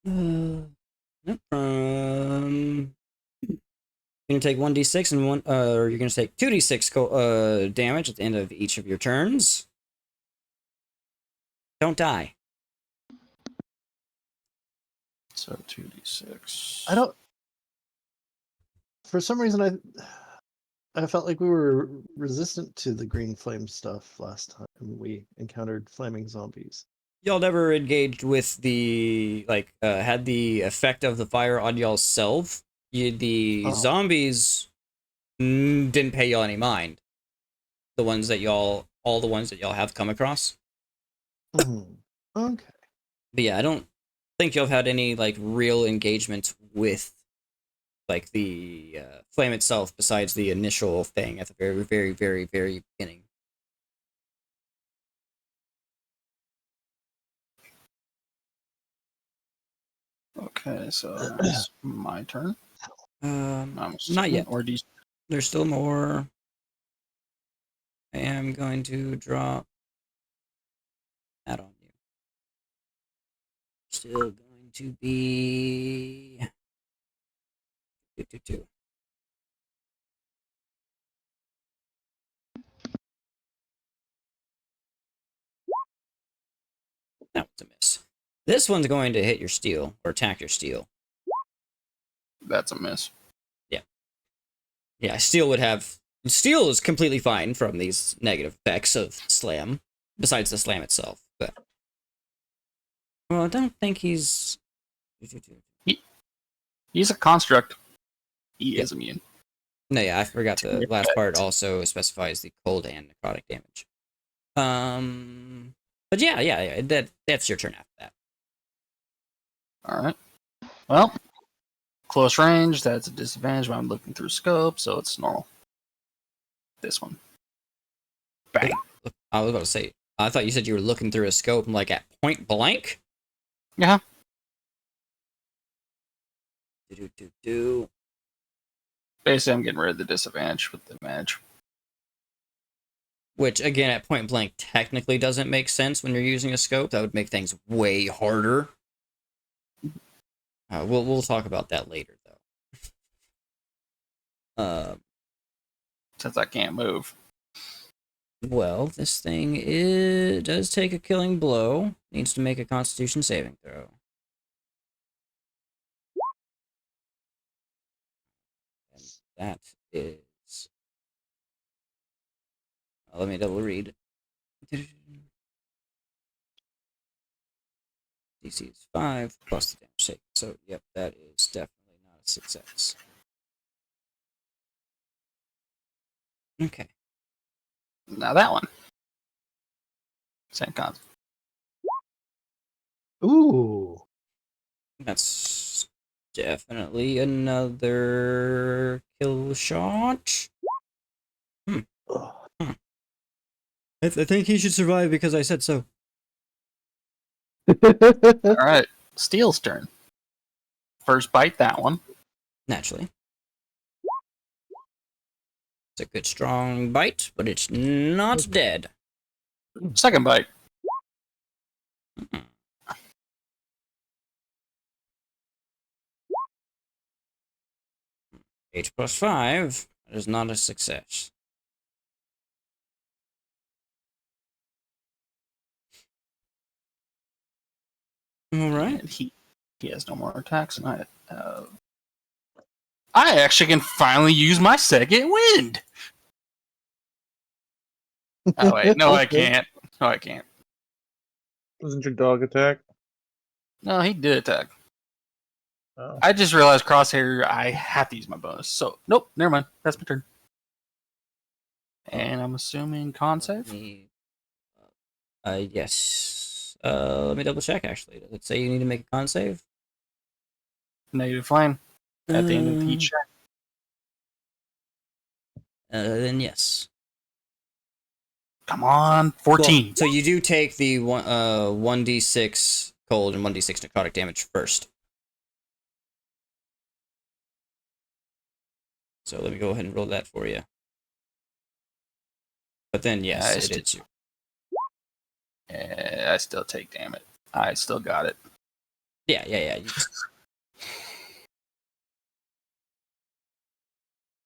You're gonna take 1d6 and one, or you're gonna take 2d6 damage at the end of each of your turns. Don't die. So 2d6. I don't. For some reason, I felt like we were resistant to the green flame stuff last time we encountered flaming zombies. Y'all never engaged with the had the effect of the fire on y'all's self. The zombies didn't pay y'all any mind. The ones that all the ones that y'all have come across. Mhm. Okay. But yeah, I don't think y'all have had any real engagement with the flame itself besides the initial thing at the very, very, very, very beginning. Okay, so it's my turn. Not yet. Or There's still more. I am going to drop that on you. Still going to be 2. This one's going to hit your steel or attack your steel. That's a miss. Yeah, steel is completely fine from these negative effects of slam, besides the slam itself. But well, I don't think he's. He's a construct. He Yeah. is immune. No, yeah, I forgot the Yeah. last part also specifies the cold and necrotic damage. But yeah, that's your turn after that. All right. Well, close range. That's a disadvantage when I'm looking through scope, so it's normal. This one. Bang. I was about to say, I thought you said you were looking through a scope like at point blank. Yeah. Do. Basically, I'm getting rid of the disadvantage with the advantage. Which again, at point blank, technically doesn't make sense when you're using a scope. That would make things way harder. We'll talk about that later, though. Since I can't move. Well, this thing does take a killing blow. Needs to make a Constitution saving throw. And that is. Let me double read. DC is 5 plus the damage taken. So, yep, that is definitely not a success. Okay. Now that one. Same concept. Ooh. That's definitely another kill shot. Ugh. I think he should survive because I said so. All right. Steel's turn. First bite, that one. Naturally. It's a good strong bite, but it's not dead. Second bite. Mm-mm. H plus 5 is not a success. All right. And he has no more attacks, and I actually can finally use my second wind. Oh wait, no, I Okay. can't. No, I can't. Wasn't your dog attack? No, he did attack. Oh. I just realized crosshair. I have to use my bonus. So nope, never mind. That's my turn. And I'm assuming con save. Yes. Let me double check. Actually, let's say you need to make a con save. Negative flame at the end of each check. Then yes. Come on, 14. Well, so you do take the 1d6 cold and 1d6 necrotic damage first. So let me go ahead and roll that for you. But then yes, it is you. I still take, damn it. I still got it. Yeah.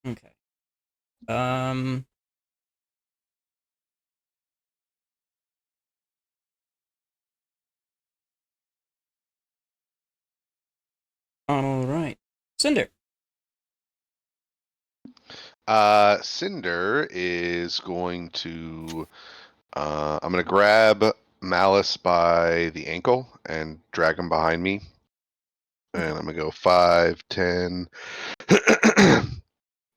Okay. All right. Cinder. Cinder is going to. I'm going to grab Malice by the ankle and drag him behind me. And I'm going to go 5, 10,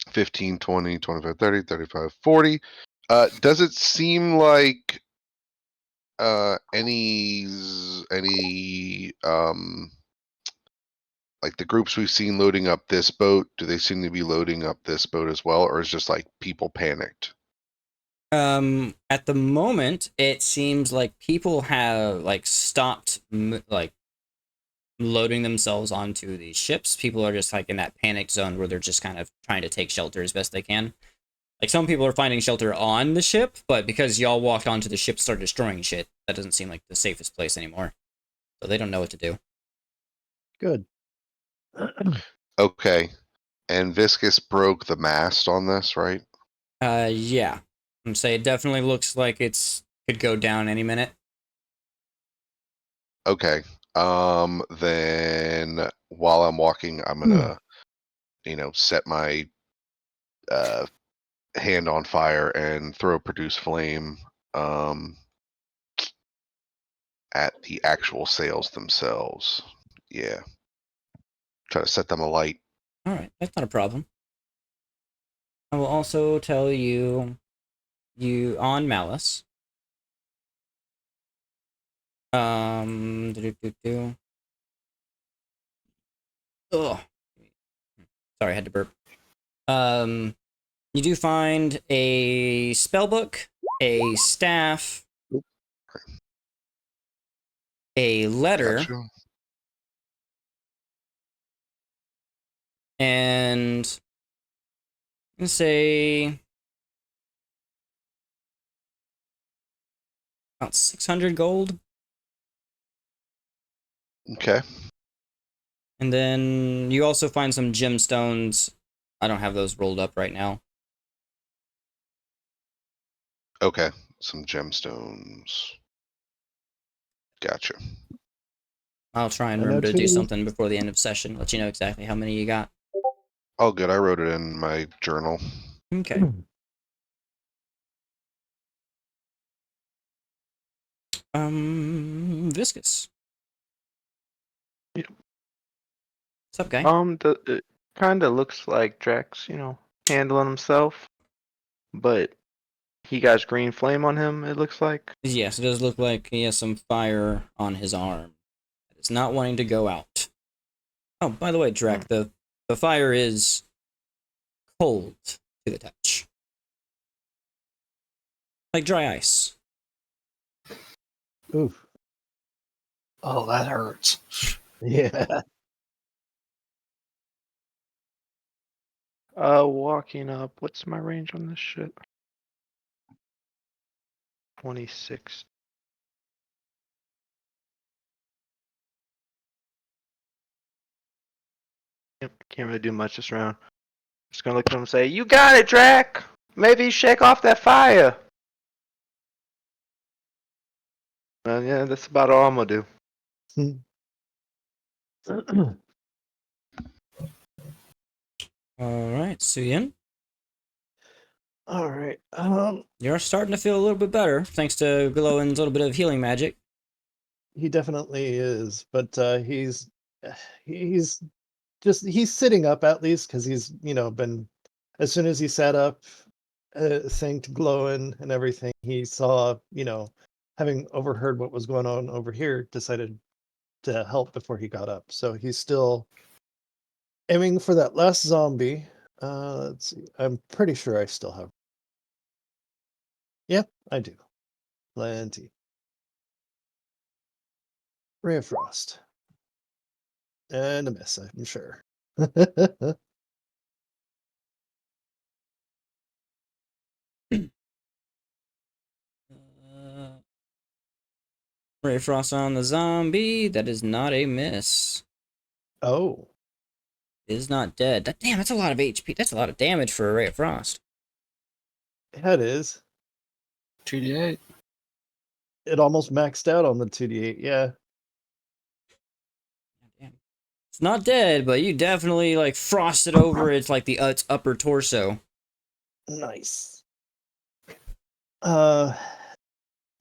15, 20, 25, 30, 35, 40. Does it seem like any like the groups we've seen loading up this boat, do they seem to be loading up this boat as well, or is just like people panicked? At the moment, it seems like people have stopped loading themselves onto these ships. People are just in that panic zone where they're just kind of trying to take shelter as best they can. Some people are finding shelter on the ship, but because y'all walked onto the ship and started destroying shit, that doesn't seem like the safest place anymore. So they don't know what to do. Good. Okay. And Viscous broke the mast on this, right? Yeah. I'm saying it definitely looks like could go down any minute. Okay. Then while I'm walking, I'm gonna, set my hand on fire and throw produce flame at the actual sails themselves. Yeah. Try to set them alight. All right, that's not a problem. I will also tell you on Malice. Do. Ugh. Sorry, I had to burp. You do find a spell book, a staff, a letter, Gotcha. and let's say about 600 gold. Okay. And then you also find some gemstones. I don't have those rolled up right now. Okay. Some gemstones. Gotcha. I'll try and I know remember to do too. something before the end of session. Let you know exactly how many you got. Oh, good. I wrote it in my journal. Okay. Viscous. Yep. What's up, guy? It kind of looks like Drax, handling himself, but he got green flame on him. It looks like. Yes, it does look like he has some fire on his arm. It's not wanting to go out. Oh, by the way, Drac, the fire is cold to the touch. Like dry ice. Oof. Oh, that hurts. Yeah. Walking up. What's my range on this shit? 26. Yep, can't really do much this round. Just gonna look at him and say, "You got it, Drac. Maybe shake off that fire." Yeah, that's about all I'm gonna do. All right, Suyin. All right. You're starting to feel a little bit better thanks to Glowin's little bit of healing magic. He definitely is, but he's he's sitting up at least because he's been as soon as he sat up, thanked Glowin and everything. He saw having overheard what was going on over here, decided to help before he got up. So he's still aiming for that last zombie. Let's see. I'm pretty sure I still have. Yep, I do. Plenty. Ray of Frost. And a miss, I'm sure. Ray of Frost on the zombie. That is not a miss. Oh, It is not dead. Damn, that's a lot of HP. That's a lot of damage for a Ray of Frost. yeah, it is. 2d8. It almost maxed out on the 2d8, yeah. Damn. It's not dead, but you definitely like frosted over its like its upper torso. Nice. Uh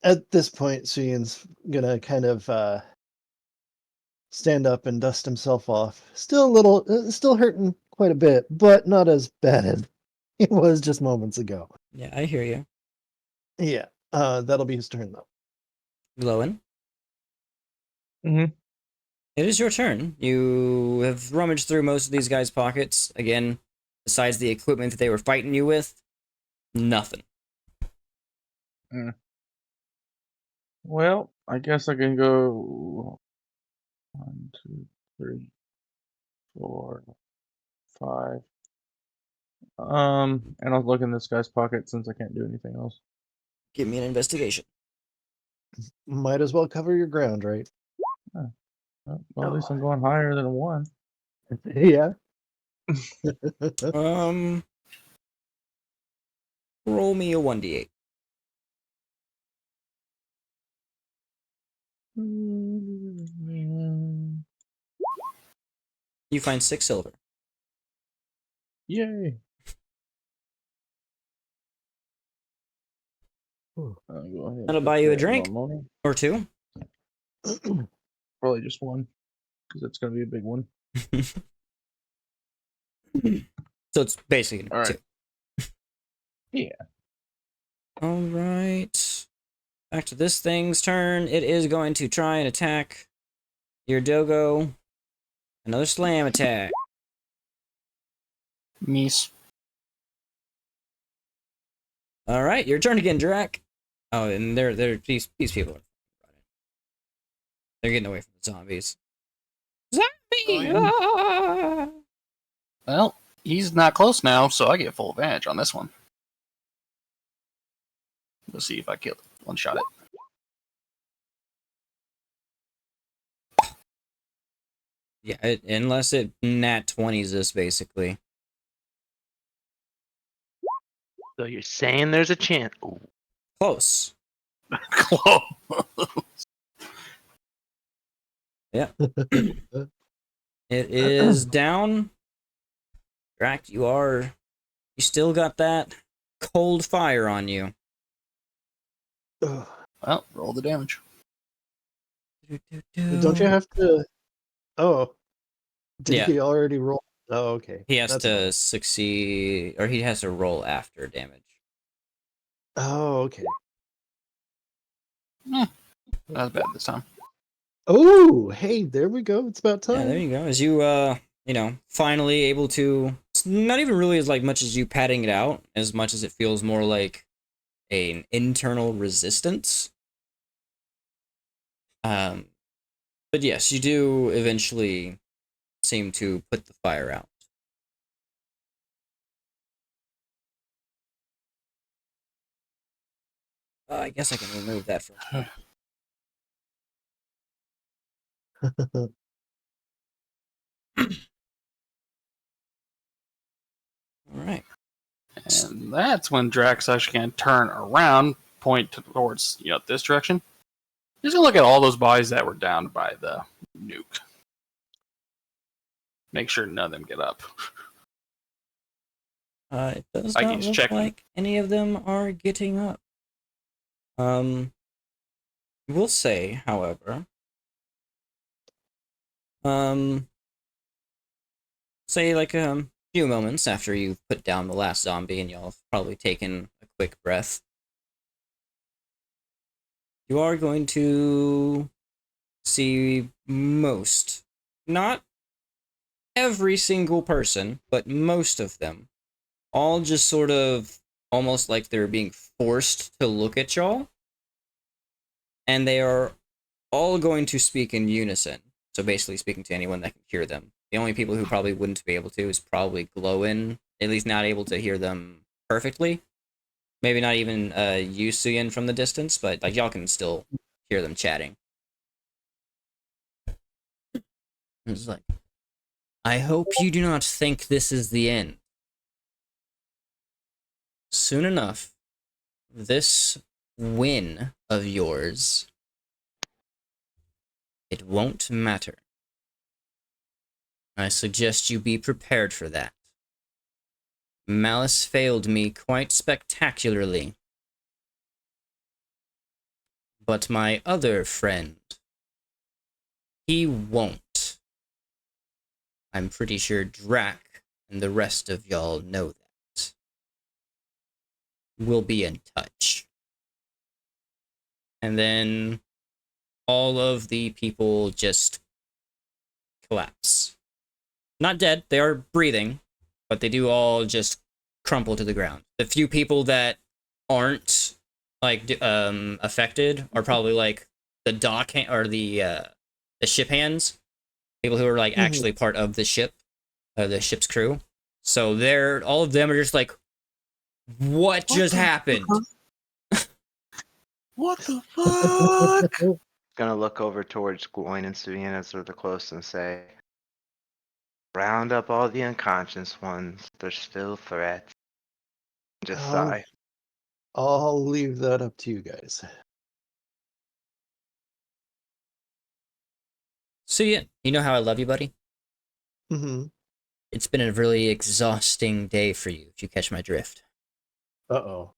at this point, Suyin's gonna kind of stand up and dust himself off. Still a little, still hurting quite a bit, but not as bad as it was just moments ago. Yeah, I hear you. Yeah, that'll be his turn though. Glowin. Mhm. It is your turn. You have rummaged through most of these guys' pockets. Again, besides the equipment that they were fighting you with, nothing. Well, I guess I can go 1, 2, 3, 4, 5. And I'll look in this guy's pocket since I can't do anything else. Give me an investigation. Might as well cover your ground, right? Well, at least I'm going higher than a 1. Yeah. Roll me a 1d8. You find 6 silver. Yay! I'll go ahead and That'll put buy you a that in my drink. money. Or 2. Probably just one, because it's gonna be a big one. So it's basically All right. 2. Yeah. All right. Back to this thing's turn. It is going to try and attack your dogo. Another slam attack. Meese. All right, your turn again, Drac. Oh, and these people are. They're getting away from the zombies. Zombie! Ah! Well, he's not close now, so I get full advantage on this one. We'll see if I kill it. One shot it. Yeah, unless it nat 20s this basically. So you're saying there's a chance? Ooh. Close. Close. Yeah. It is down. Drac, you still got that cold fire on you. Ugh. Well, roll the damage. Don't you have to? Oh, did Yeah. he already roll? Oh, okay. He has That's to fine. succeed, or he has to roll after damage. Oh, okay. Not as bad this time. Oh, hey, there we go. It's about Yeah, time. there you go. As you, finally able to. It's not even really as like much as you patting it out, as much as it feels more like an internal resistance. But yes, you do eventually seem to put the fire out. I guess I can remove that from. All right. And that's when Drax actually can turn around, point towards this direction. He's gonna look at all those bodies that were downed by the nuke. Make sure none of them get up. It does Like not he's look checking. like any of them are getting up. We'll say, however, say like a few moments after you've put down the last zombie and y'all have probably taken a quick breath, you are going to see most, not every single person, but most of them, all just sort of almost like they're being forced to look at y'all. And they are all going to speak in unison. So basically speaking to anyone that can hear them. The only people who probably wouldn't be able to is probably Glowin, at least not able to hear them perfectly. Maybe not even Yusuin from the distance, but like y'all can still hear them chatting. It's like, I hope you do not think this is the end. Soon enough, this win of yours, it won't matter. I suggest you be prepared for that. Malice failed me quite spectacularly. But my other friend, he won't. I'm pretty sure Drac and the rest of y'all know that. We'll be in touch. And then all of the people just collapse. Not dead, they are breathing, but they do all just crumple to the ground. The few people that aren't affected are probably like the or the ship hands, people who are like actually part of the ship, the ship's crew. So they're all of them are just like, what just happened? What the fuck? Gonna look over towards Gloin and Savina as they're the close and say, round up all the unconscious ones. There's still threats. Just sigh. I'll leave that up to you guys. See ya. You know how I love you, buddy? Mm-hmm. It's been a really exhausting day for you, if you catch my drift. Uh-oh.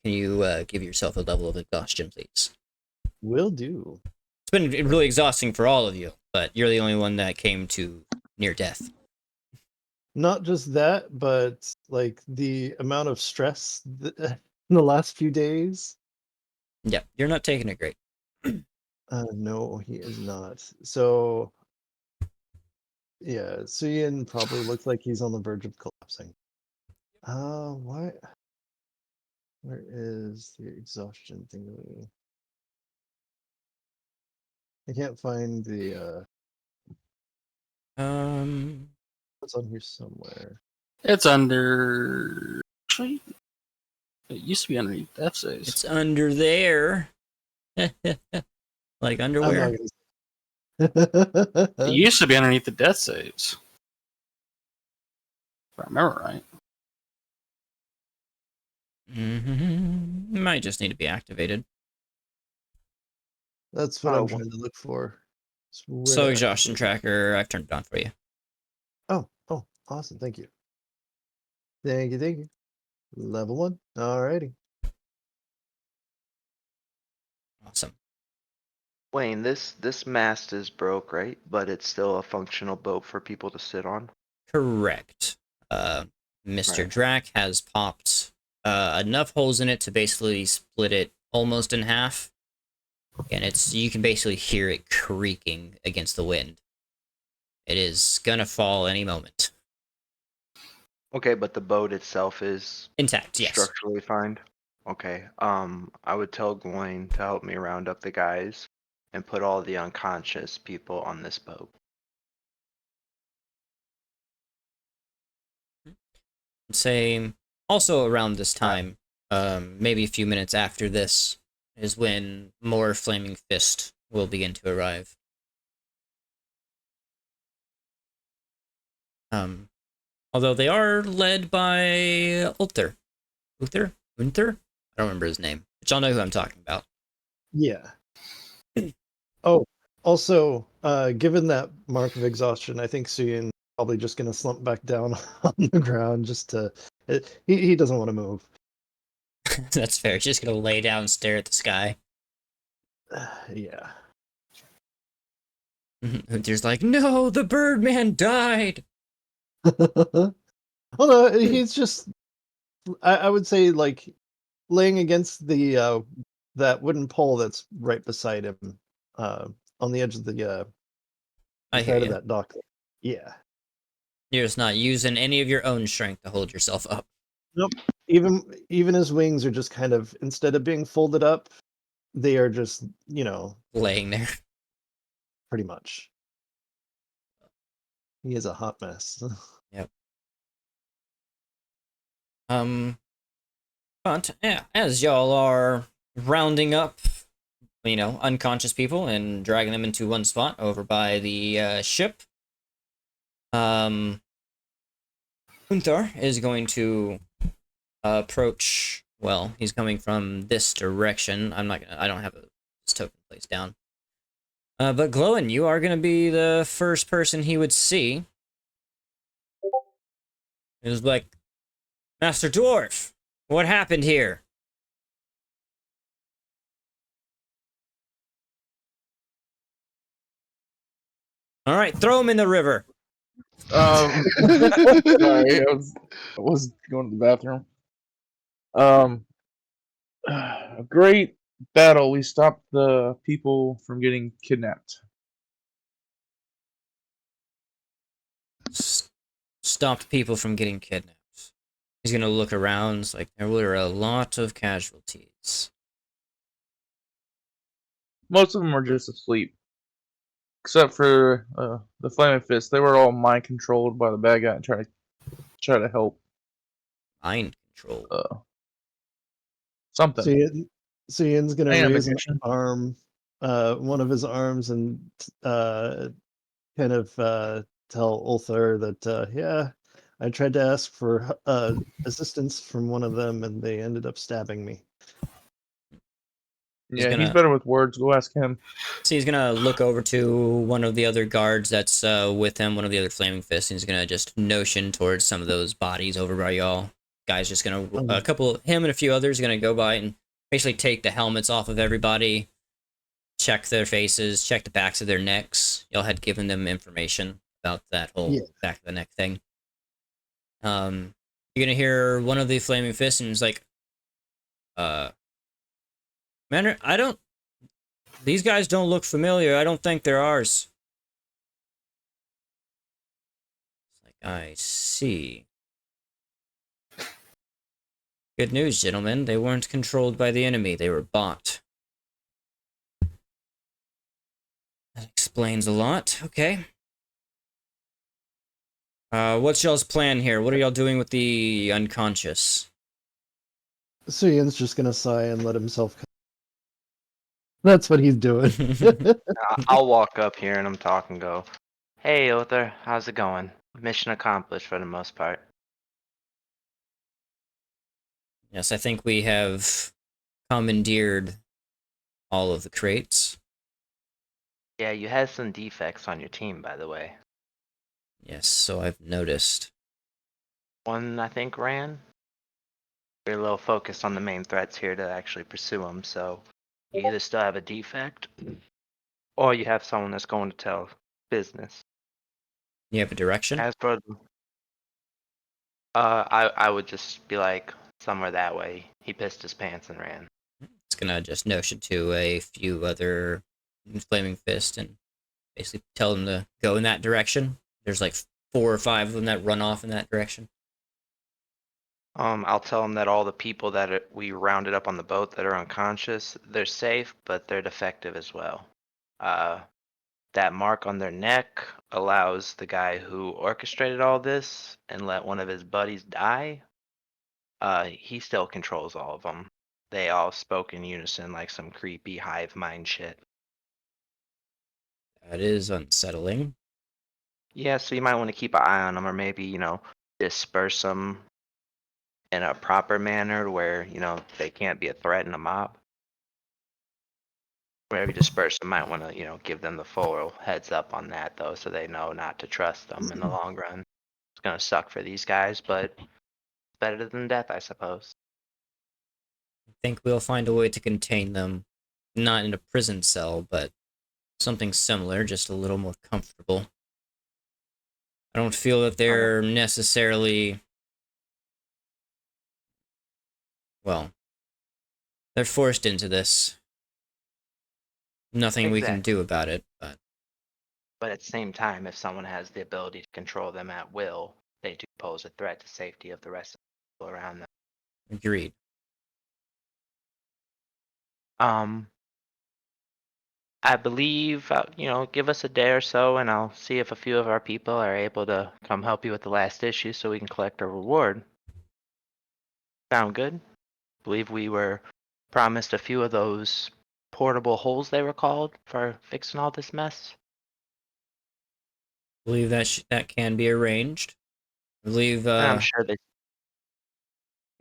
Can you give yourself a level of exhaustion, please? Will do. It's been really exhausting for all of you, but you're the only one that came to near death. Not just that, but like the amount of stress in the last few days. Yeah, you're not taking it great. No, he is not. So yeah, Suyin probably looks like he's on the verge of collapsing. Why? Where is the exhaustion thing? I can't find the it's on here somewhere. It's under. Actually, it used to be underneath death saves. It's under there. Like I'm underwear. not It gonna used to be underneath the death saves. If I remember right. Mm-hmm. Might just need to be activated. That's what Oh, I'm trying to look for. It's where So to exhaustion activate. tracker, I've turned it on for you. Oh, awesome. Thank you. Thank you. Level 1. Alrighty. Awesome. Wayne, this mast is broke, right? But it's still a functional boat for people to sit on. Correct. Mr. Right. Drac has popped enough holes in it to basically split it almost in half. And you can basically hear it creaking against the wind. It is gonna fall any moment. Okay, but the boat itself is Intact, yes. structurally fine. Okay. I would tell Gloin to help me round up the guys and put all the unconscious people on this boat. Say also around this time, maybe a few minutes after this, is when more Flaming Fist will begin to arrive. Although they are led by Uther. Uther? I don't remember his name. But y'all know who I'm talking about. Yeah. Oh, also, given that mark of exhaustion, I think Suyin probably just gonna slump back down on the ground just to. He doesn't want to move. That's fair. He's just gonna lay down and stare at the sky. Yeah. Uther's like, no, the Birdman died! Although he's just, I would say, like laying against the that wooden pole that's right beside him, on the edge of the I hear side of you. that dock. Yeah. You're just not using any of your own strength to hold yourself up. Nope. Even his wings are just kind of, instead of being folded up, they are just, Laying there. pretty much. He is a hot mess. Yep. But yeah, as y'all are rounding up, unconscious people and dragging them into one spot over by the ship, Unthar is going to approach. Well, he's coming from this direction. I don't have this token placed down. But Glowin, you are gonna be the first person he would see. It was like, Master Dwarf, what happened here? All right, throw him in the river. Sorry, I was going to the bathroom. A great battle. We stopped the people from getting kidnapped. Stopped people from getting kidnapped. He's gonna look around. It's like there were a lot of casualties. Most of them were just asleep, except for the Flaming Fist. They were all mind controlled by the bad guy and try to help. Mind control. Something. Suyin's gonna Hang on, raise an vacation. arm, one of his arms, and kind of tell Ulthar that yeah, I tried to ask for assistance from one of them, and they ended up stabbing me. Yeah, he's gonna better with words. Go ask him. so he's gonna look over to one of the other guards that's with him, one of the other flaming fists, and he's gonna just notion towards some of those bodies over by y'all. Guy's just gonna a couple, him and a few others are gonna go by and basically take the helmets off of everybody, check their faces, check the backs of their necks. Y'all had given them information about that whole Yeah. back of the neck thing. You're gonna hear one of the flaming fists, and he's like, "Man, I don't. These guys don't look familiar. I don't think they're ours." It's like, I see. Good news, gentlemen. They weren't controlled by the enemy. They were bought. That explains a lot. Okay. What's y'all's plan here? What are y'all doing with the unconscious? Suyen's just gonna sigh and let himself. That's what he's doing. I'll walk up here and I'm talking. Go, hey Uther, how's it going? Mission accomplished for the most part. Yes, I think we have commandeered all of the crates. Yeah, you had some defects on your team, by the way. Yes, so I've noticed. One, I think, ran. We're a little focused on the main threats here to actually pursue them, so you either still have a defect, or you have someone that's going to tell business. You have a direction? As for I would just be like, somewhere that way. He pissed his pants and ran. It's gonna just notion to a few other flaming fist and basically tell them to go in that direction. There's like 4 or 5 of them that run off in that direction. I'll tell him that all the people that we rounded up on the boat that are unconscious, they're safe, but they're defective as well. That mark on their neck allows the guy who orchestrated all this and let one of his buddies die. He still controls all of them. They all spoke in unison like some creepy hive mind shit. That is unsettling. Yeah, so you might want to keep an eye on them, or maybe disperse them in a proper manner where they can't be a threat in a mob. Whenever you disperse them, might want to give them the full heads up on that though, so they know not to trust them in the long run. It's gonna suck for these guys, but better than death, I suppose. I think we'll find a way to contain them. Not in a prison cell, but something similar, just a little more comfortable. I don't feel that they're necessarily... Well, they're forced into this. Nothing we can Exactly. do about it, but But at the same time, if someone has the ability to control them at will, they do pose a threat to safety of the rest of the people around them. agreed. I believe, give us a day or so and I'll see if a few of our people are able to come help you with the last issue so we can collect our reward. Sound good? Believe we were promised a few of those portable holes they were called for fixing all this mess. I believe that that can be arranged. I believe, And I'm sure that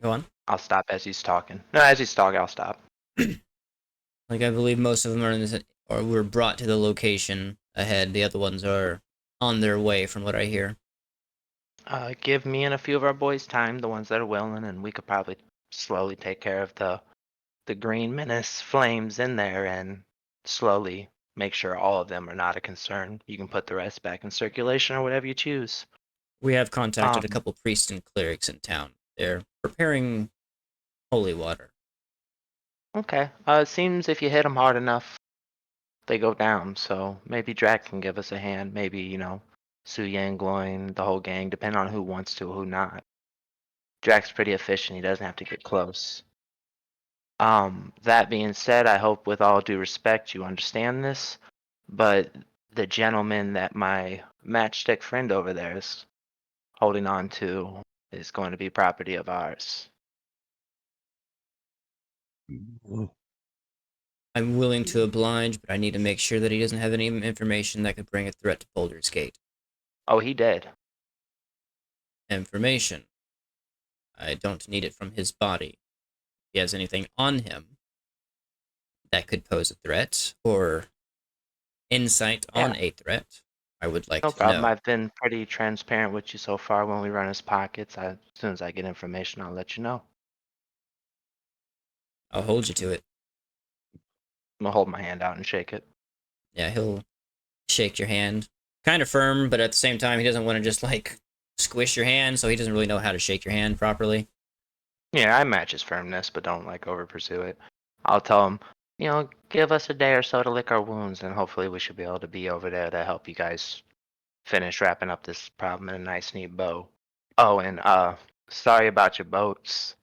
go on. I'll stop as he's talking. No, as he's talking, I'll stop. Like, I believe most of them are in this, or were brought to the location ahead. The other ones are on their way, from what I hear. Give me and a few of our boys time, the ones that are willing, and we could probably slowly take care of the green menace flames in there and slowly make sure all of them are not a concern. You can put the rest back in circulation or whatever you choose. We have contacted a Um, couple priests and clerics in town. They're preparing holy water. okay. It seems if you hit them hard enough, they go down. So maybe Drac can give us a hand. Maybe, Su Yang, Gloin, the whole gang, depending on who wants to, who not. Drac's pretty efficient. He doesn't have to get close. That being said, I hope with all due respect you understand this, but the gentleman that my matchstick friend over there is holding on to is going to be property of ours. I'm willing to oblige, but I need to make sure that he doesn't have any information that could bring a threat to Boulder's Gate. Oh, he did. Information. I don't need it from his body. If he has anything on him, that could pose a threat or insight on a threat, I would like No to problem. know. I've been pretty transparent with you so far when we run his pockets. As soon as I get information, I'll let you know. I'll hold you to it. I'm gonna hold my hand out and shake it. Yeah, he'll shake your hand. Kind of firm, but at the same time, he doesn't want to just like squish your hand, so he doesn't really know how to shake your hand properly. Yeah, I match his firmness, but don't like over pursue it. I'll tell him, give us a day or so to lick our wounds, and hopefully we should be able to be over there to help you guys finish wrapping up this problem in a nice neat bow. Oh, and sorry about your boats.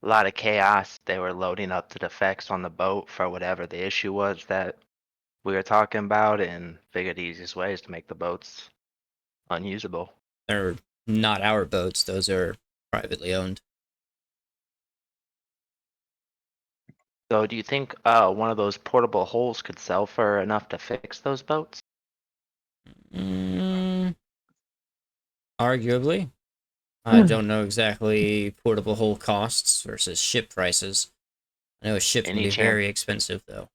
A lot of chaos. They were loading up the defects on the boat for whatever the issue was that we were talking about, and figured the easiest way is to make the boats unusable. They're not our boats; those are privately owned. So do you think one of those portable holes could sell for enough to fix those boats? Mm, arguably. I don't know exactly portable hull costs versus ship prices. I know a ship can Any be chance very expensive, though.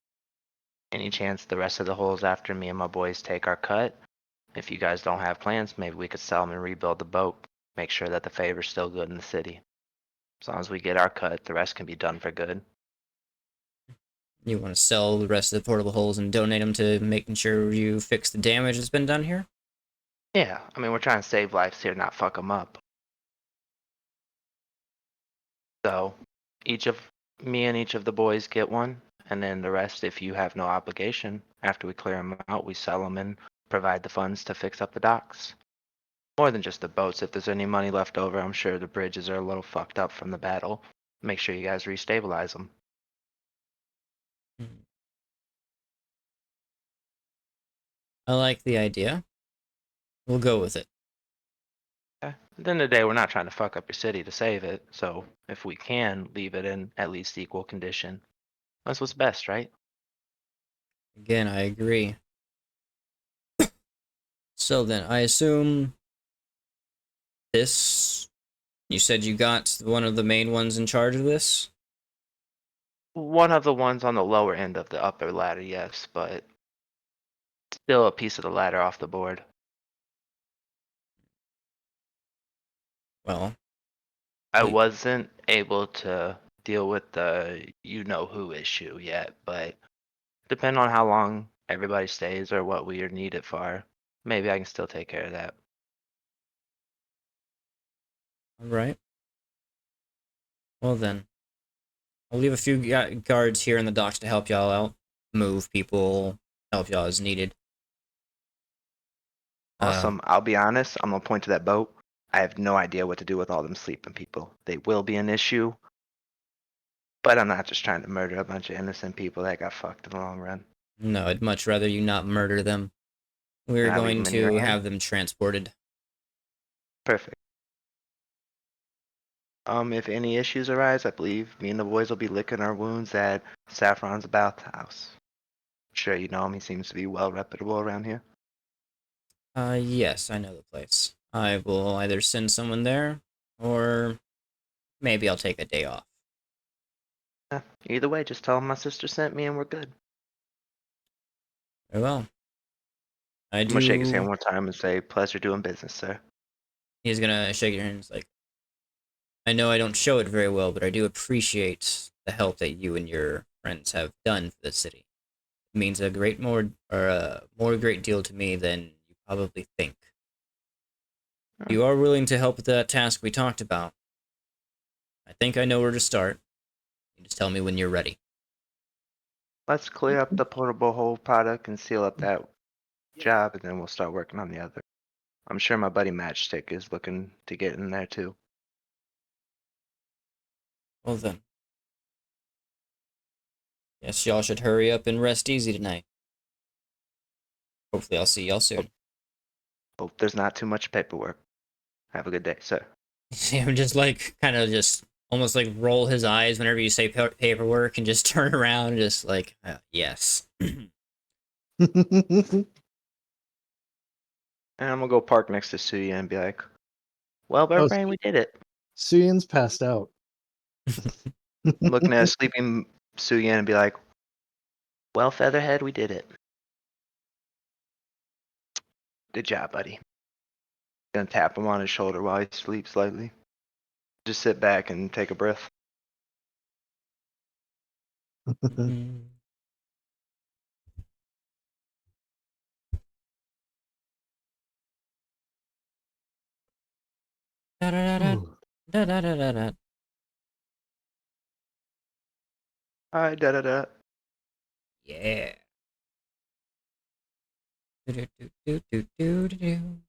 any chance the rest of the holes after me and my boys take our cut? If you guys don't have plans, maybe we could sell them and rebuild the boat. Make sure that the favor's still good in the city. As long as we get our cut, the rest can be done for good. You want to sell the rest of the portable hulls and donate them to making sure you fix the damage that's been done here? Yeah, I mean, we're trying to save lives here, not fuck them up. So, each of me and each of the boys get one, and then the rest, if you have no obligation, after we clear them out, we sell them and provide the funds to fix up the docks. More than just the boats. If there's any money left over, I'm sure the bridges are a little fucked up from the battle. Make sure you guys restabilize them. I like the idea. We'll go with it. Okay. At the end of the day, we're not trying to fuck up your city to save it, so if we can leave it in at least equal condition, that's what's best, right? Again, I agree. So then, I assume this. You said you got one of the main ones in charge of this? One of the ones on the lower end of the upper ladder, yes, but still a piece of the ladder off the board. Well, I wait. wasn't able to deal with the you know who issue yet, but depending on how long everybody stays or what we are needed for, maybe I can still take care of that. Alright. Well then. I'll leave a few guards here in the docks to help y'all out. Move people, help y'all as needed. Awesome. I'll be honest, I'm gonna point to that boat. I have no idea what to do with all them sleeping people. They will be an issue, but I'm not just trying to murder a bunch of innocent people that got fucked in the long run. No, I'd much rather you not murder them. We're Can I leave going them in your to hands? have them transported. Perfect. If any issues arise, I believe me and the boys will be licking our wounds at Saffron's bathhouse. Sure, you know him. He seems to be well reputable around here. Yes, I know the place. I will either send someone there, or maybe I'll take a day off. Either way, just tell him my sister sent me and we're good. Very well. I I'm gonna shake his hand do. one time and say, "Pleasure doing business, sir." He's gonna shake your hand. He's like, I know I don't show it very well, but I do appreciate the help that you and your friends have done for the city. It means a great more or a more great deal to me than you probably think. You are willing to help with that task we talked about. I think I know where to start. You just tell me when you're ready. Let's clear up the portable hole product and seal up that job, and then we'll start working on the other. I'm sure my buddy Matchstick is looking to get in there too. Well then. Yes, y'all should hurry up and rest easy tonight. Hopefully I'll see y'all soon. Hope there's not too much paperwork. Have a good day, sir. See him just like kind of just almost like roll his eyes whenever you say paperwork and just turn around and just like yes. And I'm gonna go park next to Suya and be like, "Well, Oh, Brain, we did it." Suyan's passed out. I'm looking at a sleeping Suya and be like, Well, Featherhead, we did it. Good job, buddy. Gonna tap him on his shoulder while he sleeps slightly. Just sit back and take a breath. Mhm. Da-da-da-da, Ooh. da-da-da-da-da. Alright, da. Yeah. Do-do-do-do-do-do-do.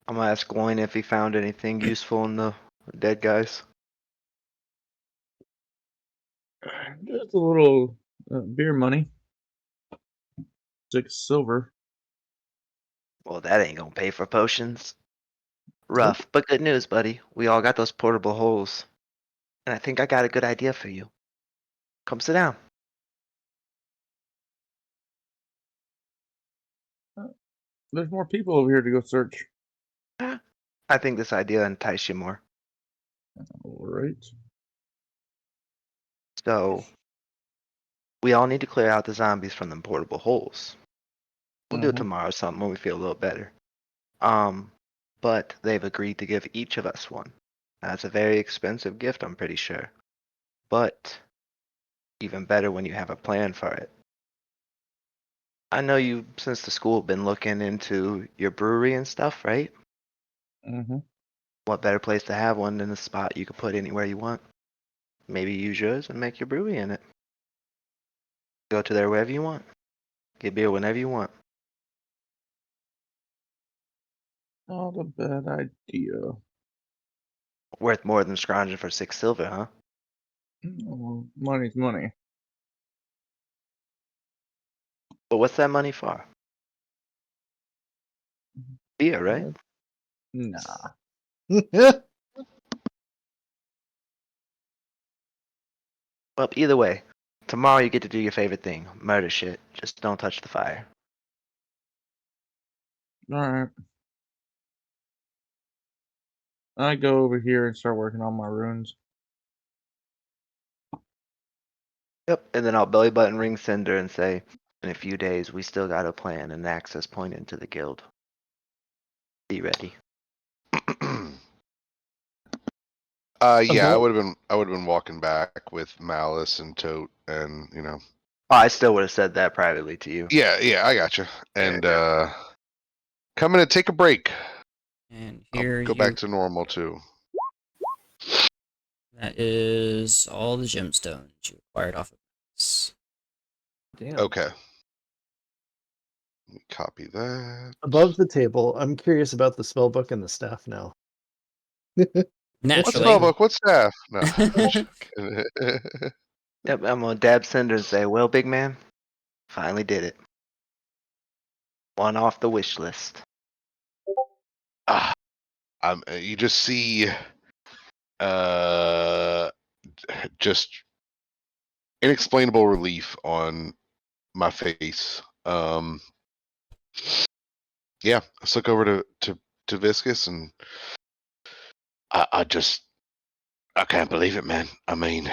I'm gonna ask Goyne if he found anything useful in the dead guys. Just a little beer money. 6 silver. Well, that ain't gonna pay for potions. Nope. Rough, but good news, buddy. We all got those portable holes. And I think I got a good idea for you. Come sit down. There's more people over here to go search. I think this idea entice you more. Alright. So, we all need to clear out the zombies from them portable holes. We'll do it Mhm. tomorrow or something when we feel a little better. But they've agreed to give each of us one. That's a very expensive gift, I'm pretty sure. But even better when you have a plan for it. I know you, since the school, been looking into your brewery and stuff, right? Mhm. What better place to have one than a spot you could put anywhere you want? Maybe use yours and make your brewery in it. Go to there wherever you want. Get beer whenever you want. Not a bad idea. Worth more than scrounging for 6 silver, huh? Well, money's money. But what's that money for? Beer, right? Nah. Well, either way, tomorrow you get to do your favorite thing. Murder shit. Just don't touch the fire. Alright. I go over here and start working on my runes. Yep, and then I'll belly button ring Cinder and say, in a few days, we still got a plan and access point into the guild. Be ready. Yeah, About- I would have been walking back with Malice and Tote, and Oh, I still would have said that privately to you. yeah, I gotcha. Yeah, And yeah. coming to take a break. And I'll here go you back to normal too. That is all the gemstones you acquired off of this. Damn. Okay. Let me copy that. Above the table, I'm curious about the spell book and the staff now. What Naturally. spellbook? What staff? No, I'm joking. Yep, I'm gonna dab Cinder and say, well, big man, finally did it. One off the wish list. Ah, you just see, uh, just inexplainable relief on my face. Yeah, let's look over to Viscus, and I can't believe it, man. I mean,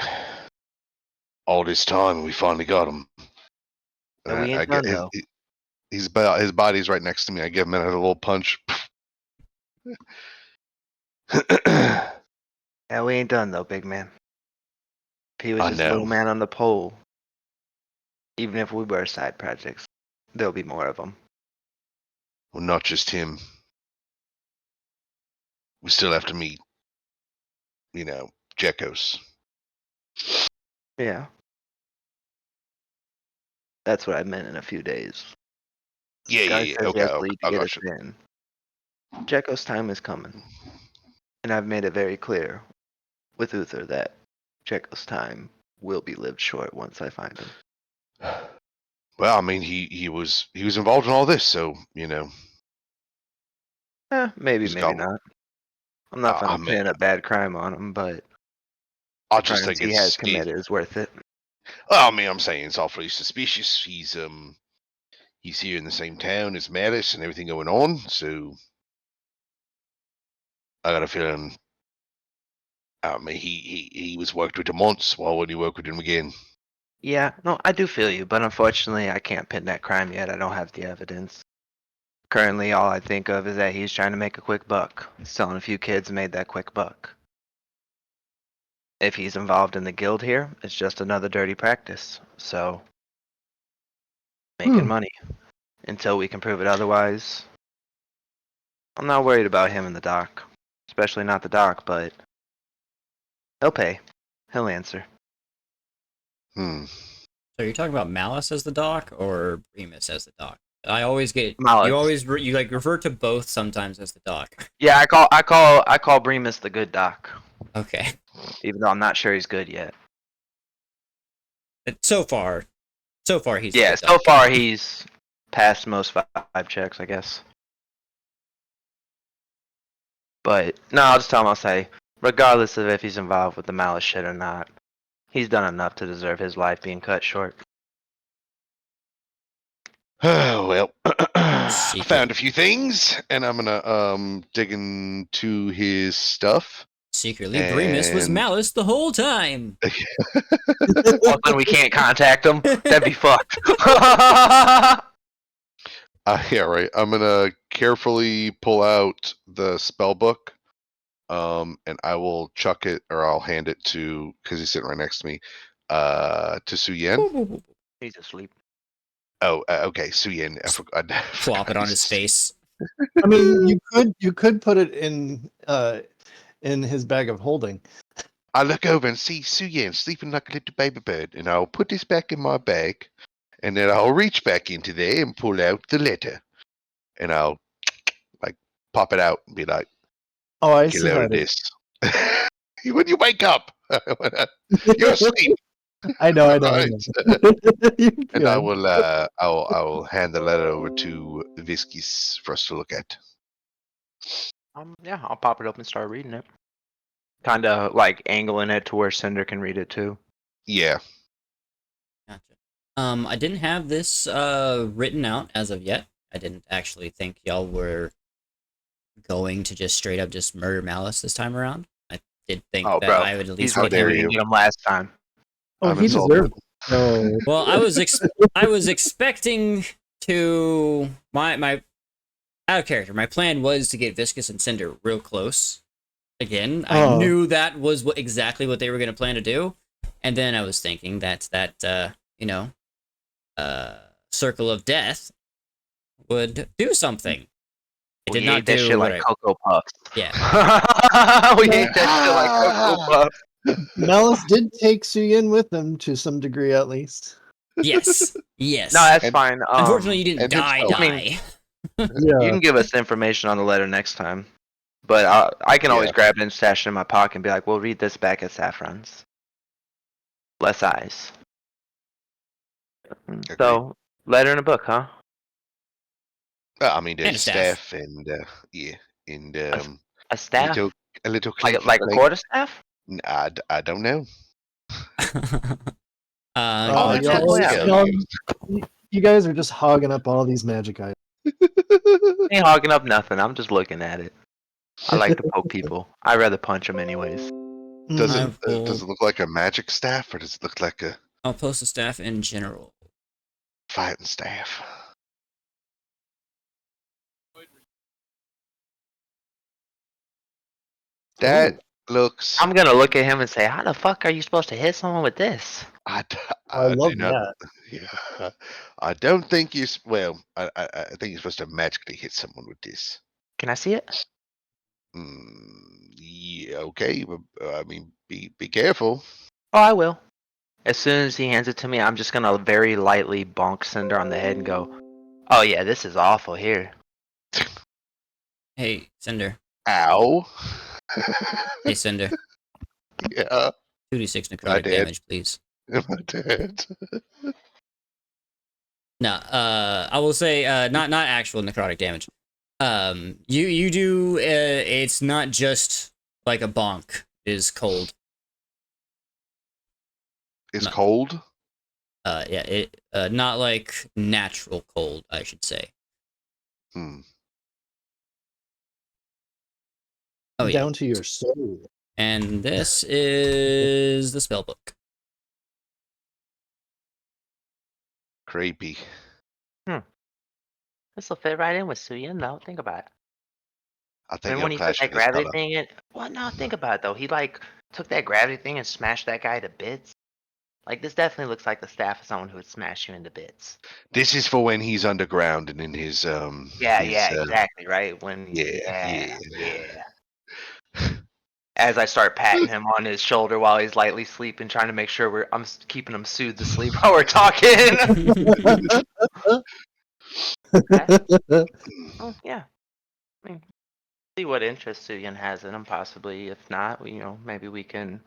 all this time we finally got him. And we I ain't get done though. his body's right next to me. I give him a little punch. Yeah, we ain't done though, big man. If he was I just a little know. man on the pole, even if we were side projects, there'll be more of them. Well, not just him. We still have to meet, Jekos. Yeah. That's what I meant in a few days. Guy Yeah. says he Okay, has to leave to I get us got you. in. Jekko's time is coming. And I've made it very clear with Uther that Jekko's time will be lived short once I find him. Well, I mean, he was involved in all this, so Maybe, he's maybe got. not. I'm not I gonna mean, pin a bad crime on him, but I the just crimes think he has committed is worth it. Well, I mean, I'm saying it's awfully suspicious. He's here in the same town as Mattis and everything going on, so I got a feeling. I mean, he was worked with him once. Why wouldn't he work with him again? Yeah, no, I do feel you, but unfortunately, I can't pin that crime yet. I don't have the evidence. Currently, all I think of is that he's trying to make a quick buck. Selling a few kids made that quick buck. If he's involved in the guild here, it's just another dirty practice. So, making money. Until we can prove it otherwise, I'm not worried about him in the dock. Especially not the dock, but he'll pay. He'll answer. Hmm. So you're talking about Malice as the doc or Remus as the doc? I always get Malice. you always you like refer to both sometimes as the doc. Yeah, I call Bremus the good doc. Okay. Even though I'm not sure he's good yet. So far he's Yeah, the so doc. far he's passed most five checks, I guess. But no, I'll just tell him. I'll say, regardless of if he's involved with the Malice shit or not, he's done enough to deserve his life being cut short. Well, I Secret. found a few things, and I'm gonna dig into his stuff. Secretly, Bremus was And- Malice the whole time. Well, then we can't contact him. That'd be fucked. Yeah, right. I'm gonna carefully pull out the spell book, and I will chuck it, or I'll hand it to, because he's sitting right next to me, to Su Yen. He's asleep. Oh, okay, Su Yen. I forgot. Plop it on his face. I mean, you could put it in his bag of holding. I look over and see Su Yen sleeping like a little baby bird, and I'll put this back in my bag, and then I'll reach back into there and pull out the letter, and I'll like pop it out and be like, Oh, I "Get see a how load of it is. this." When you wake up, you're asleep. I know. Right. You're And I good. will I'll hand the letter over to Viscys for us to look at. Yeah, I'll pop it open and start reading it. Kind of like angling it to where Cinder can read it too. Yeah. Gotcha. I didn't have this written out as of yet. I didn't actually think y'all were going to just straight up just murder Malice this time around. I did think Oh, that bro, I would at least he's How get dare we him. didn't you. get him last time. Oh, I'm he insulted. deserved it. No. Well, I was expecting to my out of character. My plan was to get Viscous and Cinder real close. Again, I Oh. knew that was exactly what they were going to plan to do, and then I was thinking that circle of death would do something. It We did not ate that do shit what like I. Cocoa Puffs. Yeah. We ate that shit like Cocoa Puffs. Malice did take Suyin with him to some degree, at least. Yes. Yes. No, that's And- fine. Unfortunately, you didn't and die. himself. I mean- Die. You Yeah. can give us information on the letter next time. But I can always Yeah. grab it and stash it in my pocket and be like, we'll read this back at Saffron's. Less eyes. So, letter in a book, huh? I mean, And a there's staff. staff and yeah, and A a staff? little Like clinky a clink. quarterstaff? I don't know. Oh, that's y'all- cool, yeah. you guys are just hogging up all these magic items. Ain't hogging up nothing. I'm just looking at it. I like to poke people. I'd rather punch them anyways. Does I it will- does it look like a magic staff, or does it look like a I'll post the staff in general. fighting staff? That looks. I'm gonna look at him and say, how the fuck are you supposed to hit someone with this? I do love not. that. Yeah, I don't think you. Well, I think you're supposed to magically hit someone with this. Can I see it? Yeah, okay, but I mean, be careful. Oh, I will. As soon as he hands it to me, I'm just gonna very lightly bonk Cinder on the head and go, oh yeah, this is awful here. Hey, Cinder. Ow. Hey, Cinder. Yeah, 2d6 My necrotic dad. damage, please. my dad. No, I will say, not actual necrotic damage. You do. It's not just like a bonk. It is cold. It's No. cold. Yeah. It. Not like natural cold, I should say. Hmm. Oh yeah. Down to your soul. And this is the spell book. Creepy. This will fit right in with Suyin, though. Think about it. I think Remember it'll when he took clash that with his gravity color. thing? Well, no, think about it though. He like took that gravity thing and smashed that guy to bits. Like this definitely looks like the staff of someone who would smash you into bits. This is for when he's underground and in his Yeah, his, yeah, exactly, right? When yeah. As I start patting him on his shoulder while he's lightly sleeping, trying to make sure I'm keeping him soothed to sleep while we're talking. Okay. Oh yeah. I mean, see what interest Suyin has in him. Possibly, if not, maybe we can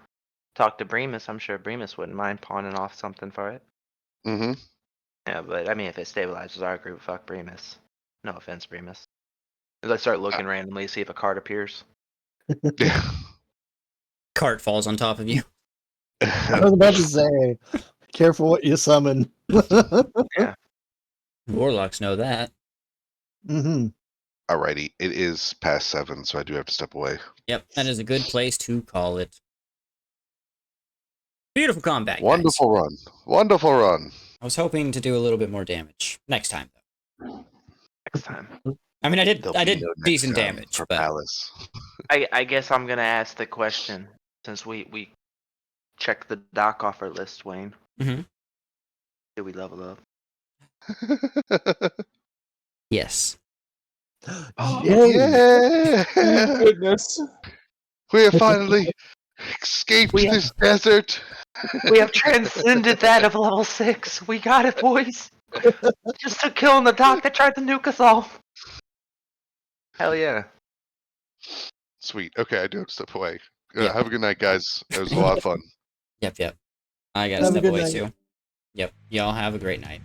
talk to Bremus. I'm sure Bremus wouldn't mind pawning off something for it. Mm-hmm. Yeah, but I mean, if it stabilizes our group, fuck Bremus. No offense, Bremus. Let's start looking randomly, see if a card appears. Yeah. Cart falls on top of you. I was about to say, careful what you summon. Warlocks know that. Hmm. Alrighty, it is past 7, so I do have to step away. Yep, that is a good place to call it. Beautiful combat, guys. Wonderful run. Wonderful run. I was hoping to do a little bit more damage next time, though. Next time. I mean, I did There'll be no next decent time damage, for but Palace. I guess I'm gonna ask the question since we checked the dock offer list, Wayne. Mhm. Did we level up? yes. Yay! Thank goodness. We have finally escaped We have- this desert. We have transcended that of level 6. We got it, boys. Just took killing the doc that tried to nuke us all. Hell yeah. Sweet. Okay, I do have to step away. Yep. Have a good night, guys. It was a lot of fun. Yep. I gotta Have a step good away night. too. Yep. Y'all have a great night.